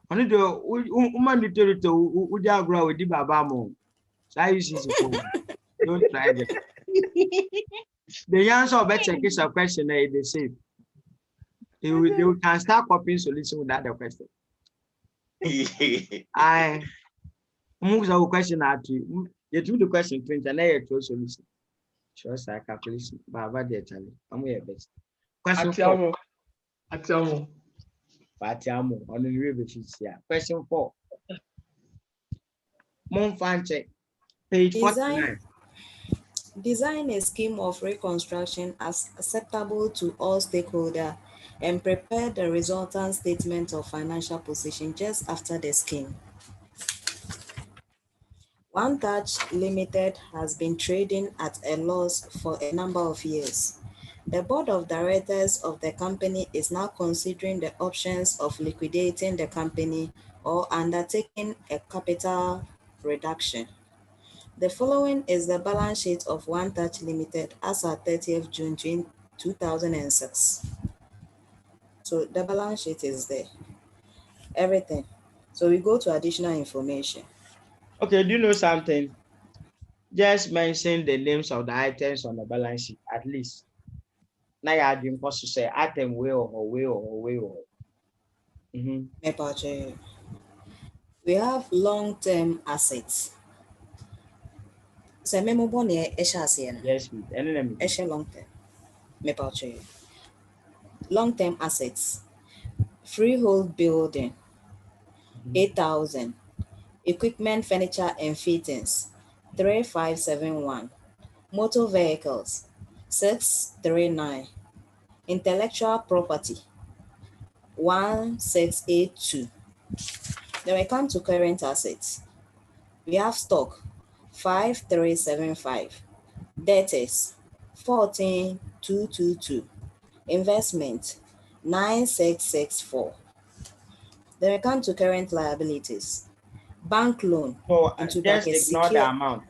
only the woman literally to Udiagra with the Babamo. So I use it. Don't try it. The answer of better is a question they say. They can start copying solution without the question. I move the question at you. You do the question print and I throw solution. Sure, sir, calculation. Baba, dear Charlie, I'm your best. Question 4. Fatiamo on the river. Question 4. Monfanche, page 49. Design a scheme of reconstruction as acceptable to all stakeholders and prepare the resultant statement of financial position just after the scheme. One Touch Limited has been trading at a loss for a number of years. The board of directors of the company is now considering the options of liquidating the company or undertaking a capital reduction. The following is the balance sheet of One Touch Limited as at 30th June 2006. So the balance sheet is there. Everything. So we go to additional information. Okay, do you know something? Just mention the names of the items on the balance sheet at least. Now you are doing to say item way or. We have long-term assets. So memo bonnie yes, long-term. Long-term assets. Freehold building, 8,000. Equipment, furniture, and fittings, 3,571. Motor vehicles, 639. Intellectual property, 1,682. Then we come to current assets. We have stock, 5,375. Debtors, 14,222. Investment, 9,664. Then we come to current liabilities. Bank loan. So just ignore the amount.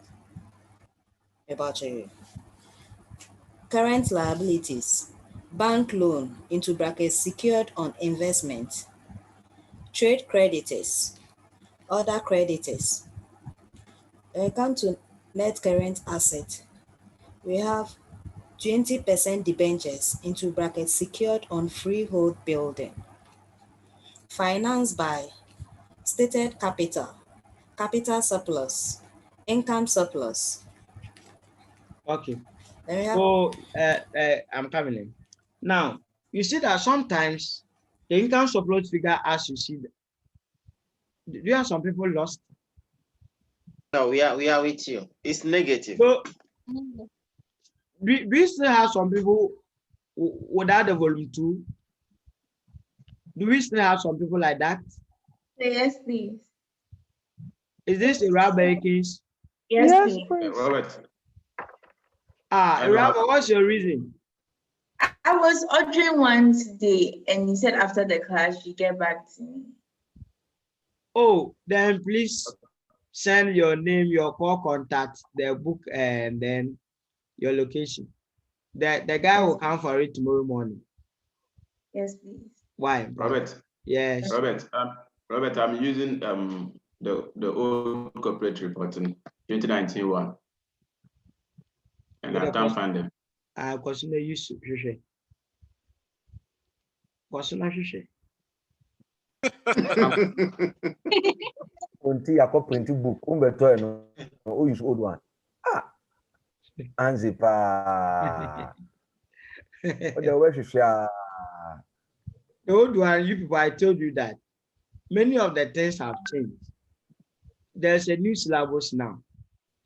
Current liabilities. Bank loan into brackets secured on investment. Trade creditors. Other creditors. When we come to net current asset, we have 20% debentures into brackets secured on freehold building. Financed by stated capital, capital surplus, income surplus. Okay. So I'm coming in. Now, you see that sometimes the income surplus figure as you see. Do you have some people lost? No, we are with you. It's negative. So we still have some people without the volume 2 Do we still have some people like that? Yes, please. Is this a rabbi case? Yes, please. Robert. Rabbi, what's your reason? I was ordering one today, and he said after the class, you get back to me. Oh, then please send your name, your call contact, the book, and then your location. The guy will come for it tomorrow morning. Yes, please. Why? Robert. Yes. Robert, I'm using the old corporate report in 2019 one. And I can't find them. I consider you sushi. Consider sushi. Until I print book, oh, use old one. Anzipa. The old one, you people, I told you that many of the things have changed. There's a new syllabus now.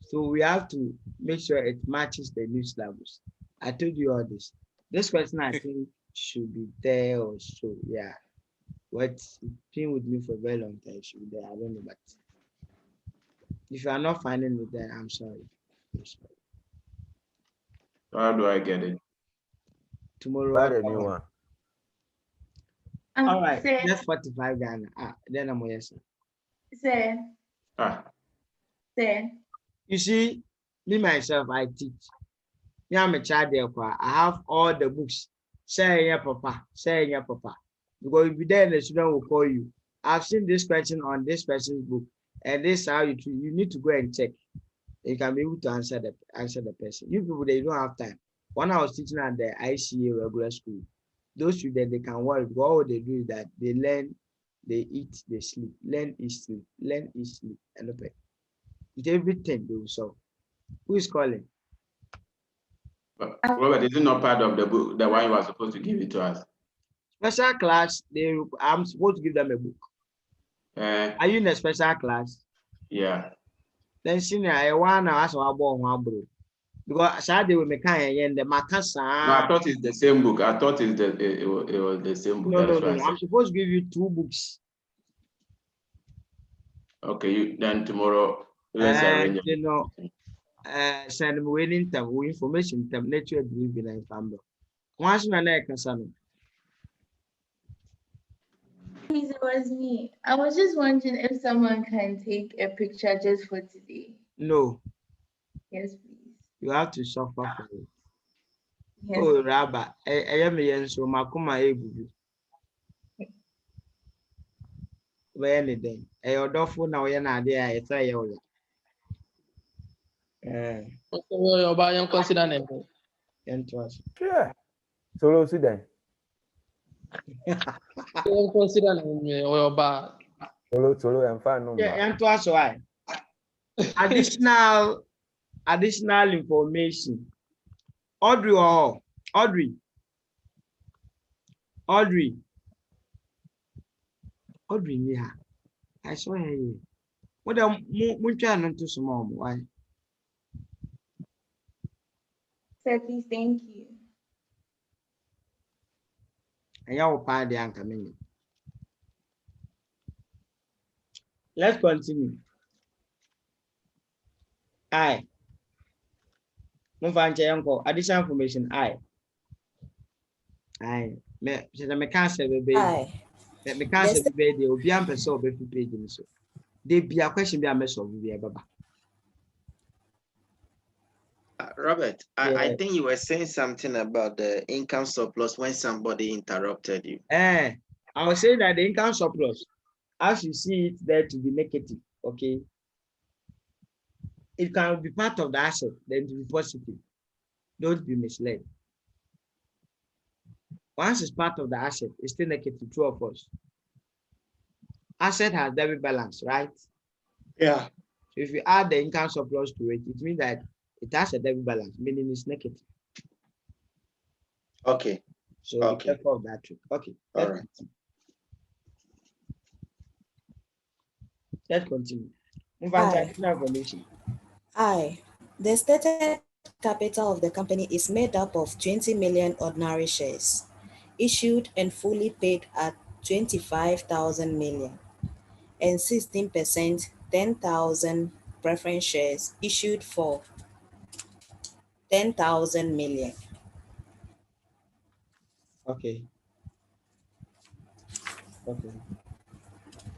So we have to make sure it matches the new syllabus. I told you all this. This question I think should be there or so. Yeah. What's been with me for a very long time should be there. I don't know, but if you are not finding it there, I'm sorry. How do I get it? Tomorrow. Buy the new one. All right. That's 45 Ghana. Then I'm yes. Sir. Sir. You see, me myself, I teach. Me, I'm a child there. I have all the books. Say yeah, papa. Say yeah, papa. Because if you there, the student will call you. I've seen this question on this person's book, and this is how you need to go and check. You can be able to answer the person. You people, they don't have time. When I was teaching at the ICA regular school, those students, they can work. All they do is that they learn, they eat, they sleep. Learn, eat, sleep. Learn, eat, sleep. And okay. With everything they will solve. Who is calling? Robert, is it not part of the book, the one you were supposed to give it to us? Special class, I'm supposed to give them a book. Are you in a special class? Yeah. Then senior, I want to ask about one bro. Because Saturday we make the Makasa. No, I thought it's the same book. I thought it was the same book. No. I'm supposed to give you 2 books. Okay, then tomorrow. Send me waiting time, information time, nature driven and family. Once my neck and son. Please, it was me. I was just wondering if someone can take a picture just for today. No. Yes, please. You have to suffer for it. Yes. Oh, Rabbi, I am a so Makuma Ebu. Where anything? A dofu now, you're not there. I try you. You're buying consider name. Yeah. Solo sit down. Consider name or bad. Solo and fine. No. Yeah, and to us why? Additional information. Audrey, yeah. I saw her here. What the moon to small? Why? Sir, please, thank you. And your party and coming. Let's continue. Aye. Move on to uncle. Additional information. Aye. Me can't say baby. Aye. Me can't say baby. They will be on person over 50 pages. So they be a question. Be a mess of the baba. Robert, I think you were saying something about the income surplus when somebody interrupted you. I was saying that the income surplus, as you see it there to be negative, okay, it can be part of the asset, then to be positive. Don't be misled. Once it's part of the asset, it's still negative, true or false? Asset has debit balance, right? Yeah. So if you add the income surplus to it, it means that it has a debit balance, meaning it's negative. Okay. So okay. Be careful of that too. Okay. All right. Let's continue. Move on to information. Aye. The stated capital of the company is made up of 20 million ordinary shares, issued and fully paid at 25,000 million, and 16%, 10,000 preference shares issued for 10,000 million. Okay. Okay.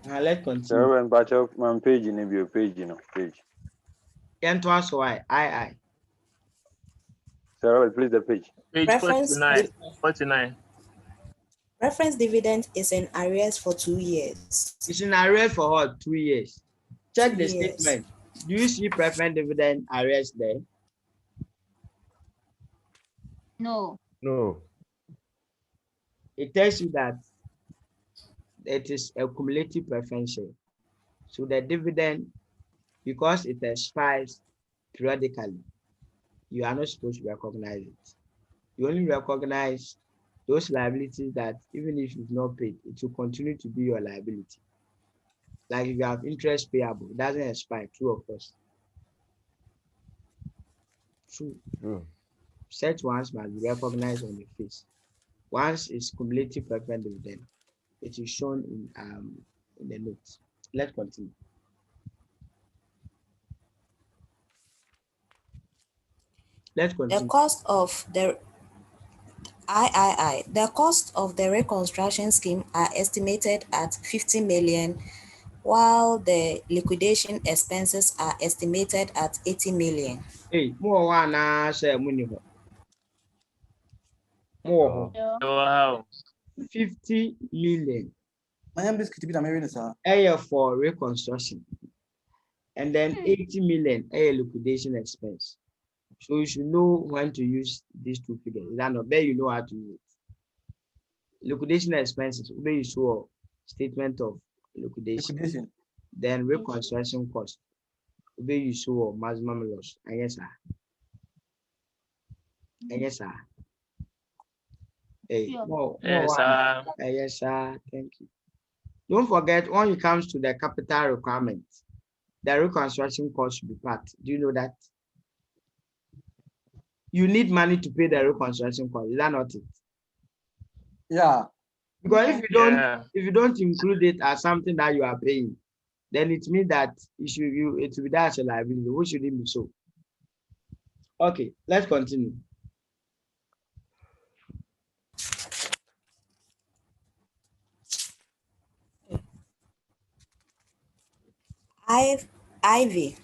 Let's continue. Sir, but my page in your page, page. And to answer why, I. Sir, please the page. Page Preference 49. Preference dividend is in arrears for 2 years. It's in arrears for what? 2 years. Check 2 the years. statement. Do you see preference dividend arrears there? No. No. It tells you that it is a cumulative preference share. So the dividend, because it expires periodically, you are not supposed to recognize it. You only recognize those liabilities that even if you've not paid, it will continue to be your liability. Like if you have interest payable, it doesn't expire, true of course. True. Such ones must be recognized on the face. Once it's cumulative preference dividend, it is shown in the notes. Let's continue. Let's continue. The cost of the the cost of the reconstruction scheme are estimated at 50 million, while the liquidation expenses are estimated at 80 million. Hey, more Wow. 50 million. I am this kitty For reconstruction, and then 80 million liquidation expense. So you should know when to use these two figures. Is that not? There you know how to use it. Liquidation expenses, where you show statement of liquidation. Then reconstruction cost, where you show maximum loss. And yes, sir. And yes, sir. Hey, Yes, sir. Yes, sir. Thank you. Don't forget, when it comes to the capital requirements, the reconstruction cost should be part. Do you know that? You need money to pay the reconstruction cost. Is that not it? Yeah. Because if you don't include it as something that you are paying, then it means that it will be that as a liability. What should it be so? Okay, let's continue. Ivy.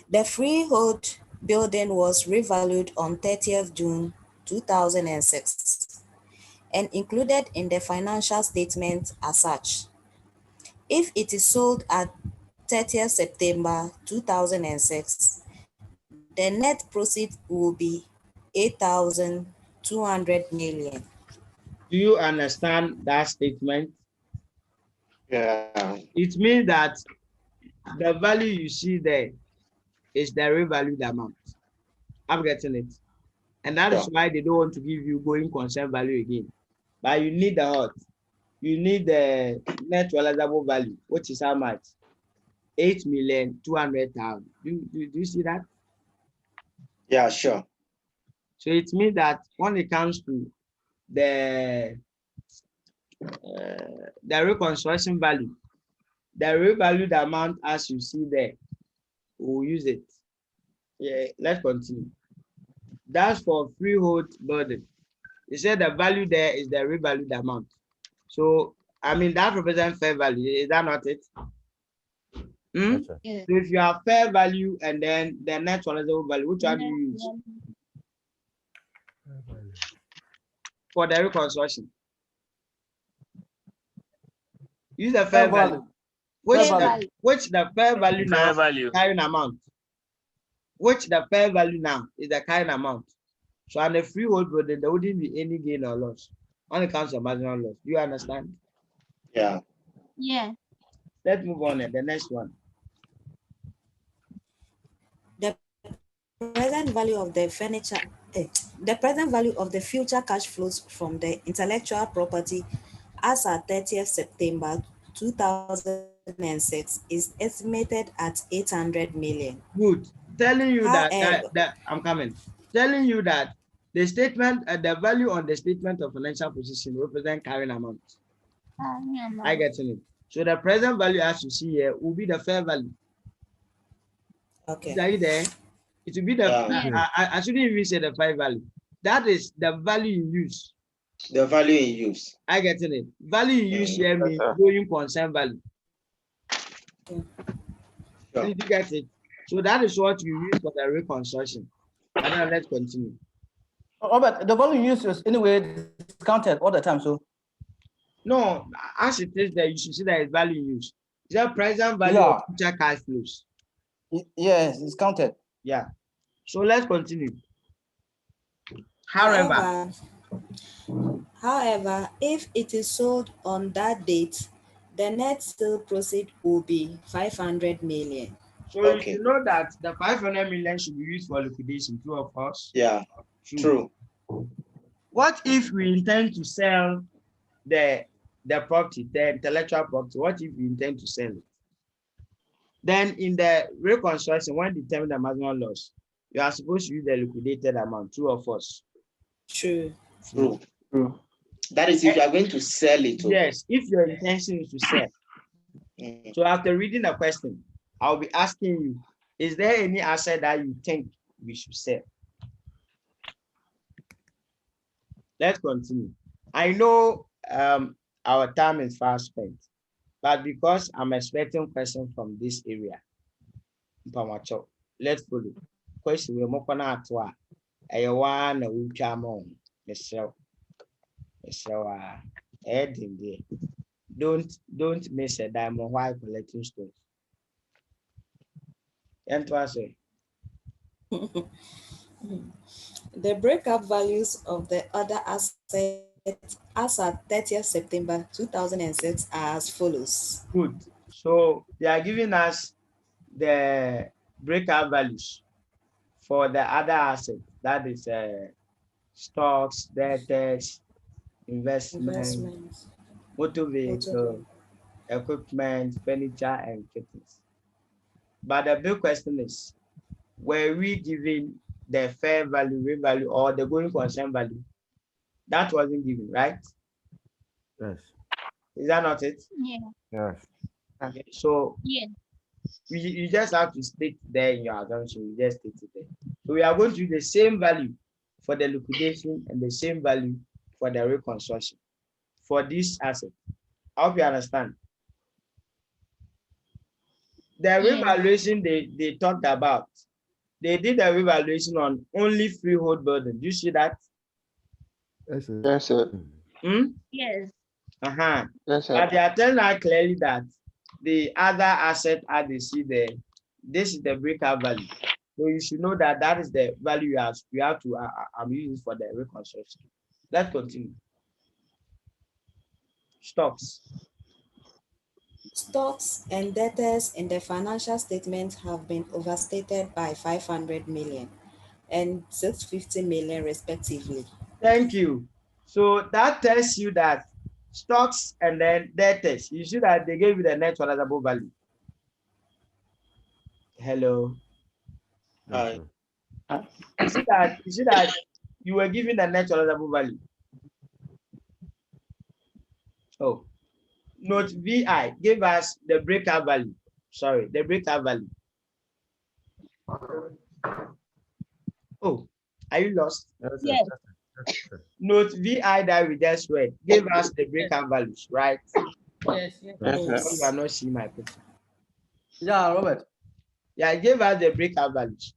The freehold building was revalued on 30th June 2006 and included in the financial statement as such. If it is sold at 30th September 2006, the net proceeds will be 8,200 million. Do you understand that statement? Yeah. It means that the value you see there is the revalued amount. I'm getting it. And that is why they don't want to give you going concern value again. But you need the what? You need the net realizable value, which is how much? 8,200,000. Do you see that? Yeah, sure. So it means that when it comes to the reconstruction value, the revalued amount as you see there, we'll use it. Yeah, let's continue. That's for freehold building. You said the value there is the revalued amount. So, I mean, that represents fair value. Is that not it? Yes, So if you have fair value and then the net realizable value, which one do you use for the reconstruction? Use the fair value. Which the fair value now carrying amount? Which the fair value now is the carrying amount. So on the freehold building, there wouldn't be any gain or loss when it comes to marginal loss. Do you understand? Yeah. Yeah. Let's move on to the next one. The present value of the furniture, the present value of the future cash flows from the intellectual property as at 30th September 2006 is estimated at 800 million. Good. Telling you that I'm coming. Telling you that the statement, the value on the statement of financial position represent carrying amount. I get it. So the present value, as you see here, will be the fair value. Okay. Are you there? It will be the, I shouldn't even say the fair value. That is the value in use. The value in use. I get it. Value in use here means going concern value. Did you get it? So that is what you use for the reconstruction. And now let's continue. Robert, the value used is anyway discounted all the time. So no, as it is there, you should see that it's value in use. Is that present value of future cash flows? Yes, it's counted. Yeah. So let's continue. However, if it is sold on that date, the net sale proceed will be 500 million. So you know that the 500 million should be used for liquidation, true of course? Yeah, true. What if we intend to sell the property, the intellectual property? What if we intend to sell it? Then in the reconstruction, when determining the maximum loss, you are supposed to use the liquidated amount, true or false? True. True. That is if you are going to sell it. Yes, if your intention is to sell. So after reading the question, I'll be asking you, is there any asset that you think we should sell? Let's continue. I know our time is fast spent, but because I'm expecting questions from this area, let's follow. Question we're more to don't miss a diamond while collecting stones. And to answer. The breakup values of the other assets as at 30th September 2006 are as follows. Good. So they are giving us the breakup values for the other assets. That is stocks, debtors, investments, motor vehicle, equipment, furniture, and fittings. But the big question is, were we given the fair value, real value, or the going concern value? That wasn't given, right? Yes. Is that not it? Yeah. Yes. Okay, so yeah, you just have to state there in your assumption. You just state it there. So we are going to use the same value for the liquidation and the same value for the reconstruction for this asset. I hope you understand. The revaluation they talked about, they did a revaluation on only freehold building. Do you see that? Yes, sir. Yes, sir. yes. Yes, sir. But they are telling us clearly that the other asset, as they see there, this is the breakup value. So you should know that that is the value you have to I'm using for the reconstruction. Let's continue. Stocks. Stocks and debtors in the financial statement have been overstated by 500 million and 650 million respectively. Thank you. So that tells you that stocks and then debtors, you see that they gave you the net realizable value. Hello. Hi. You see that you were given the net realizable value. Oh, note VI gave us the breakup value. Sorry, the breakup value. Oh, are you lost? Yes. Note VI that we just read gave us the breakup values, right? Yes. You are not seeing my picture. Yeah, Robert. Yeah, it gave us the breakup values.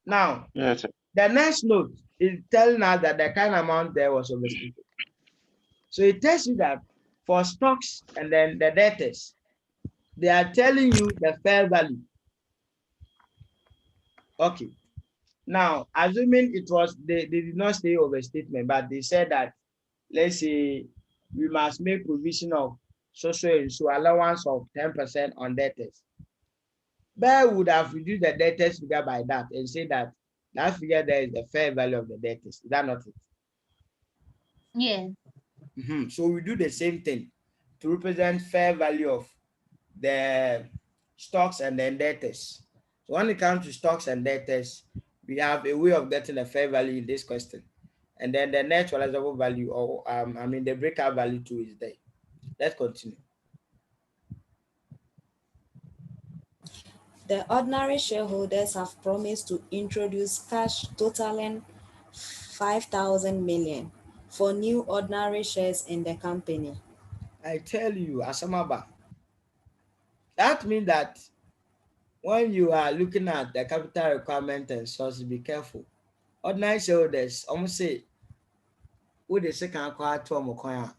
Now, Yes, sir. the next note is telling us that the kind amount there was overstated. So it tells you that for stocks and then the debtors, they are telling you the fair value. Okay. Now, assuming it was, they did not say overstatement, but they said that, let's say, we must make provision of social allowance of 10% on debtors. But would have reduced the debtors figure by that and say that that figure there is the fair value of the debtors. Is that not it? Yeah. So we do the same thing to represent fair value of the stocks and then debtors. So when it comes to stocks and debtors, we have a way of getting a fair value in this question. And then the net realizable value, or the breakout value too is there. Let's continue. The ordinary shareholders have promised to introduce cash totaling 5,000 million for new ordinary shares in the company. I tell you, Asamaba, that means that when you are looking at the capital requirement and sources, be careful. Ordinary shareholders, almost say, would the second acquire to a mokoya,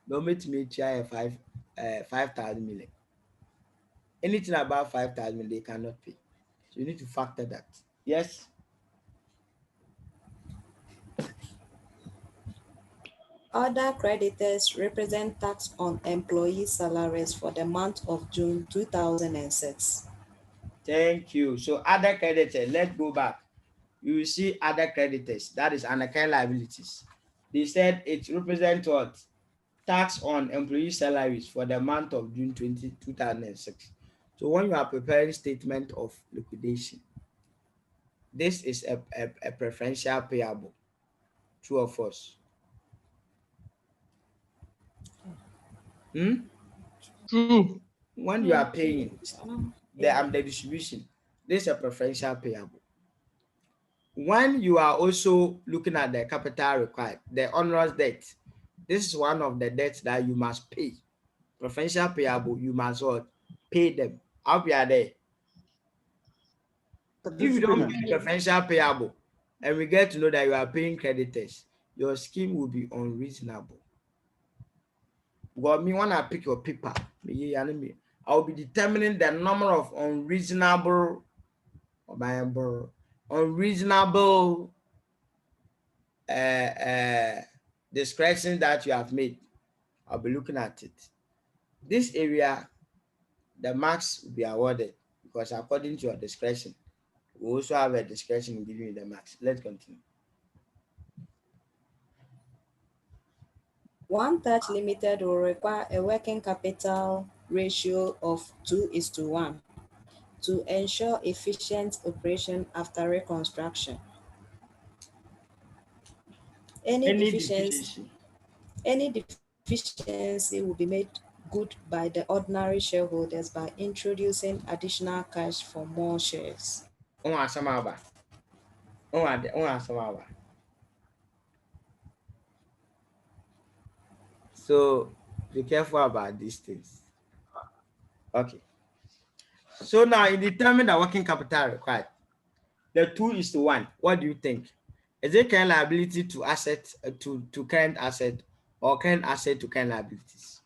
no meet me try 5,000 million. Anything above 5,000 million, they cannot pay. So you need to factor that. Yes. Other creditors represent tax on employee salaries for the month of June 2006. Thank you. So other creditors, let's go back. You will see other creditors, that is unaccountable liabilities. They said it represents what? Tax on employee salaries for the month of June 2006. So when you are preparing statement of liquidation, this is a preferential payable. True or false? True. When you are paying the distribution, this is a preferential payable. When you are also looking at the capital required, the onerous debt, this is one of the debts that you must pay. Preferential payable, you must pay them. How be are there? If you don't pay preferential payable, and we get to know that you are paying creditors, your scheme will be unreasonable. Well, me when I pick your paper, I will be determining the number of unreasonable discretion that you have made. I'll be looking at it. This area, the marks will be awarded because according to your discretion, we also have a discretion in giving you the marks. Let's continue. One Touch Limited will require a working capital ratio of 2:1 to ensure efficient operation after reconstruction. Any deficiency will be made good by the ordinary shareholders by introducing additional cash for more shares. So be careful about these things. Okay. So now you determine the working capital required. The 2:1. What do you think? Is it current liability to asset to current asset or current asset to current liabilities?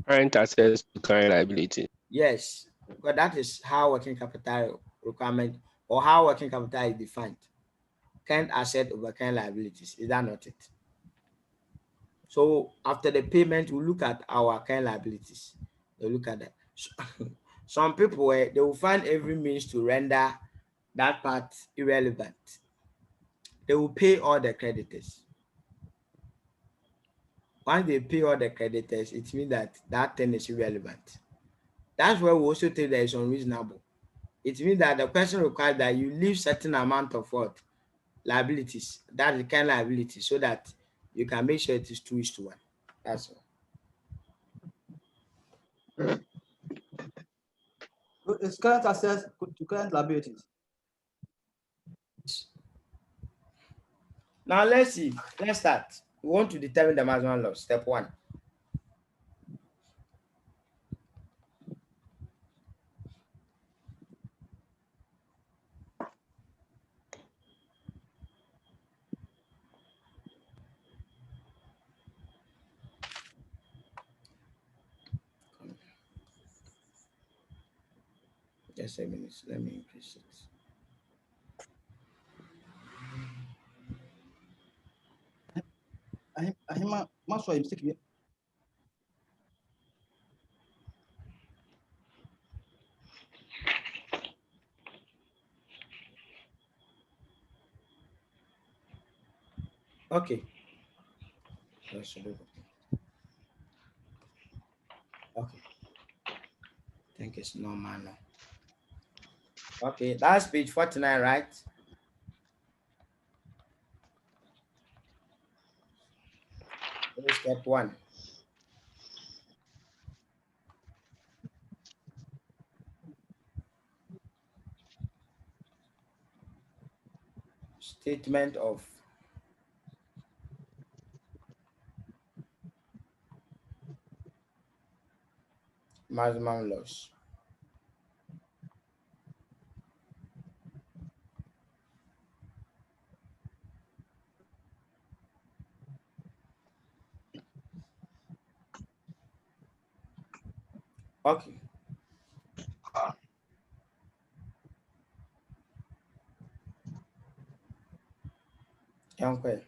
Current assets to current liability. Yes, because that is how working capital requirement or how working capital is defined. Current asset over current liabilities. Is that not it? So after the payment, we look at our current liabilities. We look at that. Some people they will find every means to render that part irrelevant. They will pay all the creditors. Once they pay all the creditors, it means that that thing is irrelevant. That's where we also think that it's unreasonable. It means that the question requires that you leave certain amount of what? Liabilities. That's the kind of liability, so that you can make sure it is 2:1. That's all. It's current assets to current liabilities. Now let's see. Let's start. We want to determine the maximum loss. Step 1. Just a minute. Let me increase it. I must show mistake here. Okay. Okay. I think it's normal now. Okay, that's page 49, right? Step 1. Statement of maximum loss. Okay. Okay.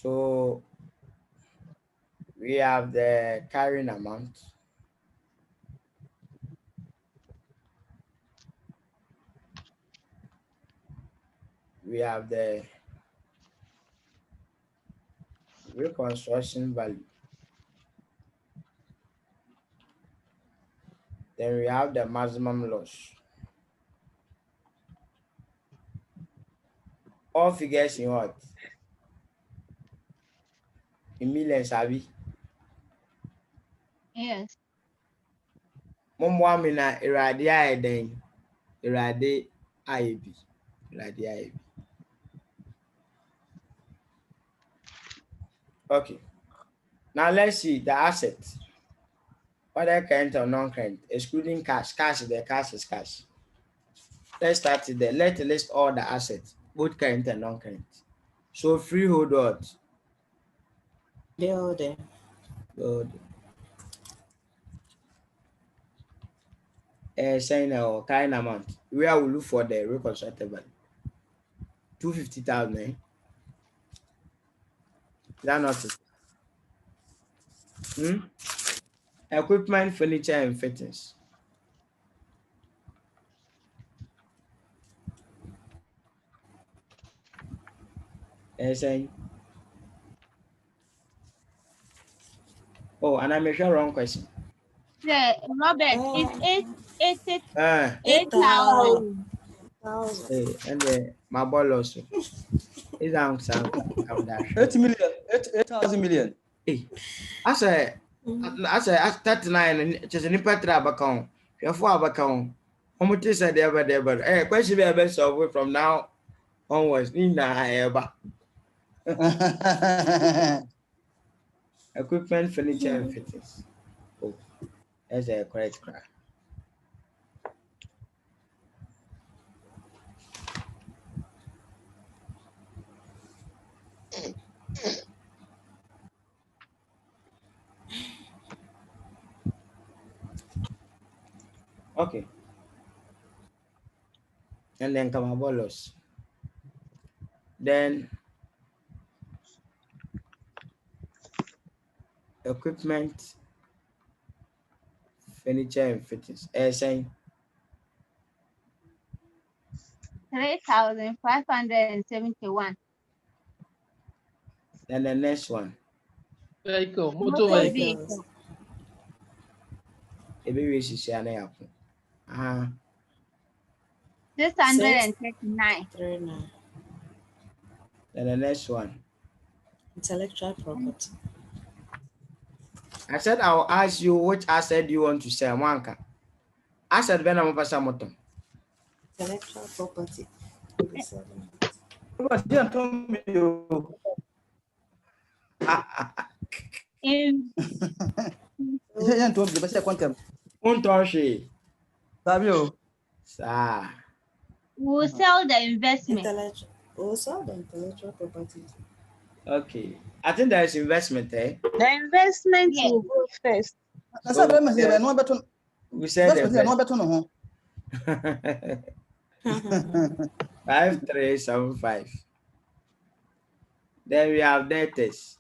So we have the carrying amount. We have the reconstruction value. Then we have the maximum loss. All figures in what? In millions, Abby. Yes. Mumwamina iradia eden. Irade IAB. Irade IAB. Okay. Now let's see the assets. Whether current or non-current, excluding cash. Cash is the cash is cash. Let's start it there. Let's list all the assets, both current and non-current. So freehold what? Building. Building. Saying our kind amount. Where will look for the reconstructed value? 250,000. Is that not it? Equipment, furniture, and fittings. Saying. Oh, and I make sure wrong question. Yeah, Robert, it's 8,000. Hey, and my ball also. Is that 8 million, 8,000 million. Hey, I say 39 just a nipetra abacon. You're for abacon. How much is the ever there? Hey, question be best away from now onwards. Nina ever. Equipment, furniture, and fittings. Oh, that's a correct cry. Okay. And then come about loss. Then equipment, furniture, and fittings. Saying 3,571. Then the next one. Vehicle, Motor vehicle. Maybe she say an apple. 639. Then the next one. Intellectual property. I said I'll ask you which asset you want to sell. Wanka. I said when I'm over some Intellectual property. We'll sell the investment. We'll sell the intellectual property. Okay. I think there is investment, eh? The investment will go first. We said the 5375. Then we have debtors.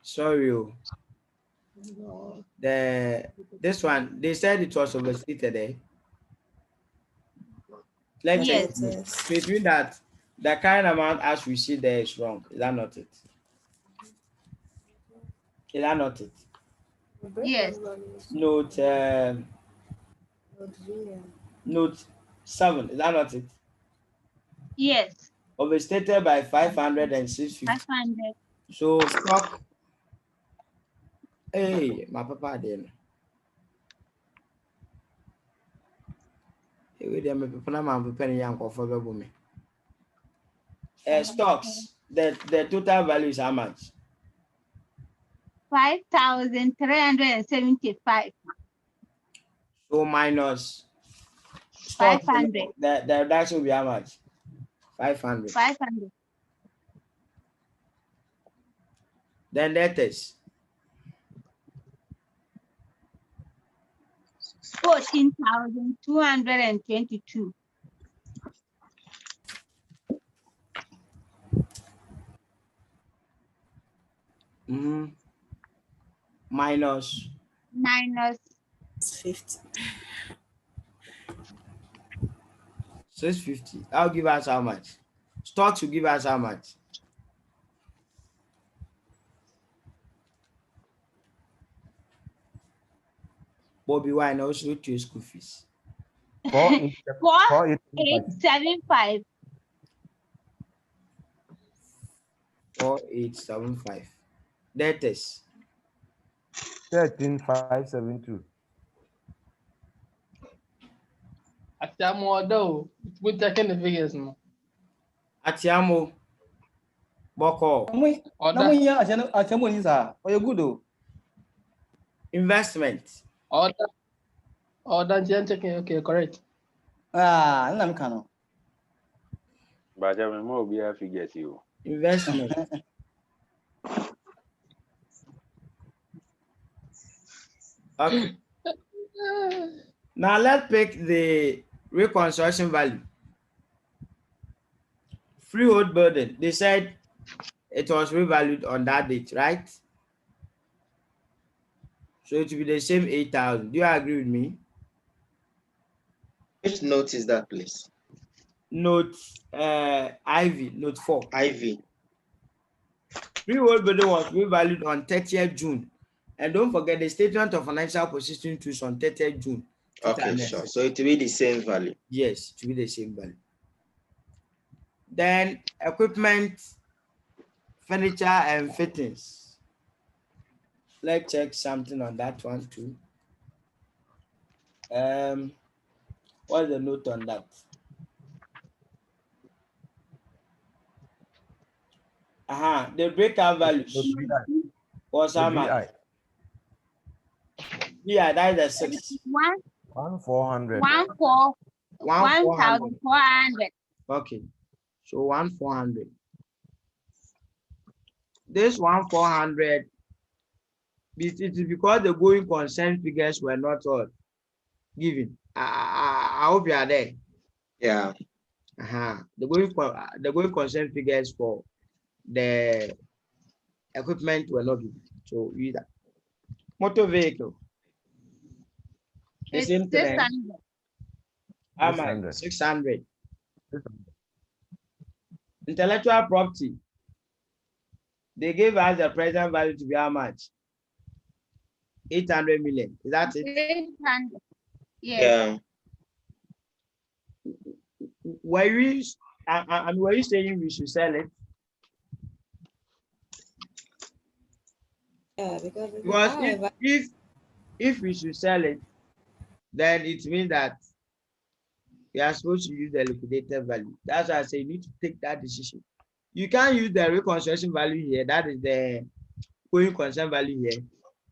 Sorry. This one, they said it was overstated, eh? Let's check between that. The current amount as we see there is wrong. Is that not it? Is that not it? Yes. Note note 7. Is that not it? Yes. Overstated by 500 and 650. 500. So stock. Hey, my papa then. Stocks, the total value is how much? 5,375. So minus 500. The reduction will be how much? 500. 500. Then debtors. 14,222. Minus 50. 650. I'll give us how much? Stocks will give us how much? Bobby, why now should you school fees? 4,875. 4,875. Debtors. 13,572. Atiamo, though, we're taking the figures now. Atiamo. Boko. Investment. Order, checking. Okay, correct. I'm kind But I more be a figure you. Investment. Okay. Now let's pick the reconstruction value. Freehold building. They said it was revalued on that date, right? So it will be the same 8,000. Do you agree with me? Which note is that, please? Note IV, note 4. IV. Freehold building was revalued on 30th June. And don't forget the statement of financial position to on 30th June. Okay, sure. So it will be the same value. Yes, it will be the same value. Then equipment, furniture, and fittings. Let's check something on that one too. What's the note on that? The breakout values was how much? Yeah, that is the 6. 1,400. 1,400. Okay, so 1,400. This 1,400, it is because the going concern figures were not all given. I hope you are there. Yeah. The going concern figures for the equipment were not given. So either motor vehicle. It's 600. How much? 600. Intellectual property. They gave us the present value to be how much? 800 million. Is that it? 800. Yes. Yeah. Were you saying we should sell it? Yeah, because if we should sell it, then it means that we are supposed to use the liquidated value. That's why I say you need to take that decision. You can't use the reconstruction value here. That is the going concern value here.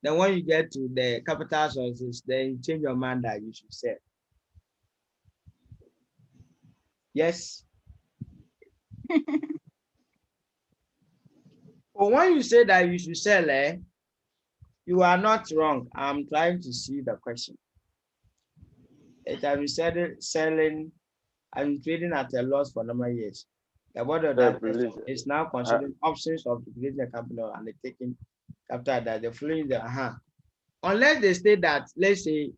Then when you get to the capital sources, then you change your mind that you should sell. Yes. But when you say that you should sell, you are not wrong. I'm trying to see the question. It has been said selling and trading at a loss for a number of years. The board of directors is now considering options of liquidating the company or undertaking after that. The following unless they state that, let's say,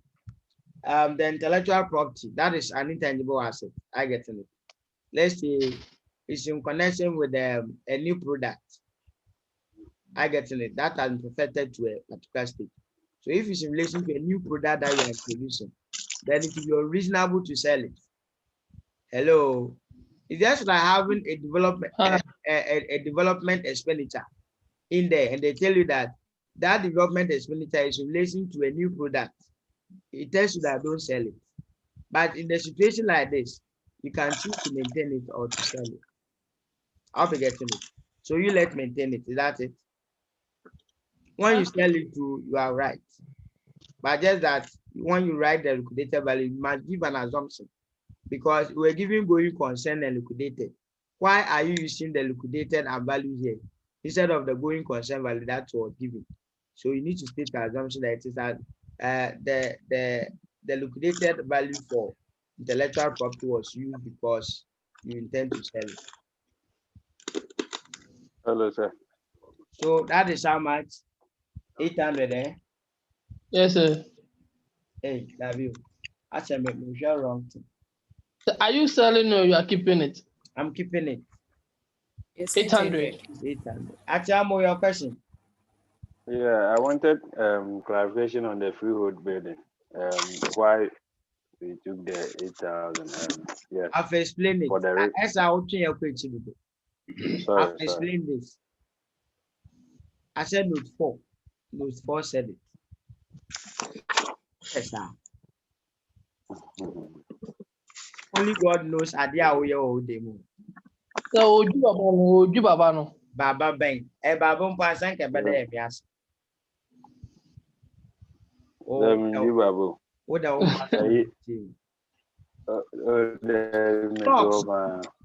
the intellectual property, that is an intangible asset. I get it. Let's say it's in connection with a new product. I get it. That has been perfected to a particular stage. So if it's in relation to a new product that you are producing, then it will be reasonable to sell it. Hello. It's just like having a development a development expenditure in there, and they tell you that that development expenditure is in relation to a new product. It tells you that don't sell it. But in the situation like this, you can choose to maintain it or to sell it. I'll be getting it. So you let maintain it. Is that it? When you sell it to, you are right. But just that when you write the liquidated value, you must give an assumption. Because we're giving going concern and liquidated. Why are you using the liquidated and value here instead of the going concern value that was given? So you need to state the assumption that it is that the liquidated value for intellectual property was used because you intend to sell it. Hello, sir. So that is how much? 800, eh? Yes, sir. Hey, love you. I said, make me sure wrong thing. Are you selling or you are keeping it? I'm keeping it. It's 800. 800. Actually, your question. Yeah, I wanted clarification on the freehold building. Why we took the 8,000? Yes. I've explained it. As I will change your question. I've explained this. I said note 4. Note 4 said it. Yes, sir. Only God knows idea we are all demo. So you Baba no. Baba bang. Baba mpasan ke bede emias. You Babu. What the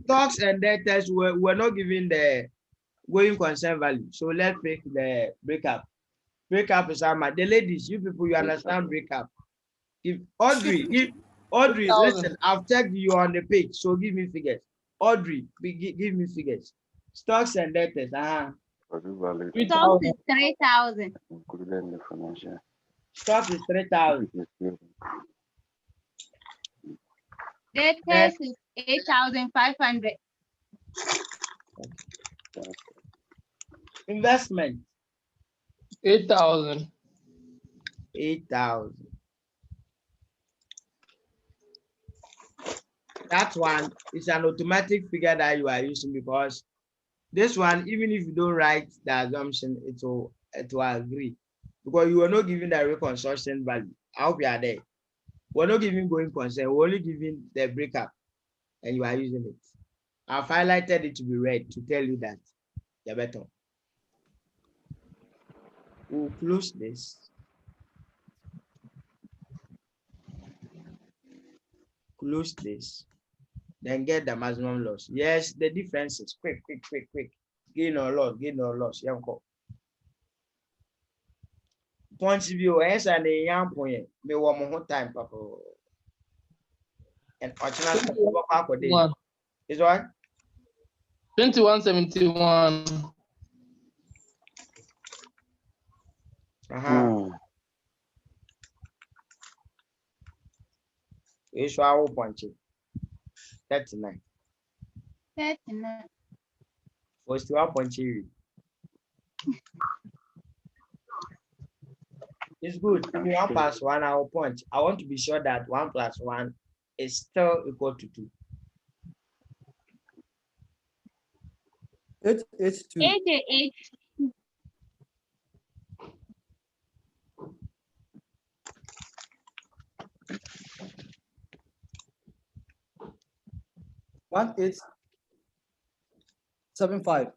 Stocks and debtors were not given the going concern value. So let's make the breakup. Breakup is how much? The ladies, you people, you understand breakup. If Audrey, listen, I've checked you on the page, so give me figures. Audrey, give me figures. Stocks and debtors, Stocks is 3,000. Stocks is 3,000. Debtors is 8,500. Investment. 8,000. 8,000. That one is an automatic figure that you are using because this one, even if you don't write the assumption, it will agree. Because you are not giving the reconstruction value. I hope you are there. We're not giving going concern, we're only giving the breakup, and you are using it. I've highlighted it to be red to tell you that you're better. We'll close this. Close this. Then get the maximum loss. Yes, the difference is quick. Gain or loss. Point of view, yes, and a young point. Me one more time, papa. And fortunately, is what? 2171. It's our point. 39. 39. Was to our point. It's good. 1 plus 1 our point. I want to be sure that 1 plus 1 is still equal to 2. 882. 88. One 875.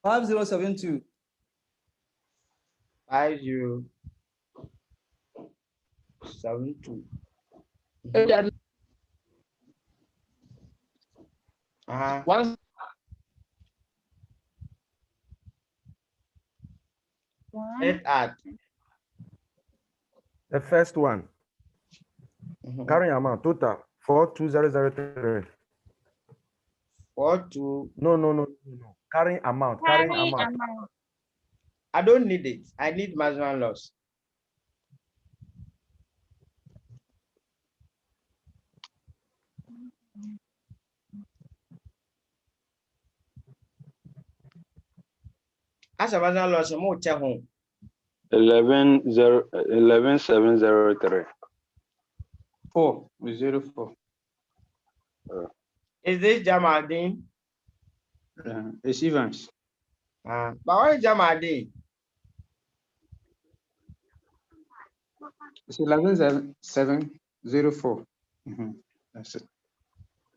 5072. 5072. One. Let's add. The first one. Carrying amount total 42003. 42. No. Carrying amount. I don't need it. I need maximum loss. As a maximum loss, more check home. 11703. 404. Is this Jamaldine? It's Evans. But what is Jamaldine? It's 11704. That's it.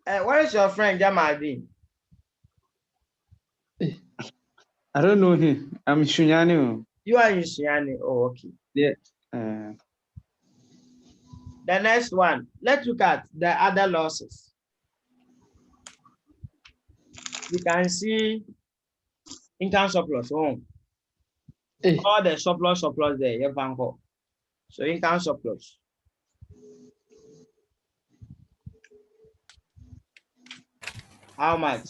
Where is your friend Jamaldine? I don't know him. I'm Shunyani. You are in Shiani. Oh, okay. Yeah. The next one. Let's look at the other losses. You can see income surplus. All the surplus there. You can go. So income surplus. How much?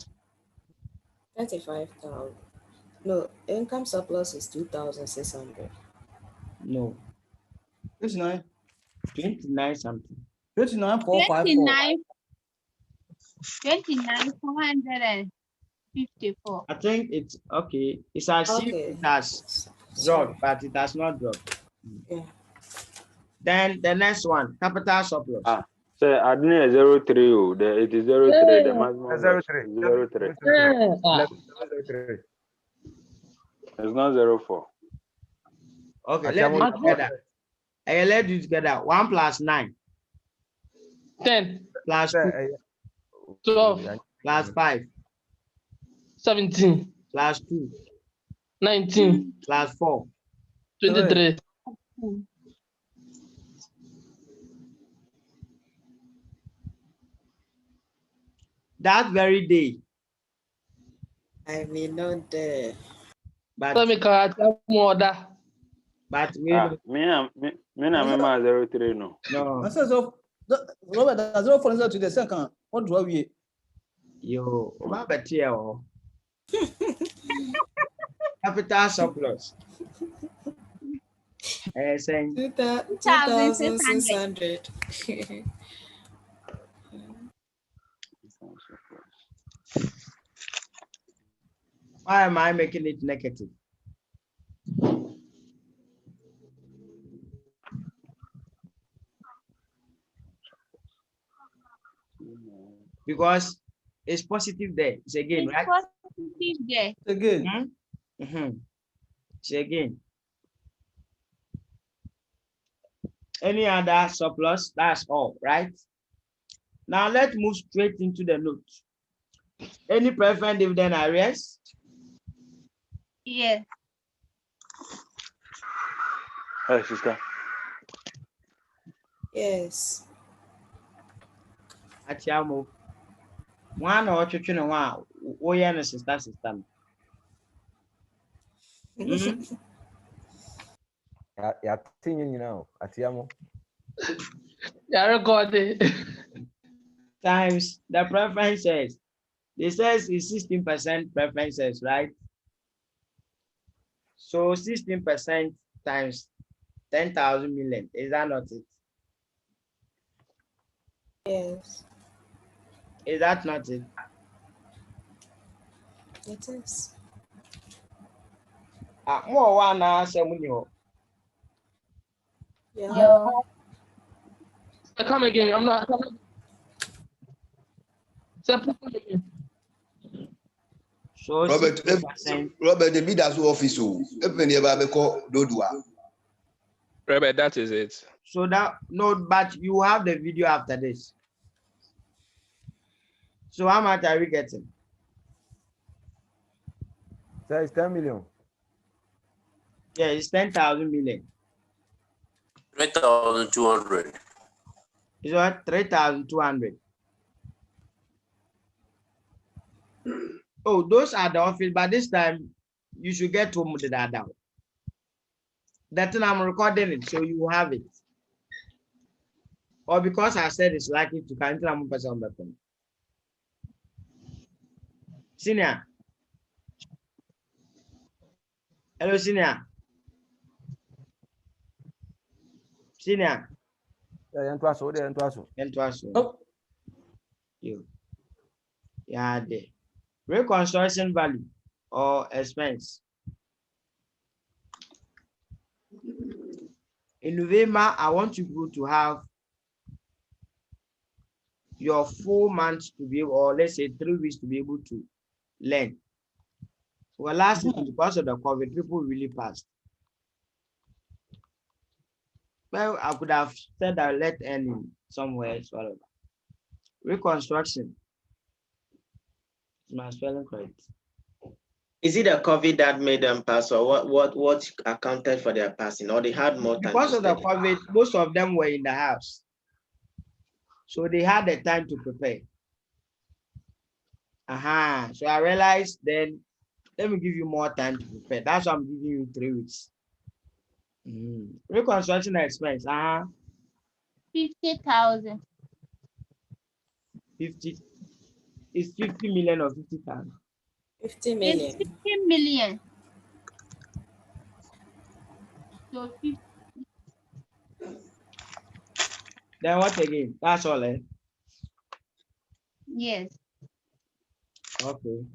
35,000. No, income surplus is 2,600. No. 29. 29 something. 29,454. 29,454. I think it's okay. It's as if it has dropped, but it has not dropped. Yeah. Then the next one, capital surplus. So I didn't 03. It is 03. The maximum 03. It's not 04. Okay, let's do it together. Let's do it together. 1 plus 9. 10. Plus 2. 12. Plus 5. 17. Plus 2. 19. Plus 4. 23. That very day. I may not there. But let me correct more. But me and 03 no. No. I said so. Robert, that's all for to the second. What do we? Yo, capital surplus. 2,600. Why am I making it negative? Because it's positive there. It's again, right? Positive there. Again. It's again. Any other surplus? That's all, right? Now let's move straight into the note. Any preferred dividend arrears? Yes. Hey, sister. Yes. Atiamo. One or two, one. Oh, yeah, sister. Yeah, you know, Atiamo. Yeah, recorded. Times the preferences. It says it's 16% preferences, right? So 16% times 10,000 million. Is that not it? Yes. Is that not it? It is. More one answer. Yeah. Come again. I'm not. So Robert, the leaders office, Robert, that is it. So that no, but you have the video after this. So how much are we getting? So it's 10 million. Yeah, it's 10,000 million. 3,200. It's what? 3,200. Oh, those are the office, but this time you should get to the data. That thing I'm recording it, so you have it. Or because I said it's likely to come to person weapon. Senior. Hello, senior. Senior. Oh. You. Yeah, there. Reconstruction value or expense. In November, I want you to have your 4 months to be able, or let's say 3 weeks to be able to learn. Well, last year, because of the COVID, people really passed. Well, I could have said I let end somewhere else, whatever. Reconstruction. My spelling correct. Is it the COVID that made them pass, or what accounted for their passing, or they had more time? Because of the COVID, most of them were in the house, so they had the time to prepare. So I realized then, let me give you more time to prepare. That's why I'm giving you 3 weeks. Reconstruction expense. 50,000. 50. It's 50 million or 50,000. 50 million. It's 50 million. So 50. Then what again? That's all, eh? Yes. Okay.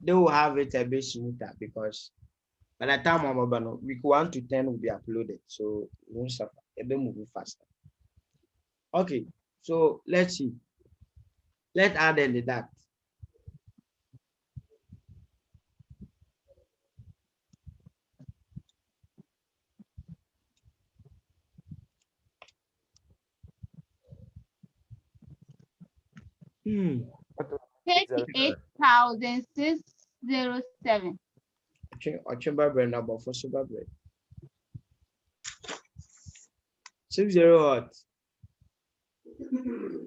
They will have it a bit smoother because by the time week 1 to 10 will be uploaded, so we won't suffer. It will move faster. Okay, so let's see. Let's add in that. Hmm. 38,607. Number for sugar bread. 60 what?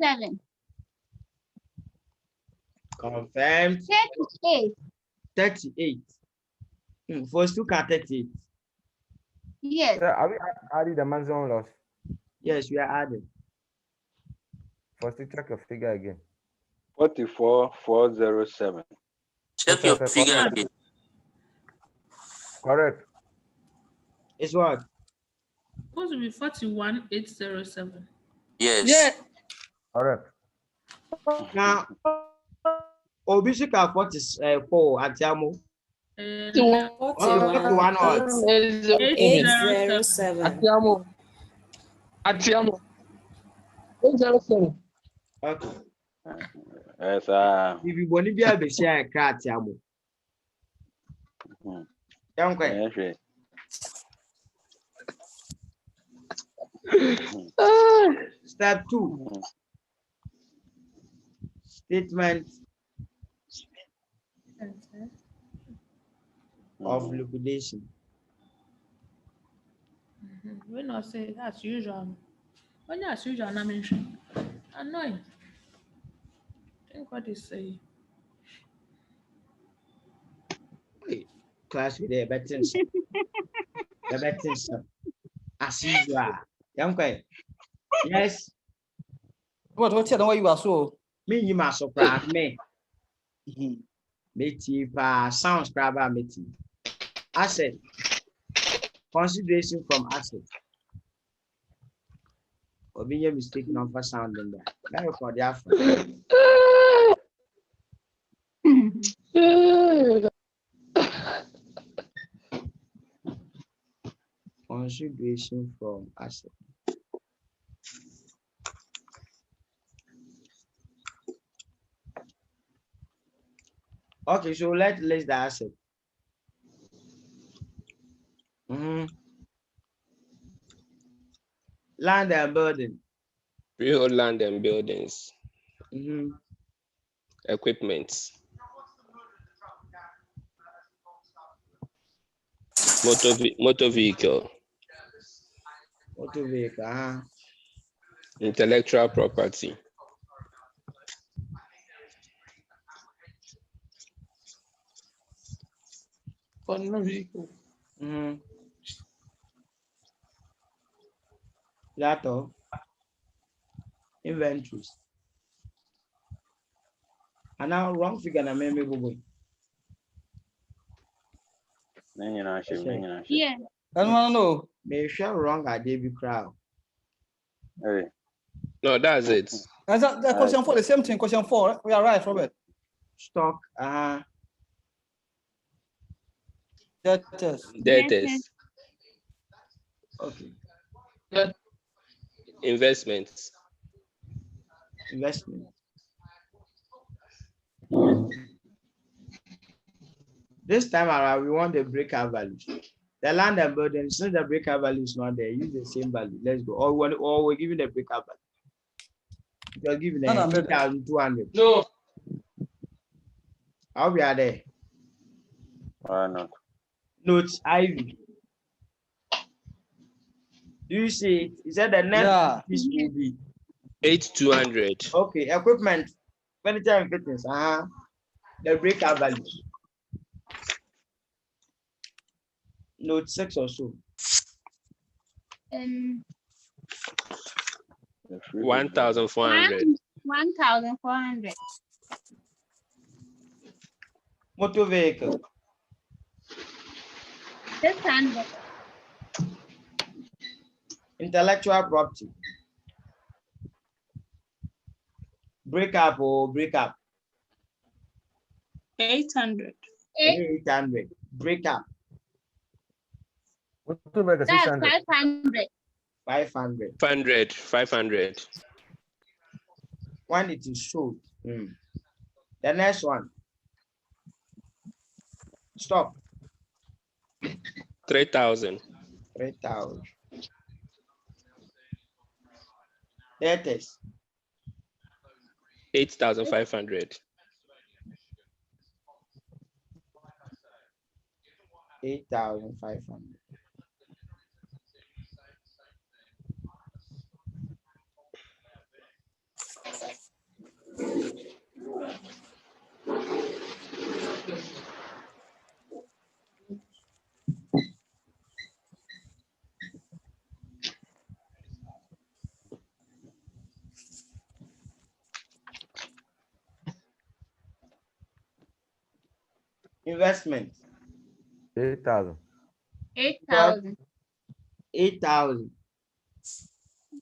7. Confirmed. 38. 38. First look at 38. Yes. Are we adding the maximum loss? Yes, we are adding. First, check your figure again. 44,407. Check your figure again. Correct. It's what? Supposed to be 41,807. Yes. Yeah. Correct. Now, Obisika 44 at Yamo. 807. Atiamo. 807. Okay. Yes, if you want to be able to share a cat, Yamo. Okay. Step 2. Statement of liquidation. When I say that's usual, when that's usual, I mention annoying. Think what they say. Class with the betters. The betters. As usual. Yes. What you know why you are so? Me, you must surprise me. Meti sounds probably meti. Asset. Consideration from asset. Or being a mistake not for sound in there. Now for the alpha. Consideration from asset. Okay, so let's list the asset. Land and building. Freehold land and buildings. Equipment. Motor vehicle. Motor vehicle. Intellectual property. Vehicle. That of inventories. And now wrong figure na me go. Yeah. I don't know. May sure wrong at David crowd. No, that's it. And that question 4, the same thing. Question 4. We are right, Robert. Stock. Debtors. Debtors. Okay. Investments. Investment. This time around, we want the breakout value. The land and building, since the breakout value is not there, use the same value. Let's go. Or we're giving the breakout value. You're giving them 2,200. No. How we are there? Why not? Notes Ivy. Do you see it? He said the net piece will be 8,200. Okay, equipment, furniture and fittings. The breakout value. Note 6 or so. 1,400. 1,400. Motor vehicle. 600. Intellectual property. Break up. 800. 800. Break up. That's 500. 500. 500. One it is sold. The next one. Stop. 3,000. 3,000. That is 8,500. 8,500. Investment. 8,000. 8,000. 8,000.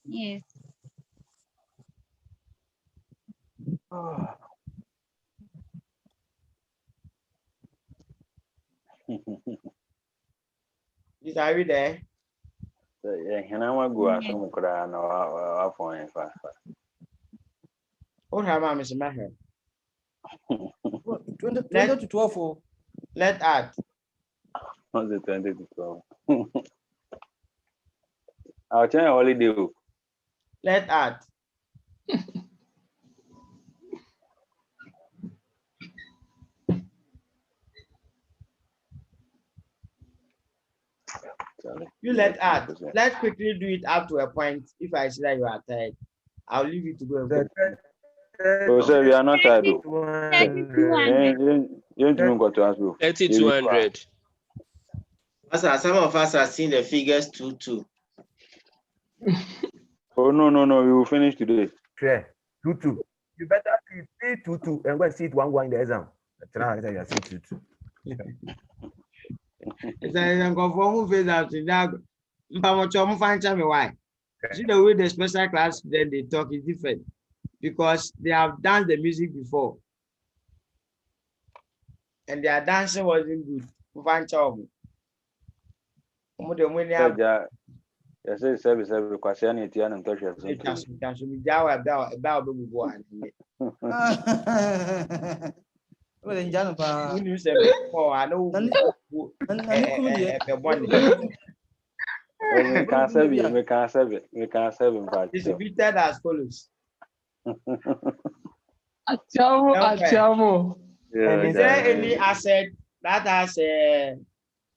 Yes. Is are you there? Yeah, can I go out some cry now? What have I missed? 20 to 12. Let add. What's it 20 to 12? I'll tell you holiday. Let add. You let add. Let's quickly do it up to a point. If I see that you are tired, I'll leave you to go. Oh, sir, we are not tired. 3,200. You don't go to us. 3,200. Some of us are seeing the figures 2. Oh, no. We will finish today. Sure. 2. You better see 2 and go and see it 1 in the exam. You are seeing 2. It's a conform face out in that. Why? See the way the special class then they talk is different because they have done the music before and their dancing wasn't good. Yes, service question it and touch your Well, Jan, you say, oh, I know. We can't serve him. Distributed as follows. Achamo. And is there any asset that has a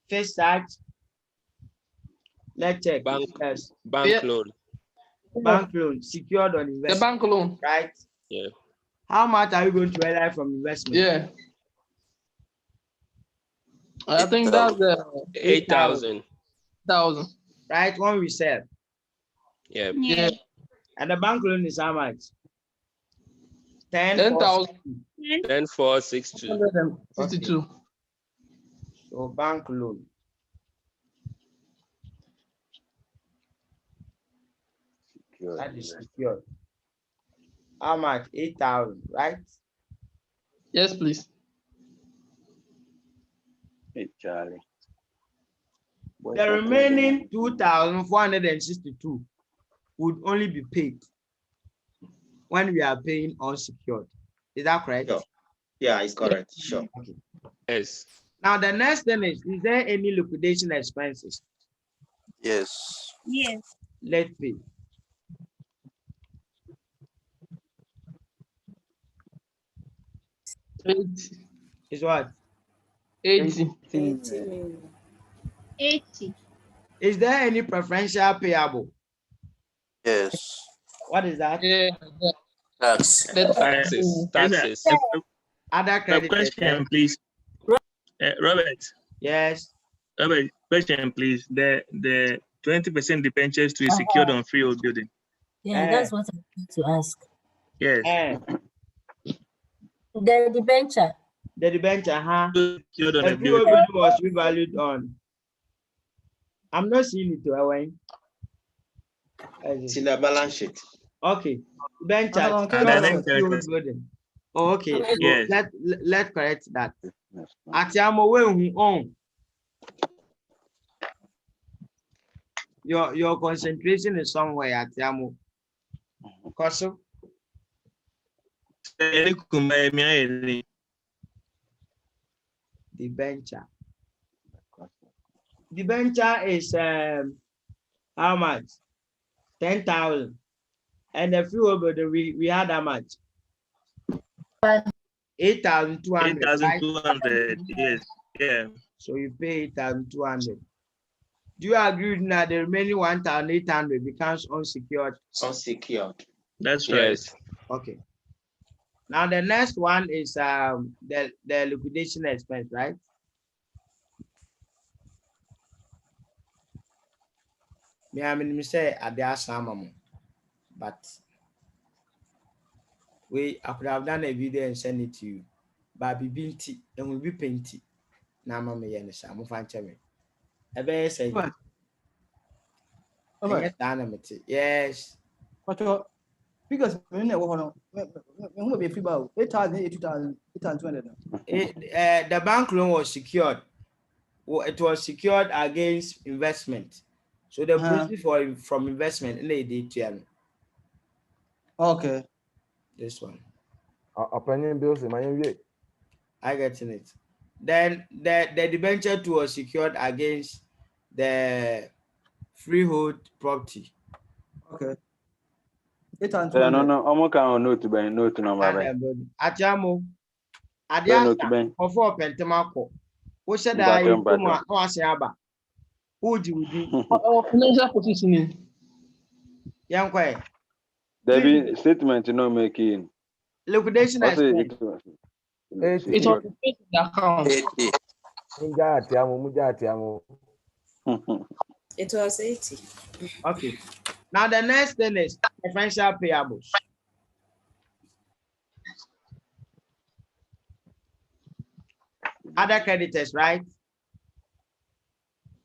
face tag? Let's check. Bank loan. Bank loan secured on investment. The bank loan. Right? Yeah. How much are you going to realize from investment? Yeah. I think that's 8,000. Right? When we sell. Yeah. And the bank loan is how much? 10,000. 10,462. 62. So bank loan. That is secured. How much? 8,000, right? Yes, please. Hey, Charlie. The remaining 2,462 would only be paid when we are paying unsecured. Is that correct? Sure. Yeah, it's correct. Sure. Okay. Yes. Now the next thing is there any liquidation expenses? Yes. Yes. Let's pay. Is what? 80. 80. Is there any preferential payable? Yes. What is that? Yeah. Tax. Taxes. Other creditors. Question, please. Robert. Yes. Robert, question, please. The 20% debentures to be secured on freehold building. Yeah, that's what I want to ask. Yes. The debenture. The debenture, huh? Secured on The a freehold building. building was revalued on. I'm not seeing it, Wayne. It's in the balance sheet. Okay. Debenture. Freehold building. Oh, okay. So Yes. let's correct that. Atiamo we own. Your concentration is somewhere, Atiamo. Koso. Debenture. Debenture is how much? 10,000. And the freehold building we had how much? 8,200. 8,200. Yes. Yeah. So you pay 8,200. Do you agree with that the remaining 1,800 becomes unsecured? Unsecured. That's right. Yes. Okay. Now the next one is the liquidation expense, right? I mean, say at the some, but I could have done a video and send it to you. But be binty and will be painty. Now, mamma, yes, I'm fine. I better say, yes. But because we never be free about 8,000, 8,200. The bank loan was secured. It was secured against investment. So the proceeds from investment in the DTM. Okay. This one. Opinion bills in my I get in it. Then the debenture too was secured against the freehold property. Okay. No, I'm going note by note number. Atiamo. Adia for Pentamako. Who said that you was Yaba? Who do you Financial positioning. Young Quay. There be statement no making. Liquidation expense. It's on the account. It was 80. Okay. Now the next thing is preferential payables. Other creditors, right?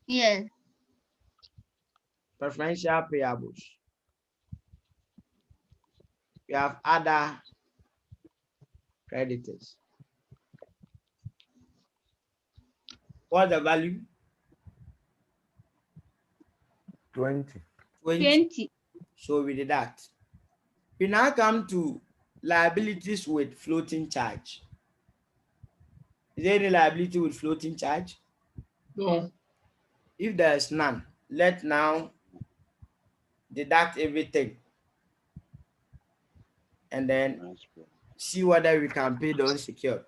Yes. Preferential payables. We have other creditors. What's the value? 20. 20. So we did that. We now come to liabilities with floating charge. Is there any liability with floating charge? No. If there is none, let's now deduct everything and then see whether we can pay the unsecured.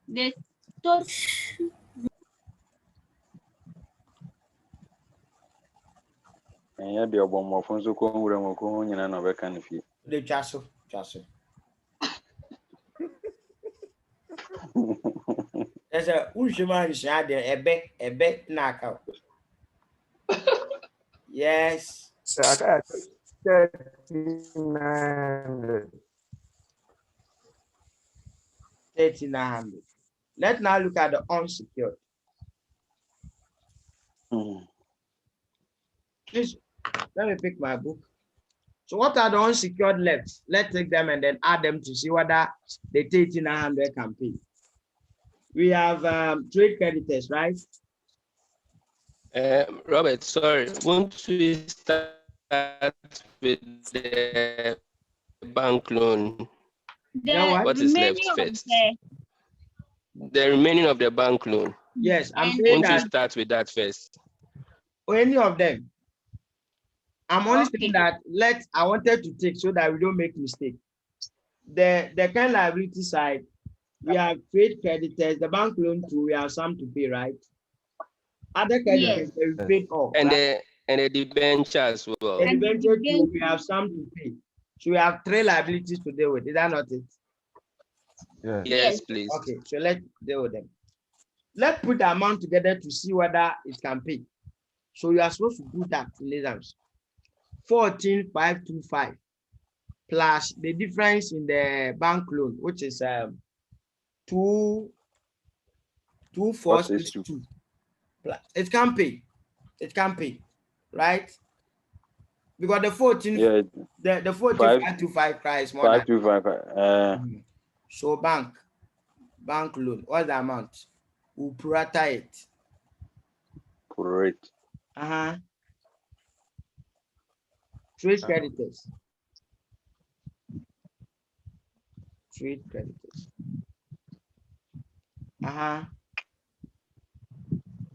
The total. And yeah, the Obama Fonso Congo, you know, I can't feel. The Chasso. There's a Ushman shad a bet knockout. Yes. 1,300. 1,300. Let's now look at the unsecured. Please, let me pick my book. So what are the unsecured left? Let's take them and then add them to see whether the 1,300 can pay. We have trade creditors, right? Robert, sorry, won't we start with the bank loan? What is left first? The remaining of the bank loan. Yes, I'm saying won't that. we start with that first? Or any of them. I'm only saying that I wanted to take so that we don't make mistake. The current liability side, we have trade creditors, the bank loan too, we have some to pay, right? Other creditors, we paid off. And right? the debenture as well. And the debenture too, we have some to pay. So we have 3 liabilities to deal with. Is that not it? Yes, please. Okay, so let's deal with them. Let's put the amount together to see whether it can pay. So you are supposed to do that in exams. 14,525 plus the difference in the bank loan, which is 2,462. It can pay. It can pay, right? Because the 14,525 price more. 525. So bank loan. What's the amount? We'll prorata it. Prorate. Trade creditors. Trade creditors.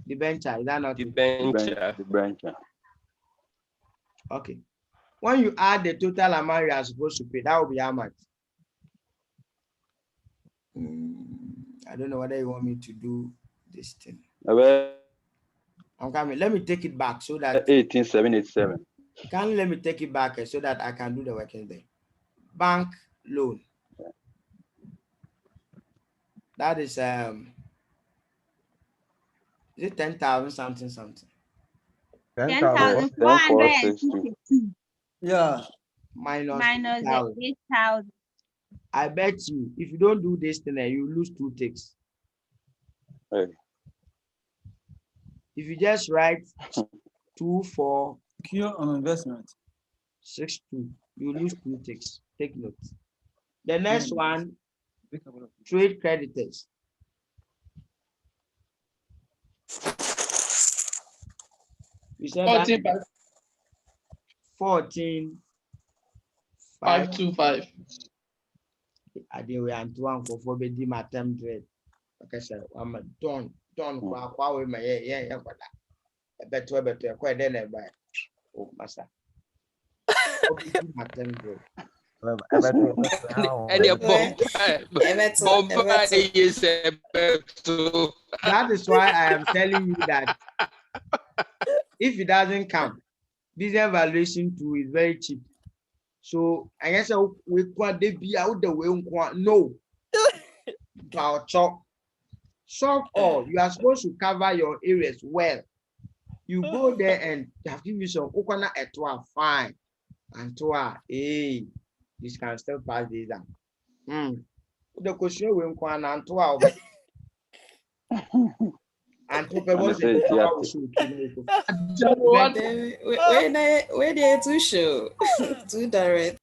Debenture, is that not debenture? Okay. When you add the total amount you are supposed to pay, that will be how much? I don't know whether you want me to do this thing. I'm coming. Let me take it back so that 18,787. Let me take it back so that I can do the working there. Bank loan. That is it 10,000 something? 10,462. Yeah. Minus 8,000. I bet you, if you don't do this thing, you lose 2 ticks. Hey. If you just write 2,4 Cure on investment 62, you lose 2 ticks. Take note. The next one, trade creditors. We said 14,525. I did we and one for be my term trade. Okay, sir. I'm a done with my yeah. I bet quite then by oh master. My term trade. That is why I am telling you that if it doesn't come, business evaluation tool is very cheap. So I guess we quite be out the way. No, solve all. You are supposed to cover your areas well. You go there and have give you some okana etwa fine and hey, this can still pass this down. The question we and and where they too show too direct.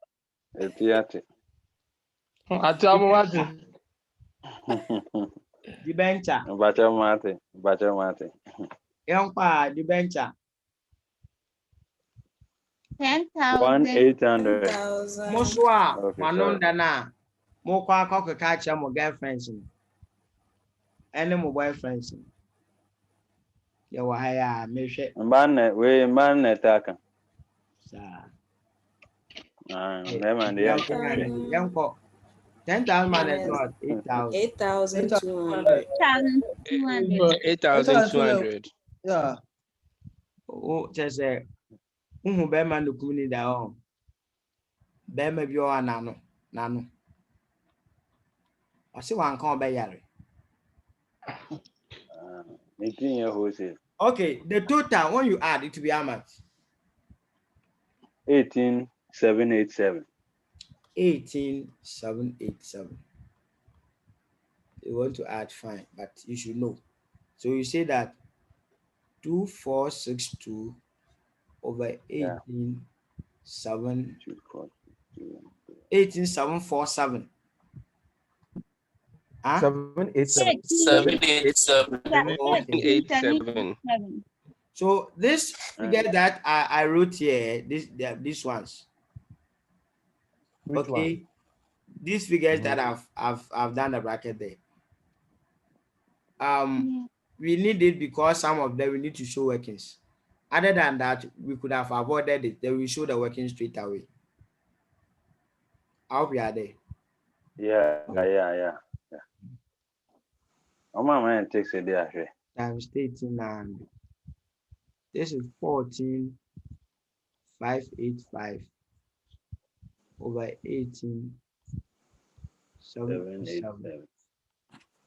Debenture. Bacha mate. Young pa debenture. 10,800. Moswa manonda na mo kwa kwa catch mo girlfriends any mo boyfriends. Ya wahaya meshe. Man taka. Sa. Neman dia. Young po. 10,000 minus what? 8,000. 8,200. 8,200. Yeah. Oh, just say, Bema no kuni da on. Bema bi o anano. I see one come by yare. Okay, the total when you add it to be how much? 18,787. 18787. 18787. You want to add, fine, but you should know. So you say that 2462 over 18747. Huh? 787. So this figure that I wrote here, these ones. Which okay. One? These figures that I've done the bracket there. We need it because some of them we need to show workings. Other than that, we could have avoided it. Then we show the working straight away. I hope you are there. Yeah. Oh, my man takes a day actually. Times 1800. This is 14,585 over 18,787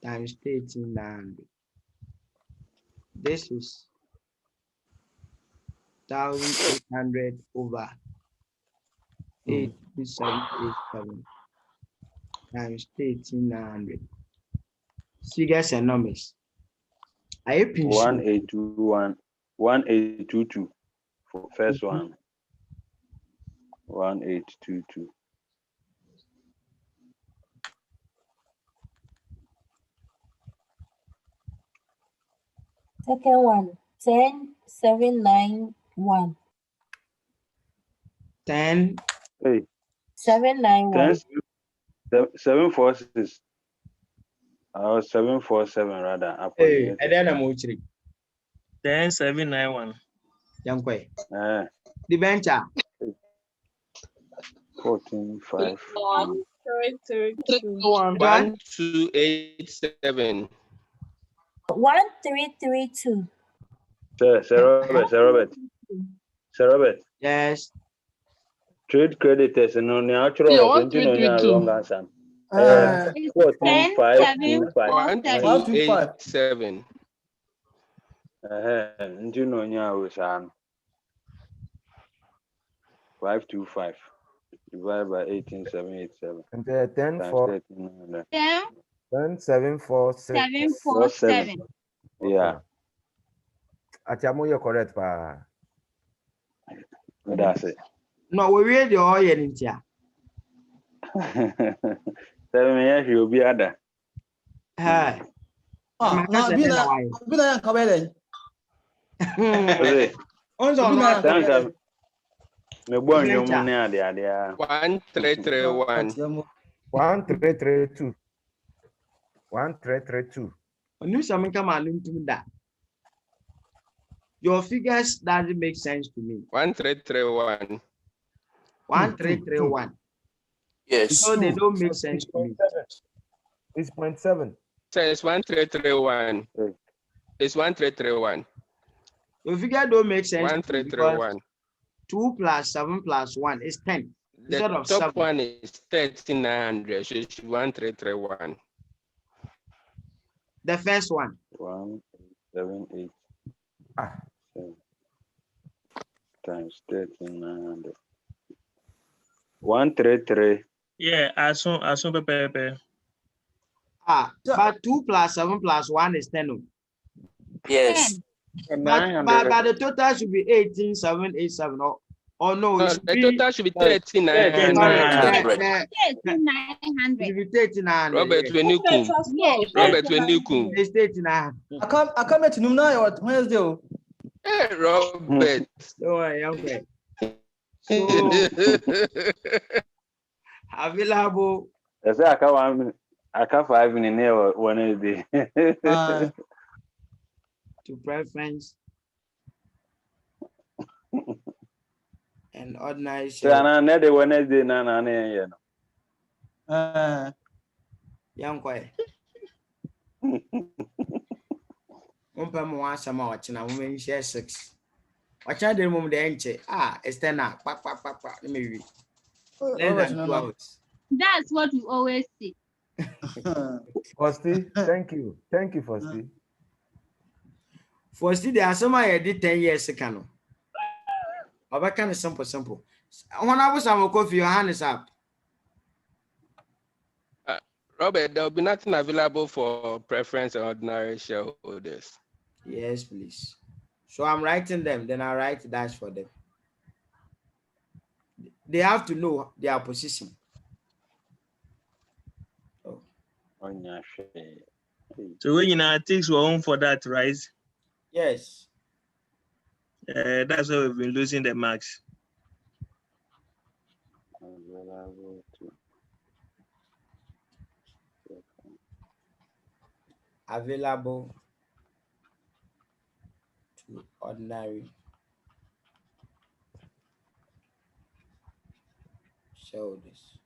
times 1,300. This is 1,800 over 8,787 times 1,300. Figures and numbers. Are you pinching? 1821, 1822 for first one. 1822. Second one, 10791. 10. Hey. 791. 746. 747 rather. Hey, and then I'm watching. 10791. Young boy. The venture. 14,500. 1287. 1332. Sir Robert. Yes. Trade creditors and on the actual long answer. 14,525. And you know, yeah, was 525 divided by 18,787. And 10,747. Yeah. Achamo, you're correct, pa. That's it. No, we read the oil in here. 7 years you'll be other. Hi. Me born your money at the idea. 1331. 1332. 1332. Knew something come on into that. Your figures doesn't make sense to me. 1331. 1331. Yes. So they don't make sense to me. It's 0.7. So it's 1331. It's 1331. Your figure don't make sense. 1331. 2 plus 7 plus 1 is 10. The top 7. One is 1,300. So it's 1331. The first one. 178 times 1,300. 133. Yeah, as soon Pepe. But 2 plus 7 plus 1 is 10. Yes. But the total should be 18,787. Or no, the total should be 1,300. 1,300. Robert Wenikum. Robert Wenikum. It's 1,300. I come at Numna or Wednesday. Hey, Robert. Don't worry, okay. So available. I say I can't 5 in there one day. To preference and ordinary share. Another Wednesday, young quiet. Some watching a woman share 6. Watch out the moment the enche. It's 10 now. Maybe. Less than 2 hours. That's what we always say. Fosti, thank you. Thank you, Fosti. Fosti, there are some I did 10 years ago. About kind of simple. Honorable Samuel Kofi, your hand is up. Robert, there will be nothing available for preference and ordinary shareholders. Yes, please. So I'm writing them, then I write dash for them. They have to know their position. Oh. So when you takes one for that, right? Yes. That's why we've been losing the marks. Available to ordinary shareholders.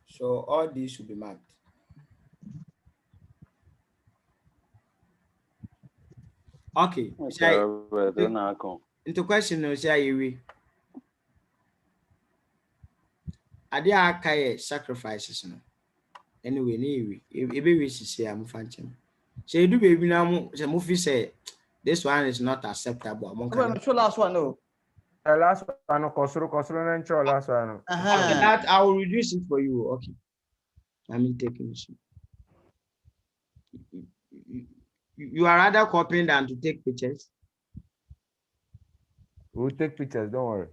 So all these should be marked. Okay. Into question no say we. Ade akaye sacrifices no. Anyway, ebe we say am fanchem. Say do baby now say movie say this one is not acceptable. Show last one no. The last one kosoro and show last one. Okay, that I will reduce it for you. Okay. I'm taking it. You are rather copying than to take pictures. We'll take pictures, don't worry.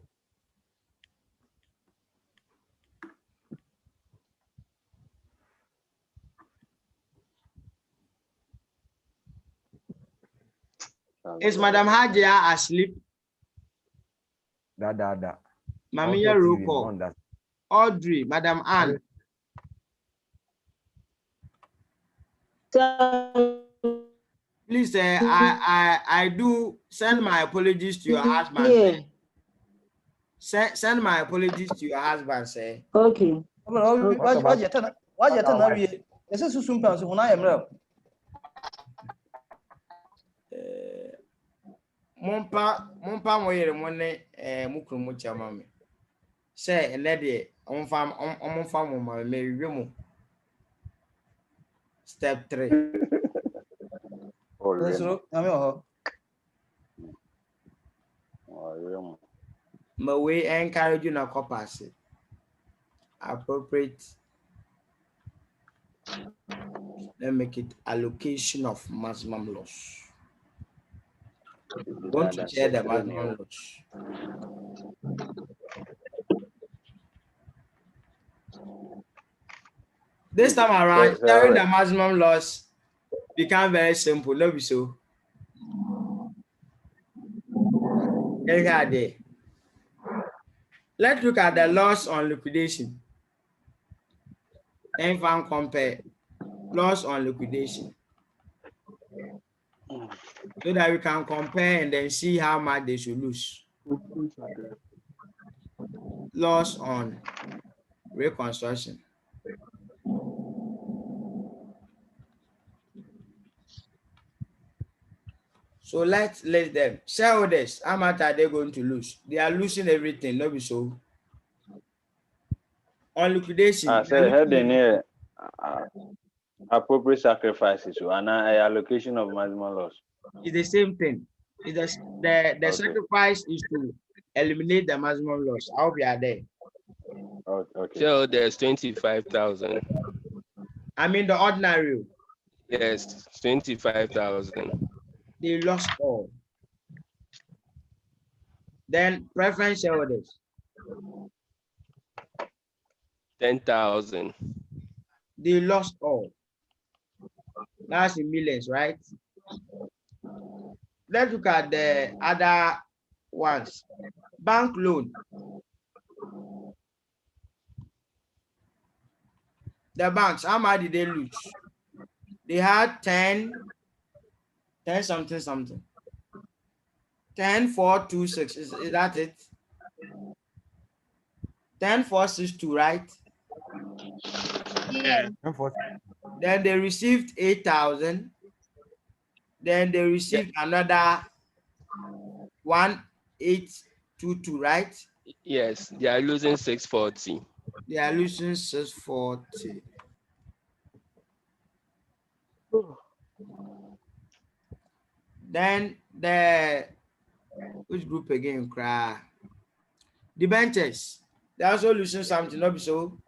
Is Madam Hajia asleep? Da. Mamiya Roko. Audrey, Madam Anne. Please, I do send my apologies to your husband. Yeah. Send my apologies to your husband, say. Okay. Why you turn? This is soon pass when I am real. Mompa moyere monne mukrumu chama me. Say ene de omfa mo ma me wiemu. Step 3. My way encourage you na copas. Appropriate. Let's make it allocation of maximum loss. Want to share the maximum loss. This time around, sharing the maximum loss become very simple. No be so. Let's look at the loss on liquidation. And compare loss on liquidation. So that we can compare and then see how much they should lose. Loss on reconstruction. So let's let them. Shareholders, how much are they going to lose? They are losing everything, no be so. On liquidation. I said heading here appropriate sacrifices and allocation of maximum loss. It's the same thing. It's the okay. Sacrifice is to eliminate the maximum loss. I hope you are there. Okay. So there's 25,000. I mean the ordinary. Yes, 25,000. They lost all. Then preference shareholders. 10,000. They lost all. That's in millions, right? Let's look at the other ones. Bank loan. The banks, how much did they lose? They had 10 something. 10,426. Is that it? 10,462, right? Yeah. Then they received 8,000. Then they received another 1,822, right? Yes, they are losing 640. They are losing 640. Then the which group again? Cry. Debentures, they also losing something, not be so.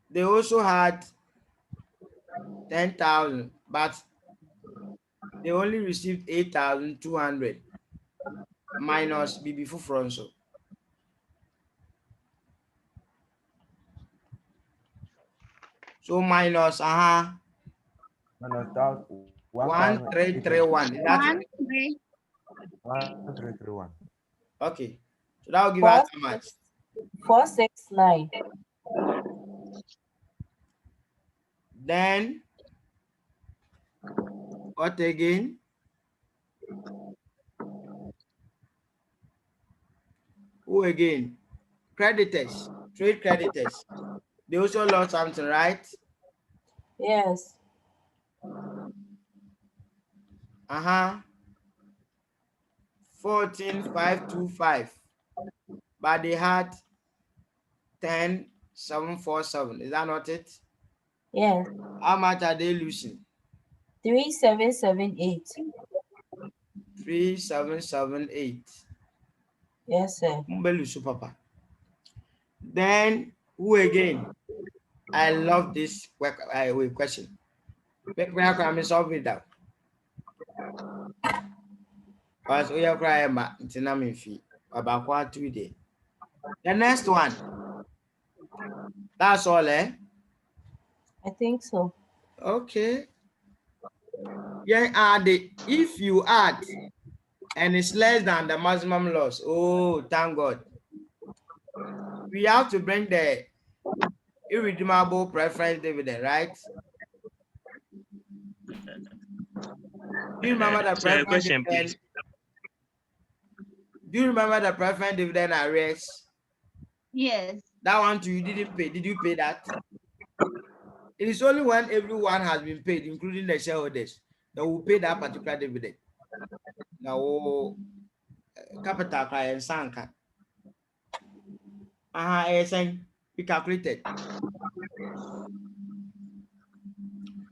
They also had 10,000, but they only received 8,200 minus BB Fufronso. So minus minus 1,331. Is that 1,331. okay? So that will give us how much? 469. Then what again? Who again? Creditors, trade creditors. They also lost something, right? Yes. 14,525. But they had 10,747. Is that not it? Yes. How much are they losing? 3,778. 3,778. Yes, sir. Papa. Then who again? I love this question. Where can I solve it out? Because we are crying about 2 days. The next one. That's all, eh? I think so. Okay. Yeah, if you add and it's less than the maximum loss, oh, thank God. We have to bring the irredeemable preference dividend, right? Do you remember the preference dividend? Do you remember the preference dividend arrears? Yes. That one too, you didn't pay. Did you pay that? It is only when everyone has been paid, including the shareholders, that will pay that particular dividend. Now, capital client sanka. We calculated.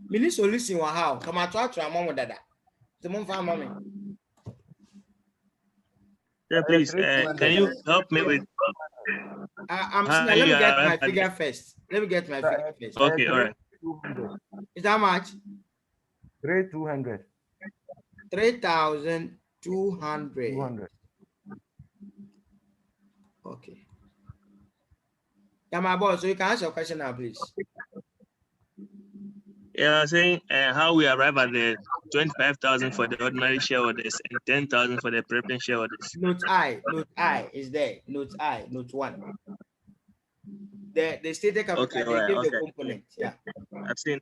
Mini solution how? Come out to a mom dada. The mom found mommy. Yeah, please, can you help me with? I'm saying, let me get my figure first. Let me get my figure first. Okay, all right. Is that much? 3,200. 3,200. Okay. Yeah, my boss. So you can ask your question now, please. Yeah, I'm saying how we arrive at the 25,000 for the ordinary shareholders and 10,000 for the preference shareholders. Note I is there. Note I, note 1. The stated capital, okay, they give okay. the component. Yeah. I've seen.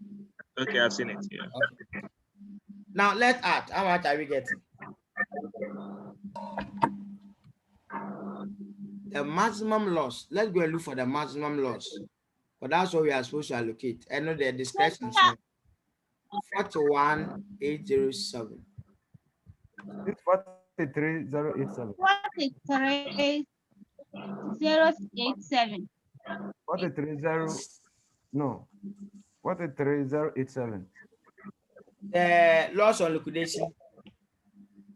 Okay, I've seen it. Yeah. Okay. Now let's add. How much are we getting? The maximum loss. Let's go and look for the maximum loss. But that's what we are supposed to allocate. I know the discretion. 41,807. It's 43,087. 43,087. 43,087. The loss on liquidation.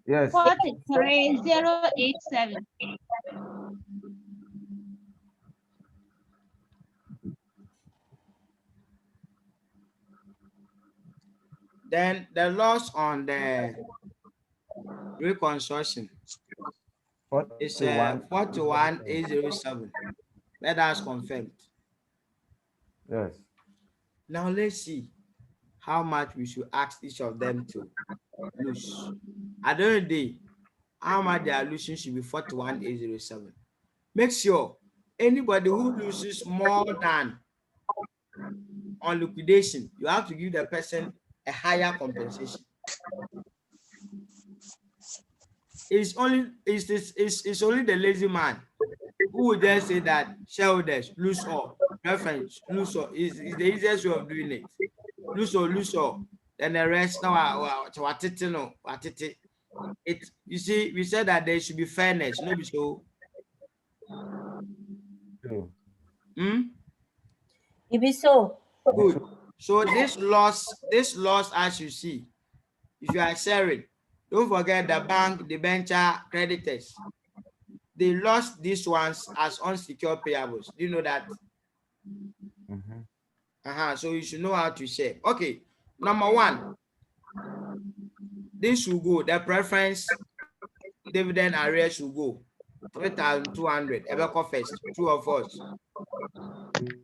Yes. 43,087. Then the loss on the reconstruction is 41,807. Let us confirm. Yes. Now let's see how much we should ask each of them to lose. At the end of the day, how much they are losing should be 41,807. Make sure anybody who loses more than on liquidation, you have to give the person a higher compensation. It's only the lazy man who would just say that shareholders lose all, preference lose all. Is the easiest way of doing it. Lose all. Then the rest now it. You see, we said that there should be fairness, no be so. It be so. Good. So this loss, as you see, if you are sharing, Don't forget the bank, the venture creditors. They lost these ones as unsecured payables. Do you know that? So you should know how to share. Okay, number one, this will go. The preference dividend arrears will go 3,200. Ebeko first. Two of us.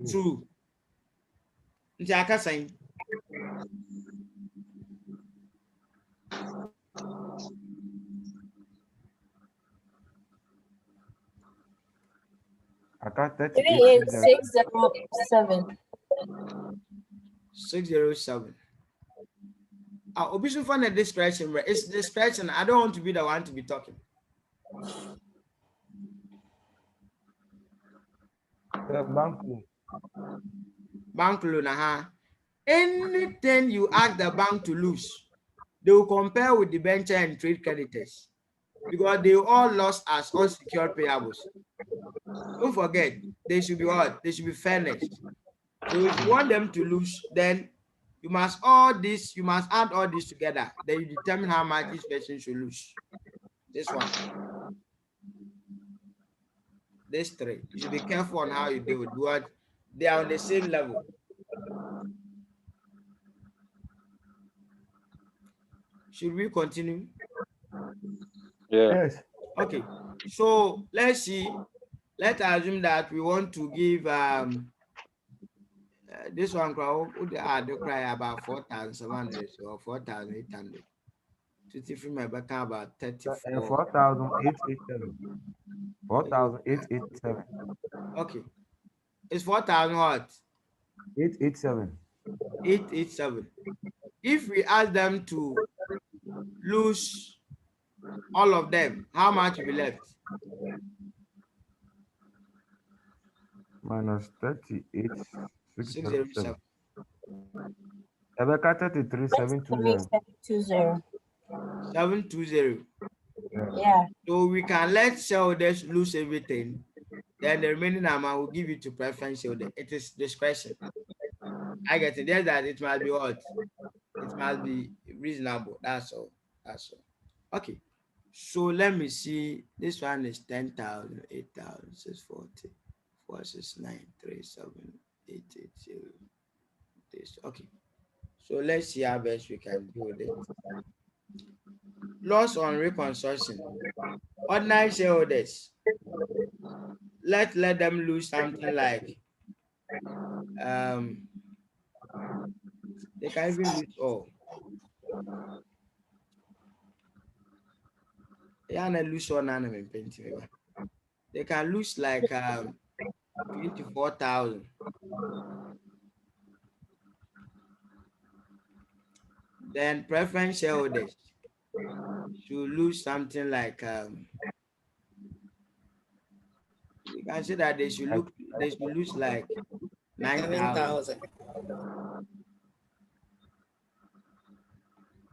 Two. Njaka sign. I got 38607. 607. Obviously, find a discretion. It's discretion. I don't want to be the one to be talking. Bank loan, Anything you ask the bank to lose, they will compare with the venture and trade creditors because they all lost as unsecured payables. Don't forget, they should be what? They should be fairness. So if you want them to lose, then you must add all this together. Then you determine how much each person should lose. This one. This three. You should be careful on how you deal with what they are on the same level. Should we continue? Yes. Okay. So let's see. Let's assume that we want to give this one cry about 4,700 or 4,800. To see my back about 34. 4,887. 4,887. Okay. It's 4,000 what? 887. 887. If we ask them to lose all of them, how much will be left? Minus 38. 607. Rebecca 33,720. 720. Yeah. So we can let shareholders lose everything. Then the remaining amount will give it to preference shareholder. It is discretion. I get it. There's that it must be what? It must be reasonable. That's all. That's all. Okay. So let me see. This one is 10,000, 8,000, 640, 469, 37, 880. This. Okay. So let's see how best we can do with it. Loss on reconstruction. Ordinary shareholders. Let them lose something like they can even lose all. They can lose like 24,000. Then preference shareholders should lose something like you can say that they should lose like 9,000.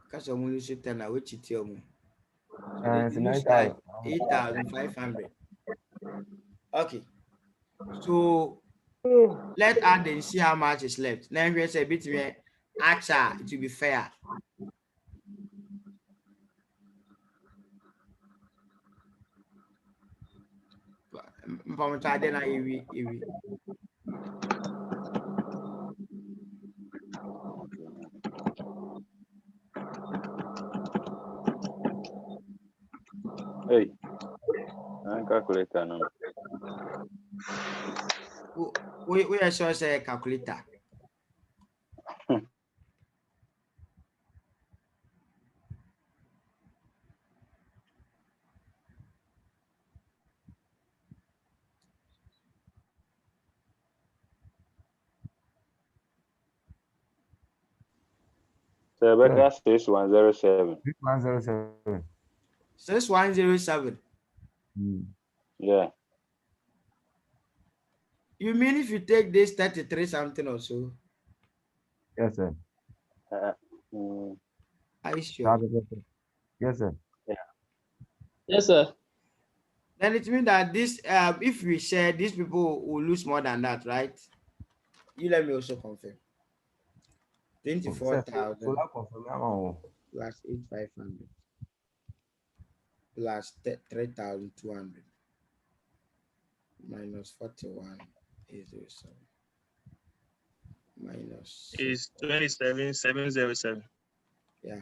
Because I'm only sitting now, which it tell me. It's 8,500. Okay. So let's add and see how much is left. Now we say between AXA, it will be fair. Hey, I'm calculator now. We are sure say calculator. Rebecca 6107. 6107. 6107. Yeah. You mean if you take this 33 something or so? Yes, sir. Are you sure? Yes, sir. Yeah. Yes, sir. Then it means that this, if we share, these people will lose more than that, right? You let me also confirm. 24,000 plus 8,500. plus 3,200 minus 41,807 minus is 27,707. yeah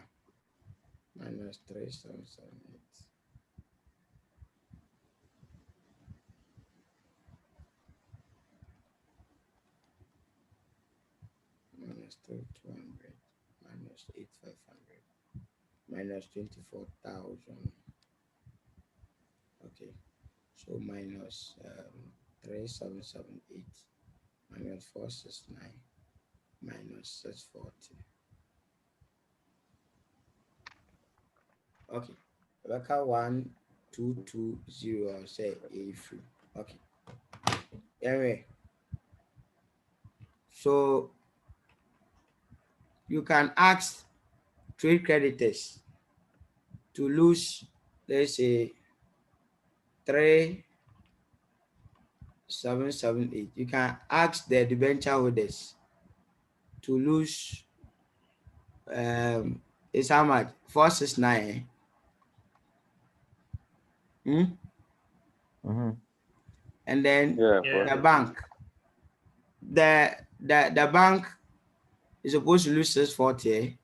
minus 3,778 minus 3,200 minus 8,500 minus 24,000. Okay, so minus 3,778 minus 469 minus 640. Okay, Rebecca 1220 say A free. Okay. Anyway, so you can ask trade creditors to lose, let's say 3,778. You can ask the debenture holders to lose it's how much? 469. And then the bank, the bank is supposed to lose 640.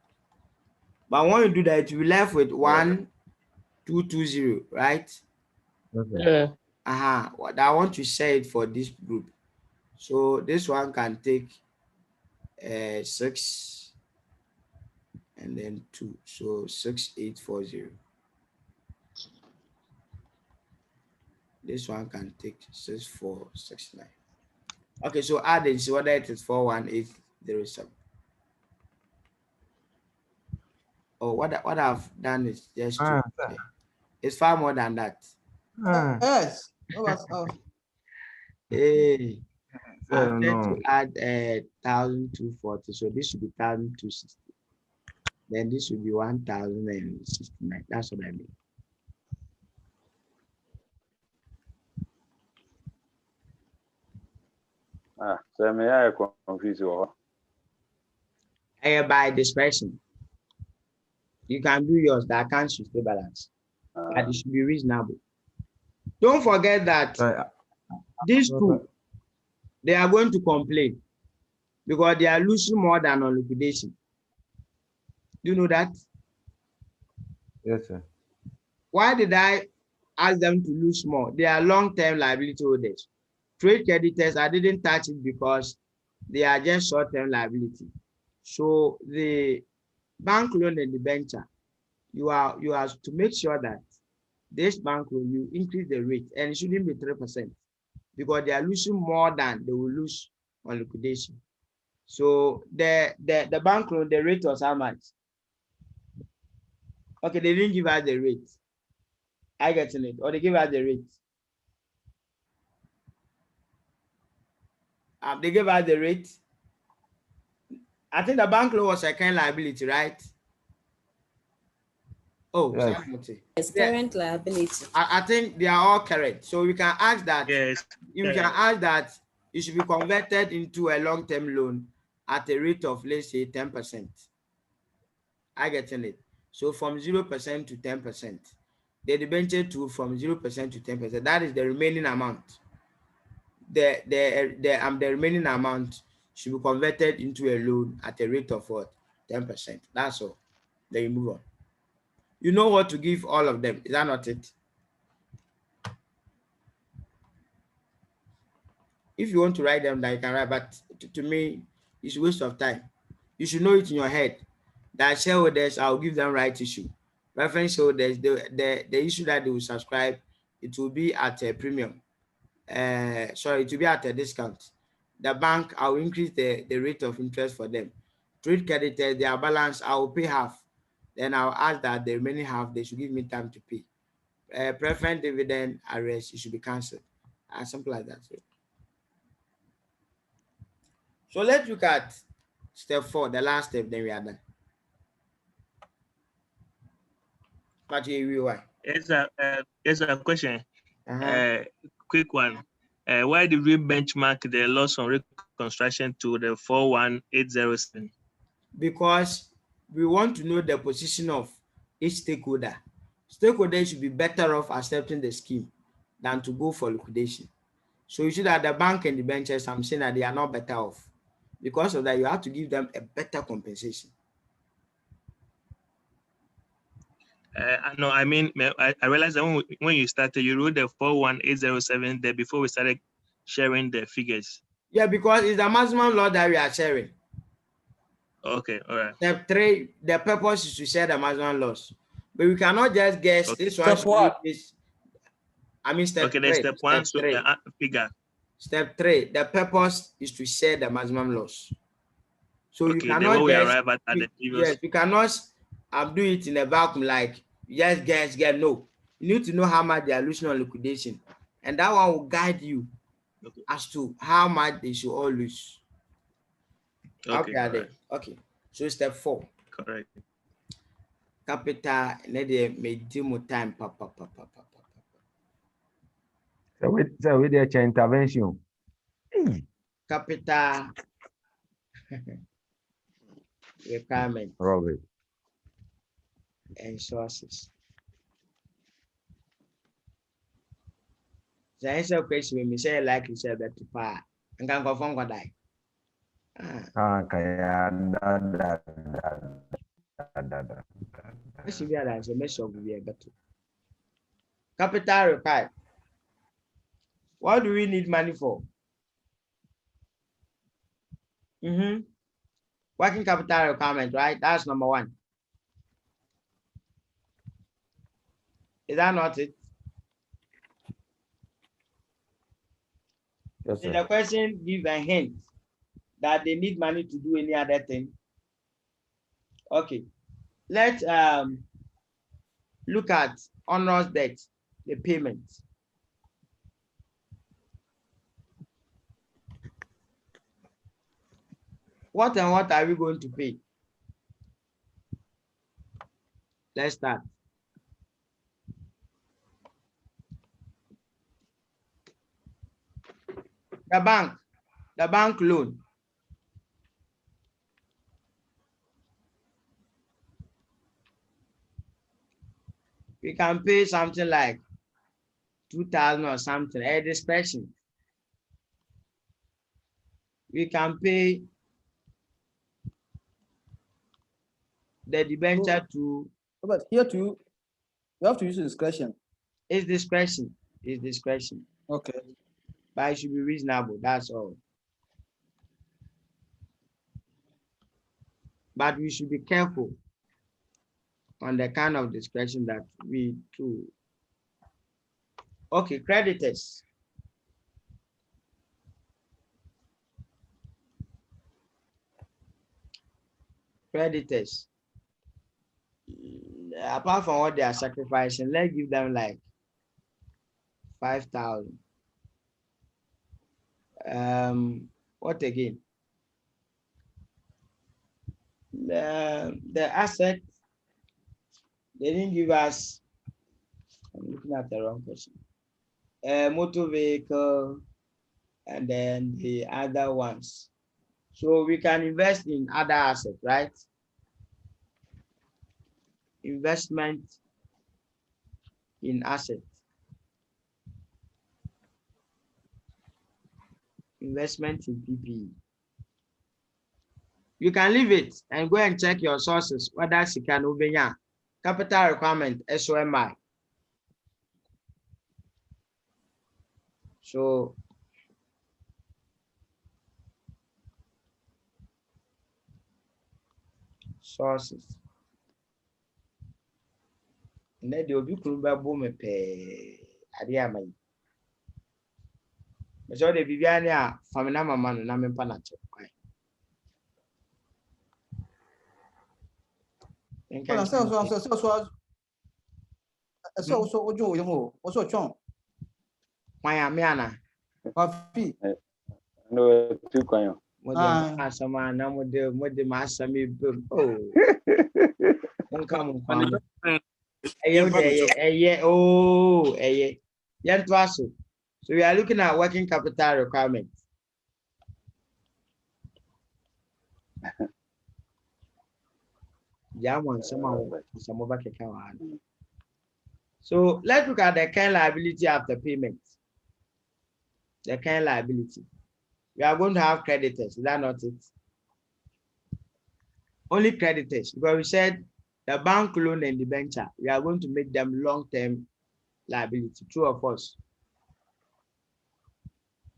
But when you do that, you will be left with 1,220, right? Yeah. I want to say it for this group. So this one can take 6 and then 2. So 6,840. This one can take 6,469. Okay, so add and see whether it is 4,1,807. Oh, what I've done is just to, it's far more than that. Yes. Hey, I'm going to add 1,240. So this should be 1,260. Then this should be 1,069. That's what I mean. So may I confuse you? By discretion. You can do yours. The account should stay balanced. But it should be reasonable. Don't forget that these two, they are going to complain because they are losing more than on liquidation. Do you know that? Yes, sir. Why did I ask them to lose more? They are long-term liability holders. Trade creditors, I didn't touch it because they are just short-term liability. So the bank loan and the debenture, you are to make sure that this bank loan, you increase the rate, and it shouldn't be 3% because they are losing more than they will lose on liquidation. So the bank loan, the rate was how much? Okay, they didn't give us the rate. I get it, or they give us the rate. They gave us the rate. I think the bank loan was a kind of liability, right? Oh, yes. It's current liability. I think they are all correct. So we can ask that. Yes. You can ask that it should be converted into a long-term loan at a rate of, let's say, 10%. I get it. So from 0% to 10%. The debenture to from 0% to 10%. That is the remaining amount. The remaining amount should be converted into a loan at a rate of what? 10%. That's all. Then you move on. You know what to give all of them. Is that not it? If you want to write them down, you can write, but to me, it's a waste of time. You should know it in your head that shareholders, I'll give them right issue. Reference holders, the issue that they will subscribe, it will be at a premium. It will be at a discount. The bank, I'll increase the rate of interest for them. Trade creditors, their balance, I will pay half. Then I'll ask that the remaining half, they should give me time to pay. Preference dividend arrest, it should be cancelled. As simple as that. So let's look at step 4, the last step, then we are done. It's a question. Quick one. Why did we benchmark the loss on reconstruction to the 41807? Because we want to know the position of each stakeholder. stakeholders should be better off accepting the scheme than to go for liquidation. So you see that the bank and the benches, I'm saying that they are not better off. Because of that, you have to give them a better compensation. No, I mean, I realized that when you started, you wrote the 41807 there before we started sharing the figures. Yeah, because it's the maximum loss that we are sharing. Okay, all right. Step 3, the purpose is to share the maximum loss. But we cannot just guess this one. Step what? I mean, step 3. Step 1, so figure. Step 3, the purpose is to share the maximum loss. So you cannot then we arrive at the previous. Yes, you cannot do it in a vacuum like yes, guys, get no. You need to know how much they are losing on liquidation, and that one will guide you as to how much they should all lose. Okay. Okay. So step 4. Correct. Capital may demo time. So with the intervention. Capital requirement. Robert. And sources. The answer question when me say like you said that to pa and can go from die. Capital required. What do we need money for? Working capital requirement, right? That's number 1. Is that not it? Yes, Did the question give a hint that they need money to do any other thing? Okay. Let's look at onerous debt, the payment. What and what are we going to pay? Let's start. The bank loan. We can pay something like 2,000 or something at discretion. We can pay the debenture to. But here too, you have to use discretion. It's discretion. It's discretion. Okay. But it should be reasonable. That's all. But we should be careful on the kind of discretion that we do. Okay, creditors. Creditors. Apart from what they are sacrificing, let's give them like 5,000. What again? The asset, they didn't give us, I'm looking at the wrong question. Motor vehicle, and then the other ones. So we can invest in other assets, right? Investment in assets. Investment in PPE. You can leave it and go and check your sources, whether you can open capital requirement, SOMI. So sources. And then there will be boom pay Adiamai. So the Viviania Famina Mamma Namen Panacho. Miamiana. No, two coin. Asama na mo de masami oh. Come. So we are looking at working capital requirements. So let's look at the current liability after payment. The current liability. We are going to have creditors. Is that not it? Only creditors, because we said the bank loan and the debenture, we are going to make them long-term liability. True or false?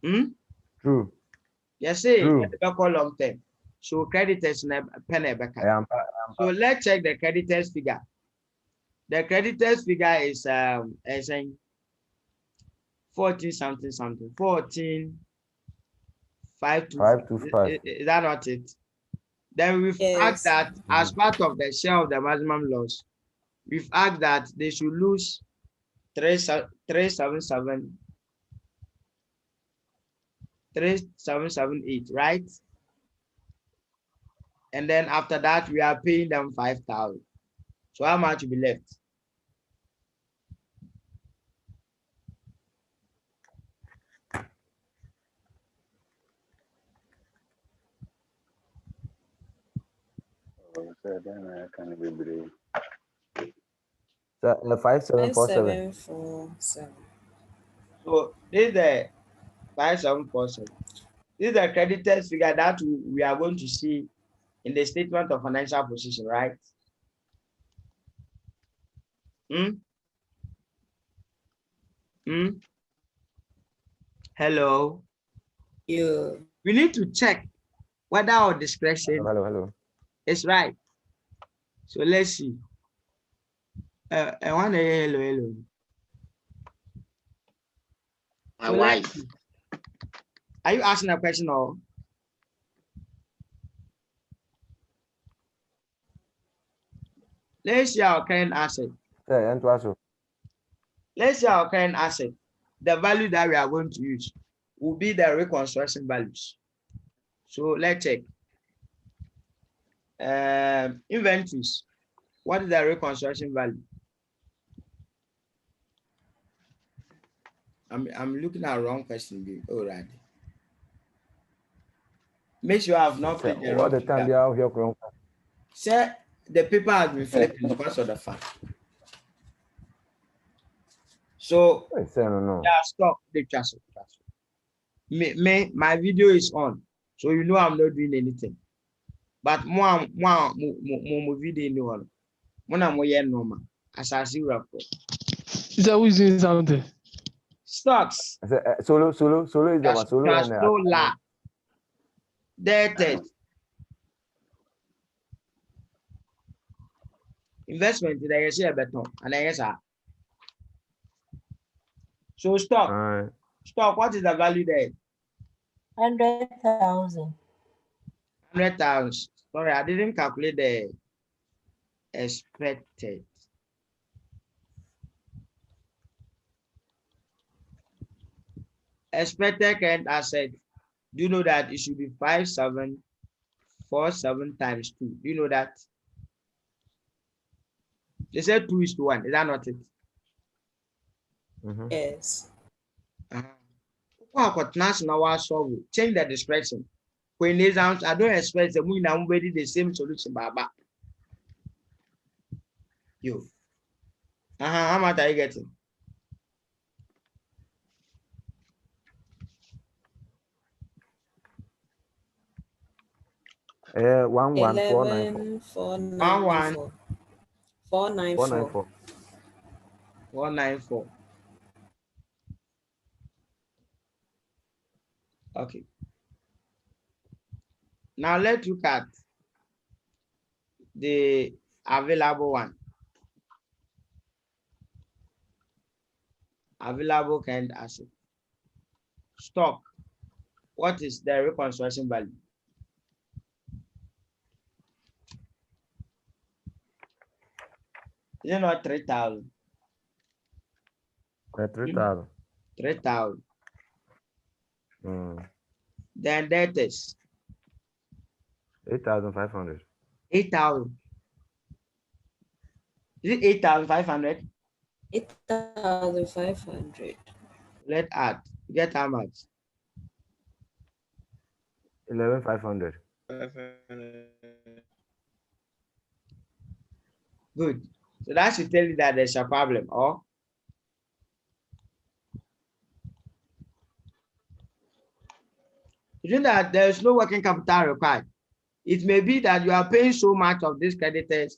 True. Yes, sir. True. Long term. So creditors So let's check the creditors figure. The creditors figure is 14 something. 14 525. Is that not it? Then we've asked that as part of the share of the maximum loss, we've asked that they should lose 3778, right? And then after that, we are paying them 5,000. So how much will be left? So 5747. So this is the 5747. This is the creditors figure that we are going to see in the statement of financial position, right? Hello. We need to check whether our discretion is right. So let's see. Hello. My wife. Are you asking a question or? Let's see our current asset. Let's see our current asset. The value that we are going to use will be the reconstruction values. So let's check. Inventories. What is the reconstruction value? I'm looking at wrong question. All right. Make sure I have not played the wrong time. Sir, the paper has been flipped because of the fact. So stop the transfer. My video is on, so you know I'm not doing anything. But more video normal. As I see rapport. Is that who's doing something? Stocks. Solo is the one. Solo. Debtors. Investment in the share beton and yes, sir. So stock. Stock, what is the value there? 100,000. 100,000. Sorry, I didn't calculate the expected. Expected current asset. Do you know that it should be 5747 times 2? Do you know that? They said 2:1. Is that not it? Yes. Change the description. When exams, I don't expect the moon and ready the same solution, Baba. You. How much are you getting? One 494. Okay. Now let's look at the available one. Available current asset. Stock. What is the reconstruction value? Is it not 3,000? 3,000. 3,000. Then that is 8,500. 8,000. Is it 8,500? 8,500. Let's add. Get how much? 11,500. Good. So that should tell you that there's a problem. Or Isn't that there's no working capital required? It may be that you are paying so much of these creditors,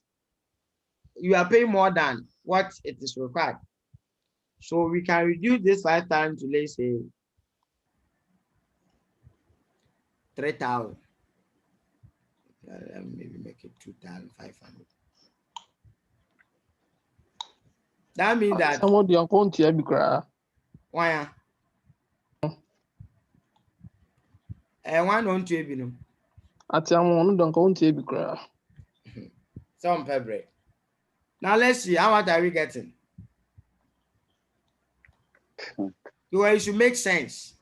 you are paying more than what it is required. So we can reduce this 5,000 to, let's say, 3,000. Maybe make it 2,500. That means that some of the account here be cry. Why? And one on to you. At one don't count here be cry. Some February. Now let's see, how much are we getting? You should make sense.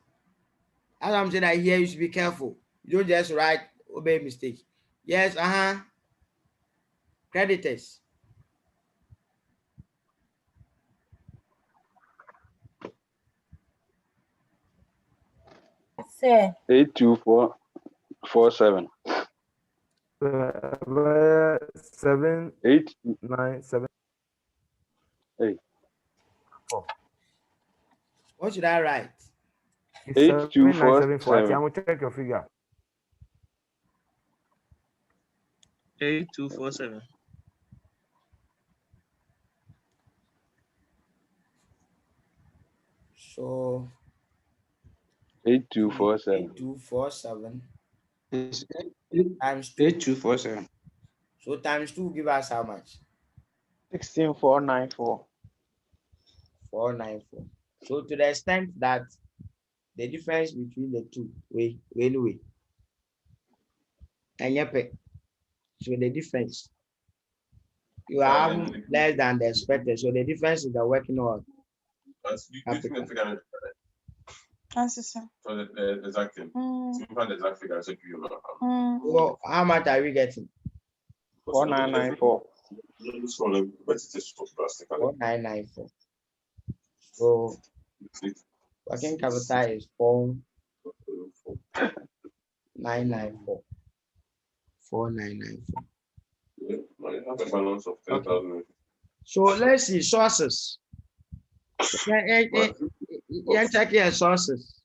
As I'm saying that here, you should be careful. You don't just write obey mistake. Yes, creditors. Sir. 82447. 797. Hey. What should I write? 8247. I'm going to check your figure. 8247. So 8247. 8247 times 8247. So times 2 give us how much? 16494. 494. So to the extent that the difference between the two, anyway. And yep, so the difference, you have less than the expected. So the difference is the working on. So the exact thing. So you find the exact figure. So you Well, how much are we getting? 4994. 4994. So working capital is 4994. 4994. have a balance of 10,000. So let's see sources. You check your sources.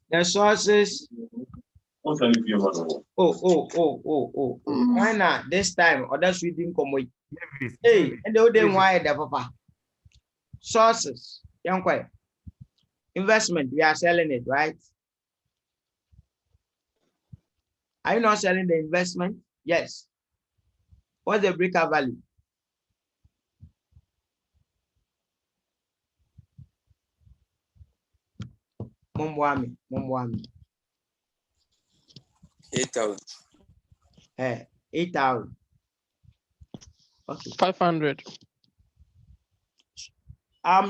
The sources. Why not this time? Others we didn't come with. Hey, and they didn't why the papa. Sources, young quiet. Investment, we are selling it, right? Are you not selling the investment? Yes. What's the breaker value? Mumwami. 8,000. 8,000. Okay. 500.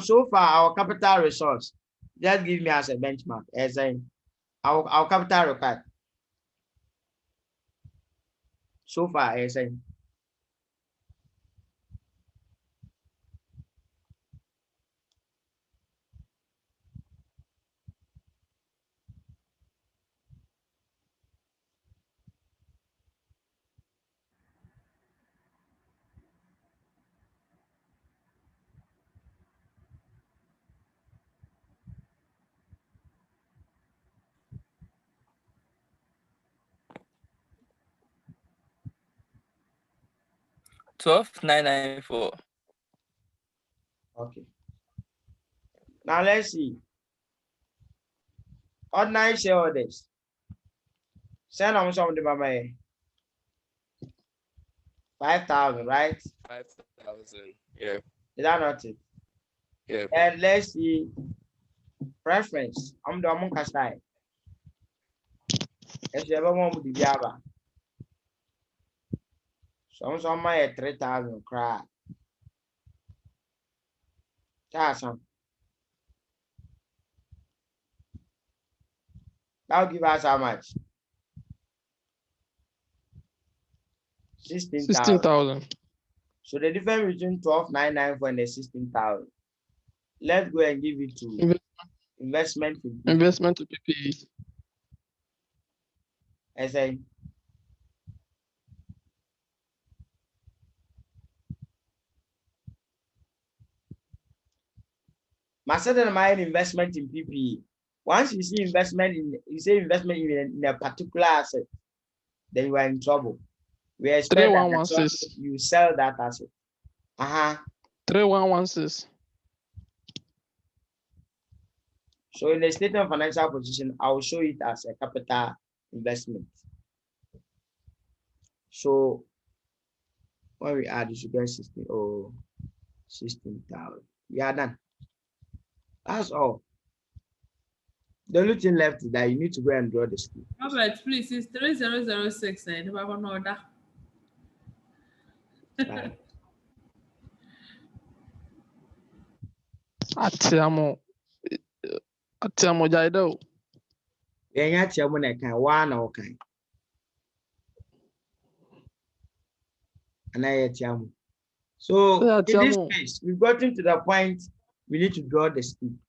So far our capital resource, just give me as a benchmark, as in our capital required. So far, as in $12,994. Okay. Now let's see. Ordinary shareholders. Send on some of the mama. 5,000, right? 5,000. Yeah. Is that not it? Yeah. And let's see. Preference. I'm the Monka side. If you ever want to be Java. Some my 3,000 cry. That's some. That'll give us how much? 16,000. So the difference between 12,994 and the 16,000. Let's go and give it to investment. Investment to PPE. I say Master mind investment in PPE. Once you see investment in a particular asset, then you are in trouble. We expect that you sell that asset. 3116. So in the statement of financial position, I will show it as a capital investment. So when we add, you should get 16,000. We are done. That's all. The only thing left is that you need to go and draw the scheme. Robert, please, it's 3006. I never want to order. Atiamo Jaido. One okay. So in this case, we've gotten to the point we need to draw the scheme.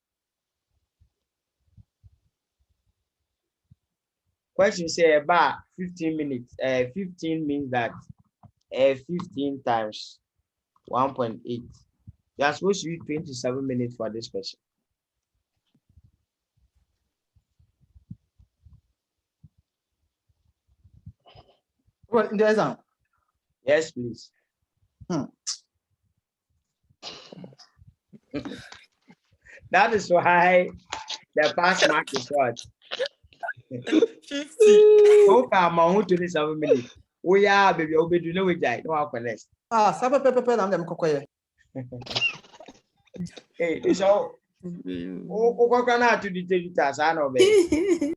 Question say about 15 minutes. 15 means that 15 times 1.8. You are supposed to use 27 minutes for this question. Well, in the exam. Yes, please. That is why the pass mark is what? 50. Okay, I'm on 27 minutes. We are baby, I'll be doing with that. No, I'll connect. Saba pepe, I'm them kokoye. Hey, it's all. Oh, can to the task? I know, baby.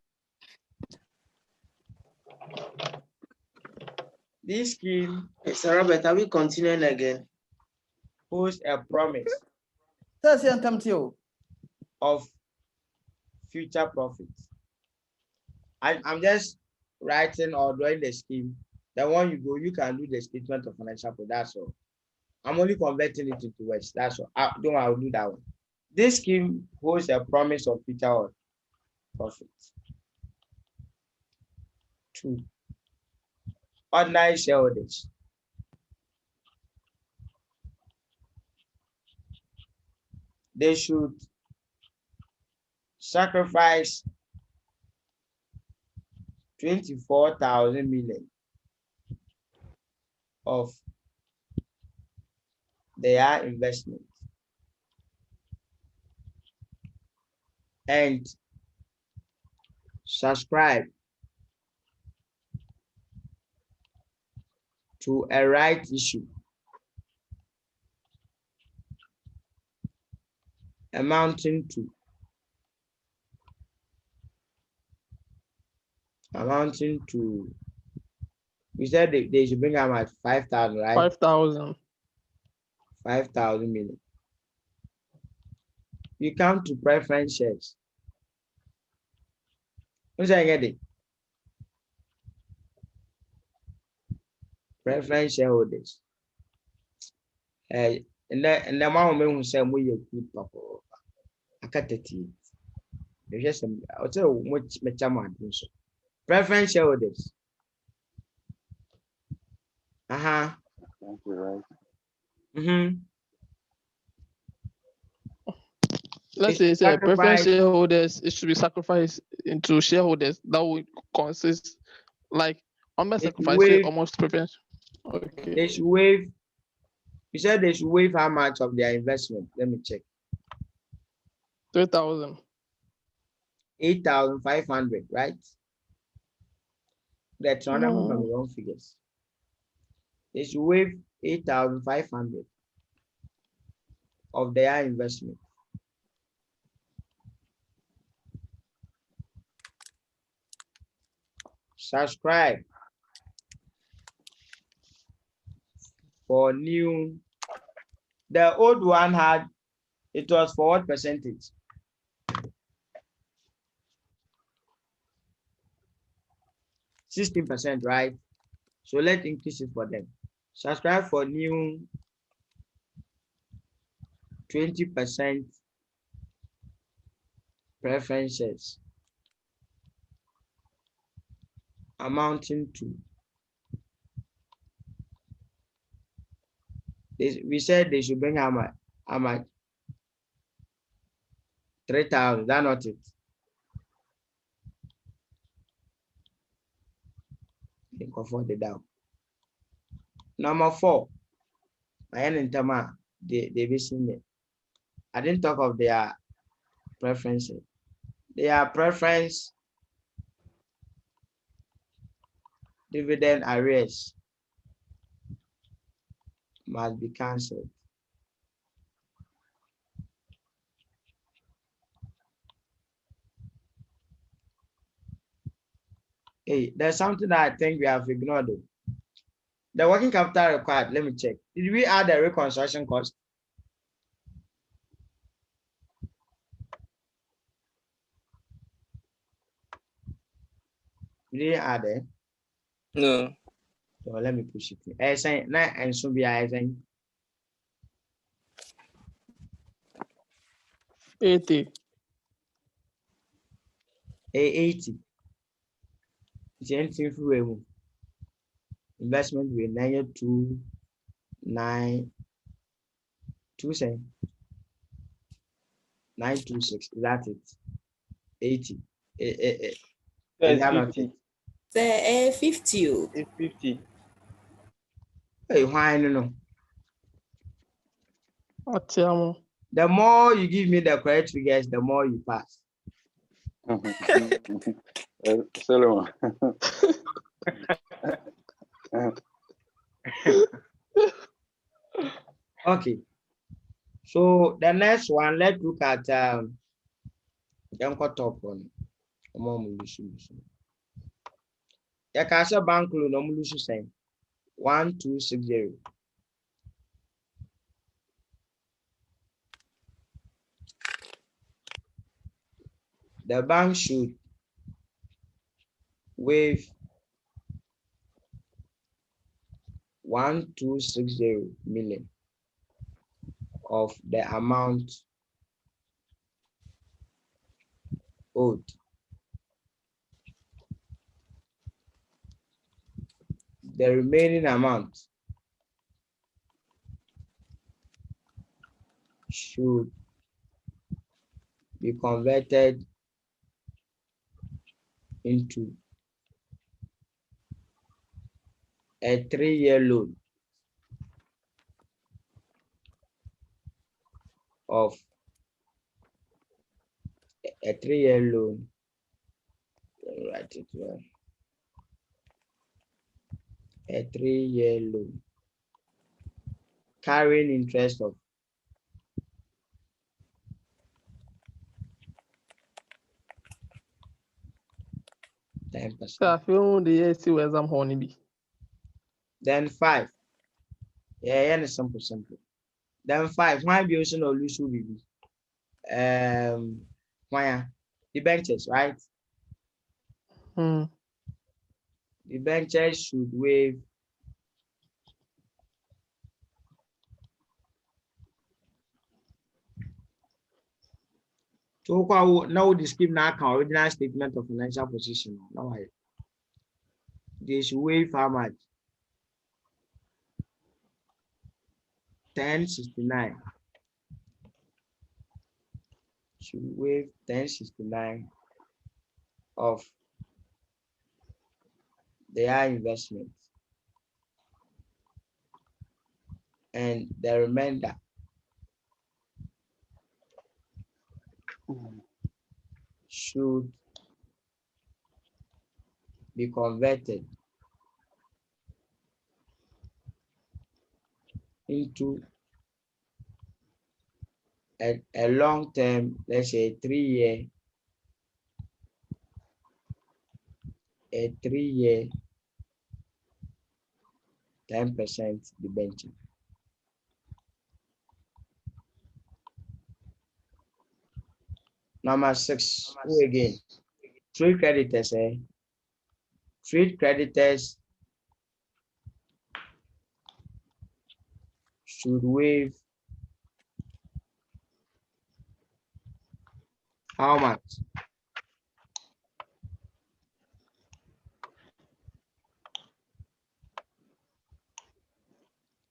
This scheme, Sir Robert, are we continuing again? Post a promise of future profits. I'm just writing or drawing the scheme. Then when you go, you can do the statement of financial profit. That's all. I'm only converting it into words. That's all. I'll do that one. This scheme holds a promise of future profits. 2. Ordinary shareholders. They should sacrifice 24,000 million of their investment and subscribe to a right issue amounting to we said they should bring them at 5,000, right? 5,000. 5,000 million. You come to preference shares. What's I get it? Preference shareholders. And the amount who say we are good people. I can't it. There's just some. I'll tell you much so. Preference shareholders. Thank you, right? Let's say it's preference shareholders, it should be sacrificed into shareholders. That would consist like almost sacrificing almost preference. Okay. They should waive. You said they should waive how much of their investment? Let me check. 3,000. 8,500, right? That's one from the wrong figures. They should waive 8,500 of their investment. Subscribe for new. The old one had, it was for what percentage? 16%, right? So let's increase it for them. Subscribe for new 20% preferences amounting to, we said they should bring how much? 3,000. That's not it. Think of what they down. Number 4. I didn't talk of their preferences. Their preference dividend arrears must be cancelled. Hey, there's something that I think we have ignored. The working capital required, let me check. Did we add the reconstruction cost? We didn't add it. No. So let me push it. I say now and so be I think 80. 80. It's anything for investment with 926. That's it. 80. That's 50. 50. It's 50. Hey, why no? The more you give me the correct figures, the more you pass. Solomon. Okay. So the next one, let's look at top one. The Casa Bank loan saying 1260. The bank should waive 1260 million of the amount owed. The remaining amount should be converted into a 3-year loan of a 3-year loan. Write it well. A 3-year loan carrying interest of 10%. Then 5. Yeah, simple. Then 5. Why be also no lose baby? Why the benches, right? The benches should waive so now the scheme now can original statement of financial position. Now they should waive how much? 1069. Should waive 1069 of their investment, and the remainder should be converted into a long-term, let's say 3-year, a 3-year 10% debenture. Number 6, who again? Trade creditors, Trade creditors should waive how much?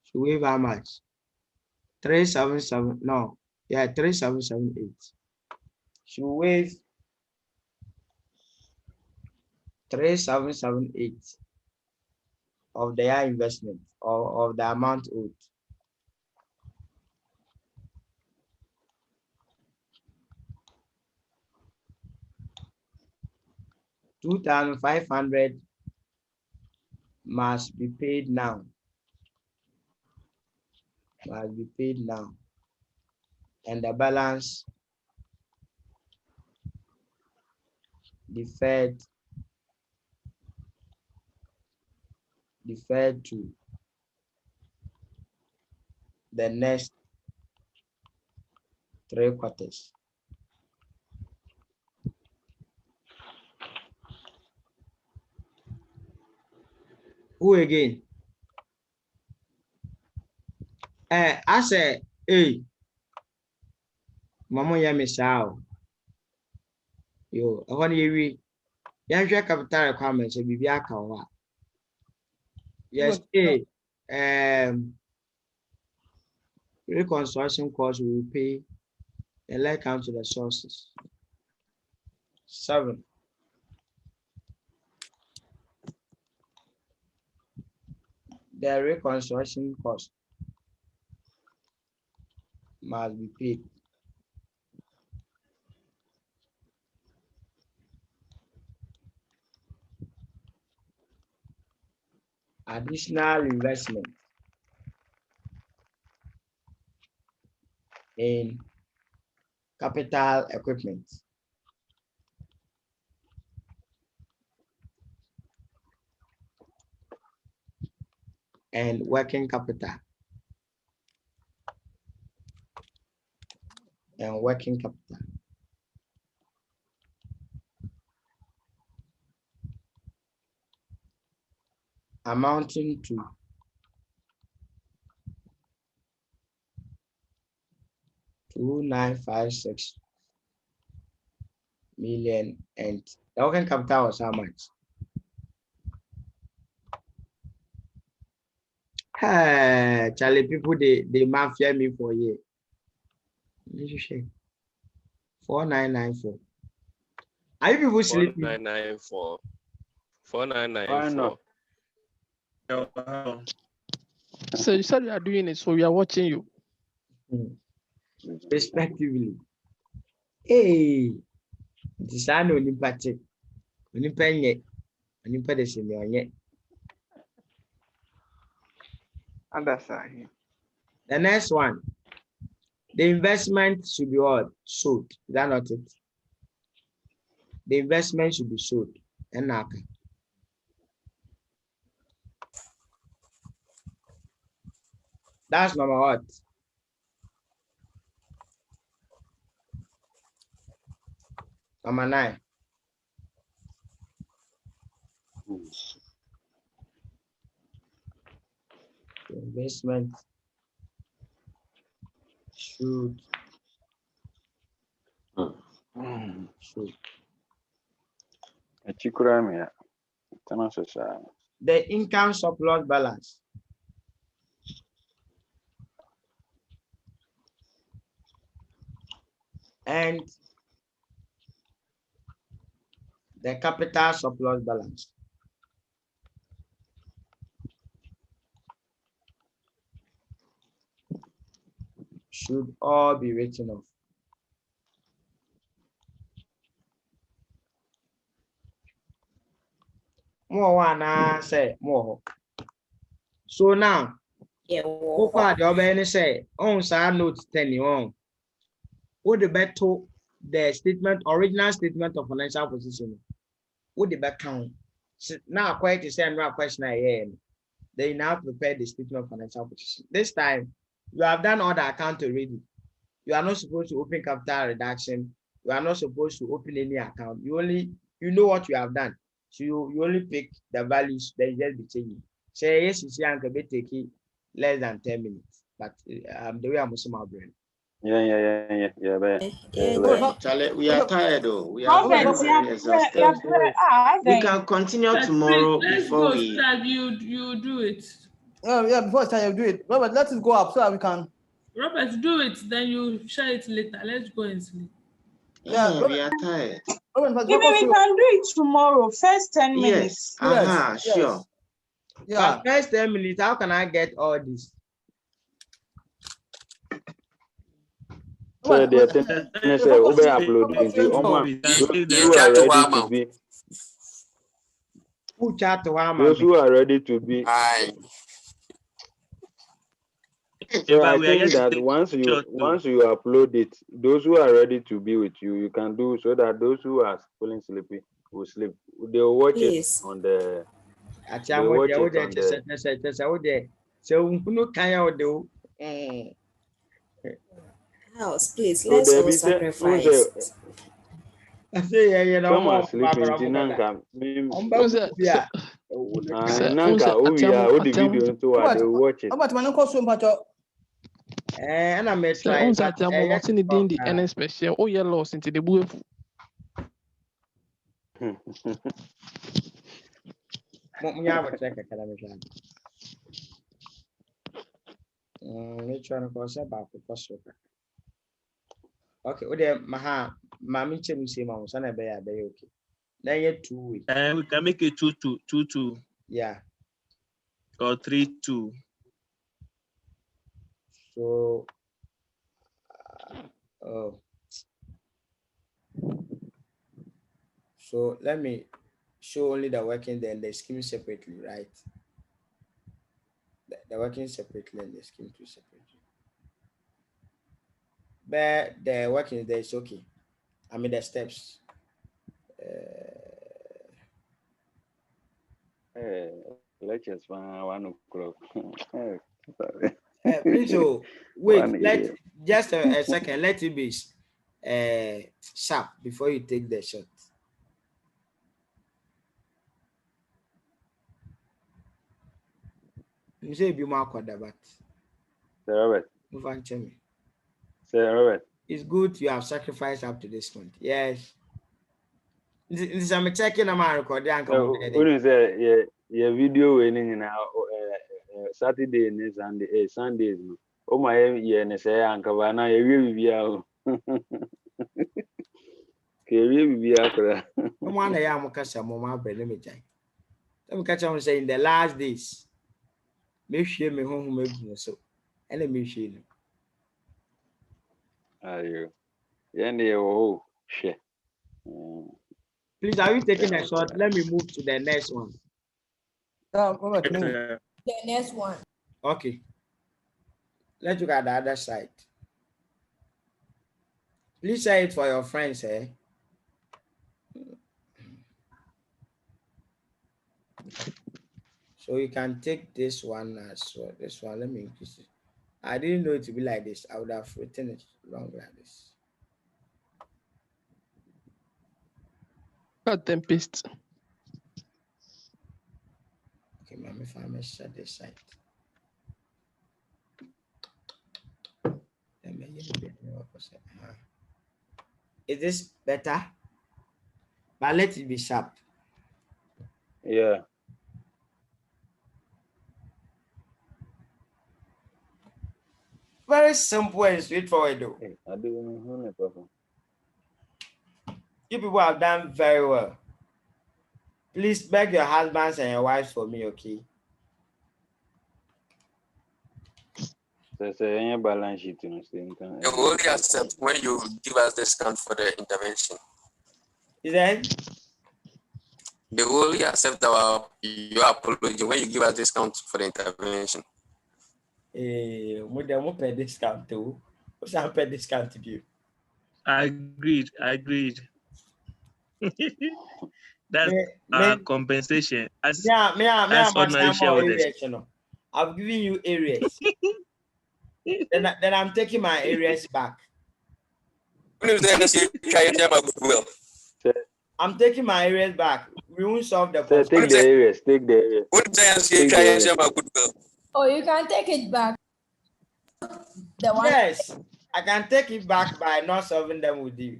Should waive how much? 3778. she will waive 3,778 of their investment or of the amount owed. $2,500 must be paid now. Must be paid now. And the balance deferred to the next 3 quarters. Who again? I say, hey, Mama Yamisao. Yo, I want to hear you capital requirements will be Biakawa. Yes, reconstruction costs will pay and let come to the sources. 7. The reconstruction cost must be paid. Additional investment in capital equipment and working capital amounting to $2,956 million, and the working capital was how much? Charlie, people they mafia me for a year. 4994. Are you people sleeping? 4994. 4994. So you said you are doing it, so we are watching you. Respectively. Hey, this is only party. Only penny. Only penny. Understand. The next one. The investment should be what? Sold. Is that not it? The investment should be sold. That's number what? Number 9. The investment should. The income surplus balance. And the capital surplus balance. Should all be written off. More one, I say more. So now, so far the other say on side note 10 what the better the statement, original statement of financial position. What the back count? Now quite the same question I hear. They now prepare the statement of financial position. This time you have done all the account already. You are not supposed to open capital reduction. You are not supposed to open any account. You know what you have done. So you only pick the values that you just be changing. Say yes, you see, I can be taking less than 10 minutes. But the way I'm also my brain. Yeah. Charlie, we are tired though. We are very exhausted. We can continue tomorrow before we. You do it. Yeah, before it's time you do it. Robert, let us go up so that we can. Robert, do it. Then you share it later. Let's go and sleep. Yeah, we are tired. Maybe we can do it tomorrow. First 10 minutes. Yes. Sure. Yeah. But first 10 minutes, how can I get all this? So the thing is, we upload into those who are ready to be. So I think that once you upload it, those who are ready to be with you, you can do so that those who are feeling sleepy will sleep. They will watch it on the. House, please, let's all sacrifice. I say, some are sleeping. Nanka, the video into what they watch it. And I may try. I'm not in the NS special. Oh, you're lost into the booth. Okay, Mami Chem say Mama Sana be okay. Then you 2 weeks. We can make it 2-2. Yeah. Or 3-2. So so let me show only the working then the scheme separately, right? The working separately and the scheme too separately. But the working there is okay. I mean the steps. Lectures 1 o'clock. Please, wait. Let just a second. Let it be sharp before you take the shot. You say be more quadrat. Sir Robert. Sir Robert. It's good you have sacrificed up to this point. Yes. This I'm checking on my record. Your video winning now Saturday and Sunday, Sundays. Oh my yeah, say Uncle Vanna, you will be out. One day I'm catch a moment, let me tell you. Let me catch on saying the last days. Make sure me home make so. And let me show you. Are you? Yeah, oh shit. Please, are you taking a shot? Let me move to the next one. The next one. Okay. Let's look at the other side. Please say it for your friends, eh? So you can take this one as well. This one, let me increase it. I didn't know it to be like this. I would have written it long like this. Cut them paste. Okay, ma'am, if I may shut this side. Is this better? But let it be sharp. Yeah. Very simple and straightforward though. I don't know. You people have done very well. Please beg your husbands and your wives for me, okay? Say balance sheet in the same time. You will only accept when you give us discount for the intervention. Is that? They will only accept your apology when you give us discount for the intervention. We don't pay discount too. What's our pay discount to you? Agreed. That's compensation. As ordinary shareholders. I've given you areas. then I'm taking my areas back. I'm taking my areas back. We won't solve the problem. Take the areas. Oh, you can take it back. The one. Yes, I can take it back by not solving them with you.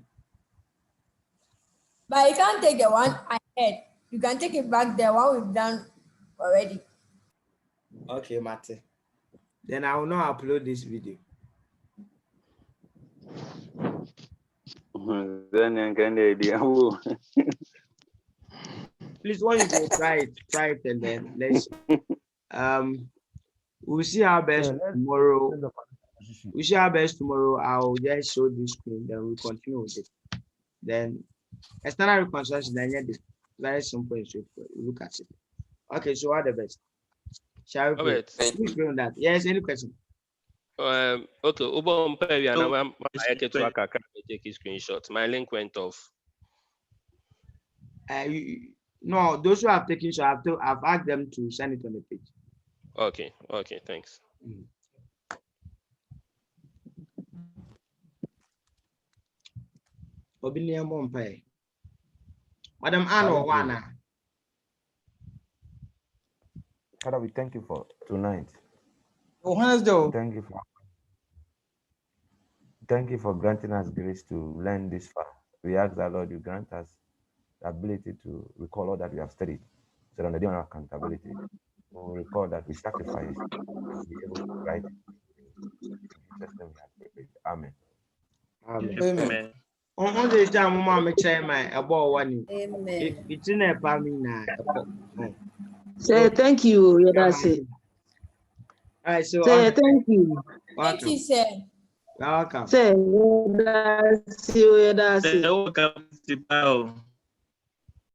But you can't take the one ahead. You can take it back, the one we've done already. Okay, Mate. Then I will not upload this video. Then I can idea. Please, when you go, try it, and then let's we'll see our best tomorrow. We see our best tomorrow. I'll just show this screen, then we'll continue with it. Then external reconstruction, then yeah, very simple and straightforward. Look at it. Okay, so all the best. Shall we pray? Who's doing that? Yes, any question? Okay, take a screenshot. My link went off. No, those who have taken, so I've asked them to send it on the page. Okay, thanks. Madam Anno Wana. Father, we thank you for tonight. Thank you for granting us grace to learn this far. We ask that, Lord, you grant us the ability to recall all that we have studied. So on the day of accountability, we'll recall that we sacrifice to be able to write. Amen. Amen. On the time, Mama, about one. It's in a family. Say thank you, Yedasi. Say thank you. Thank you, sir. Welcome. Say Yedasi. Welcome.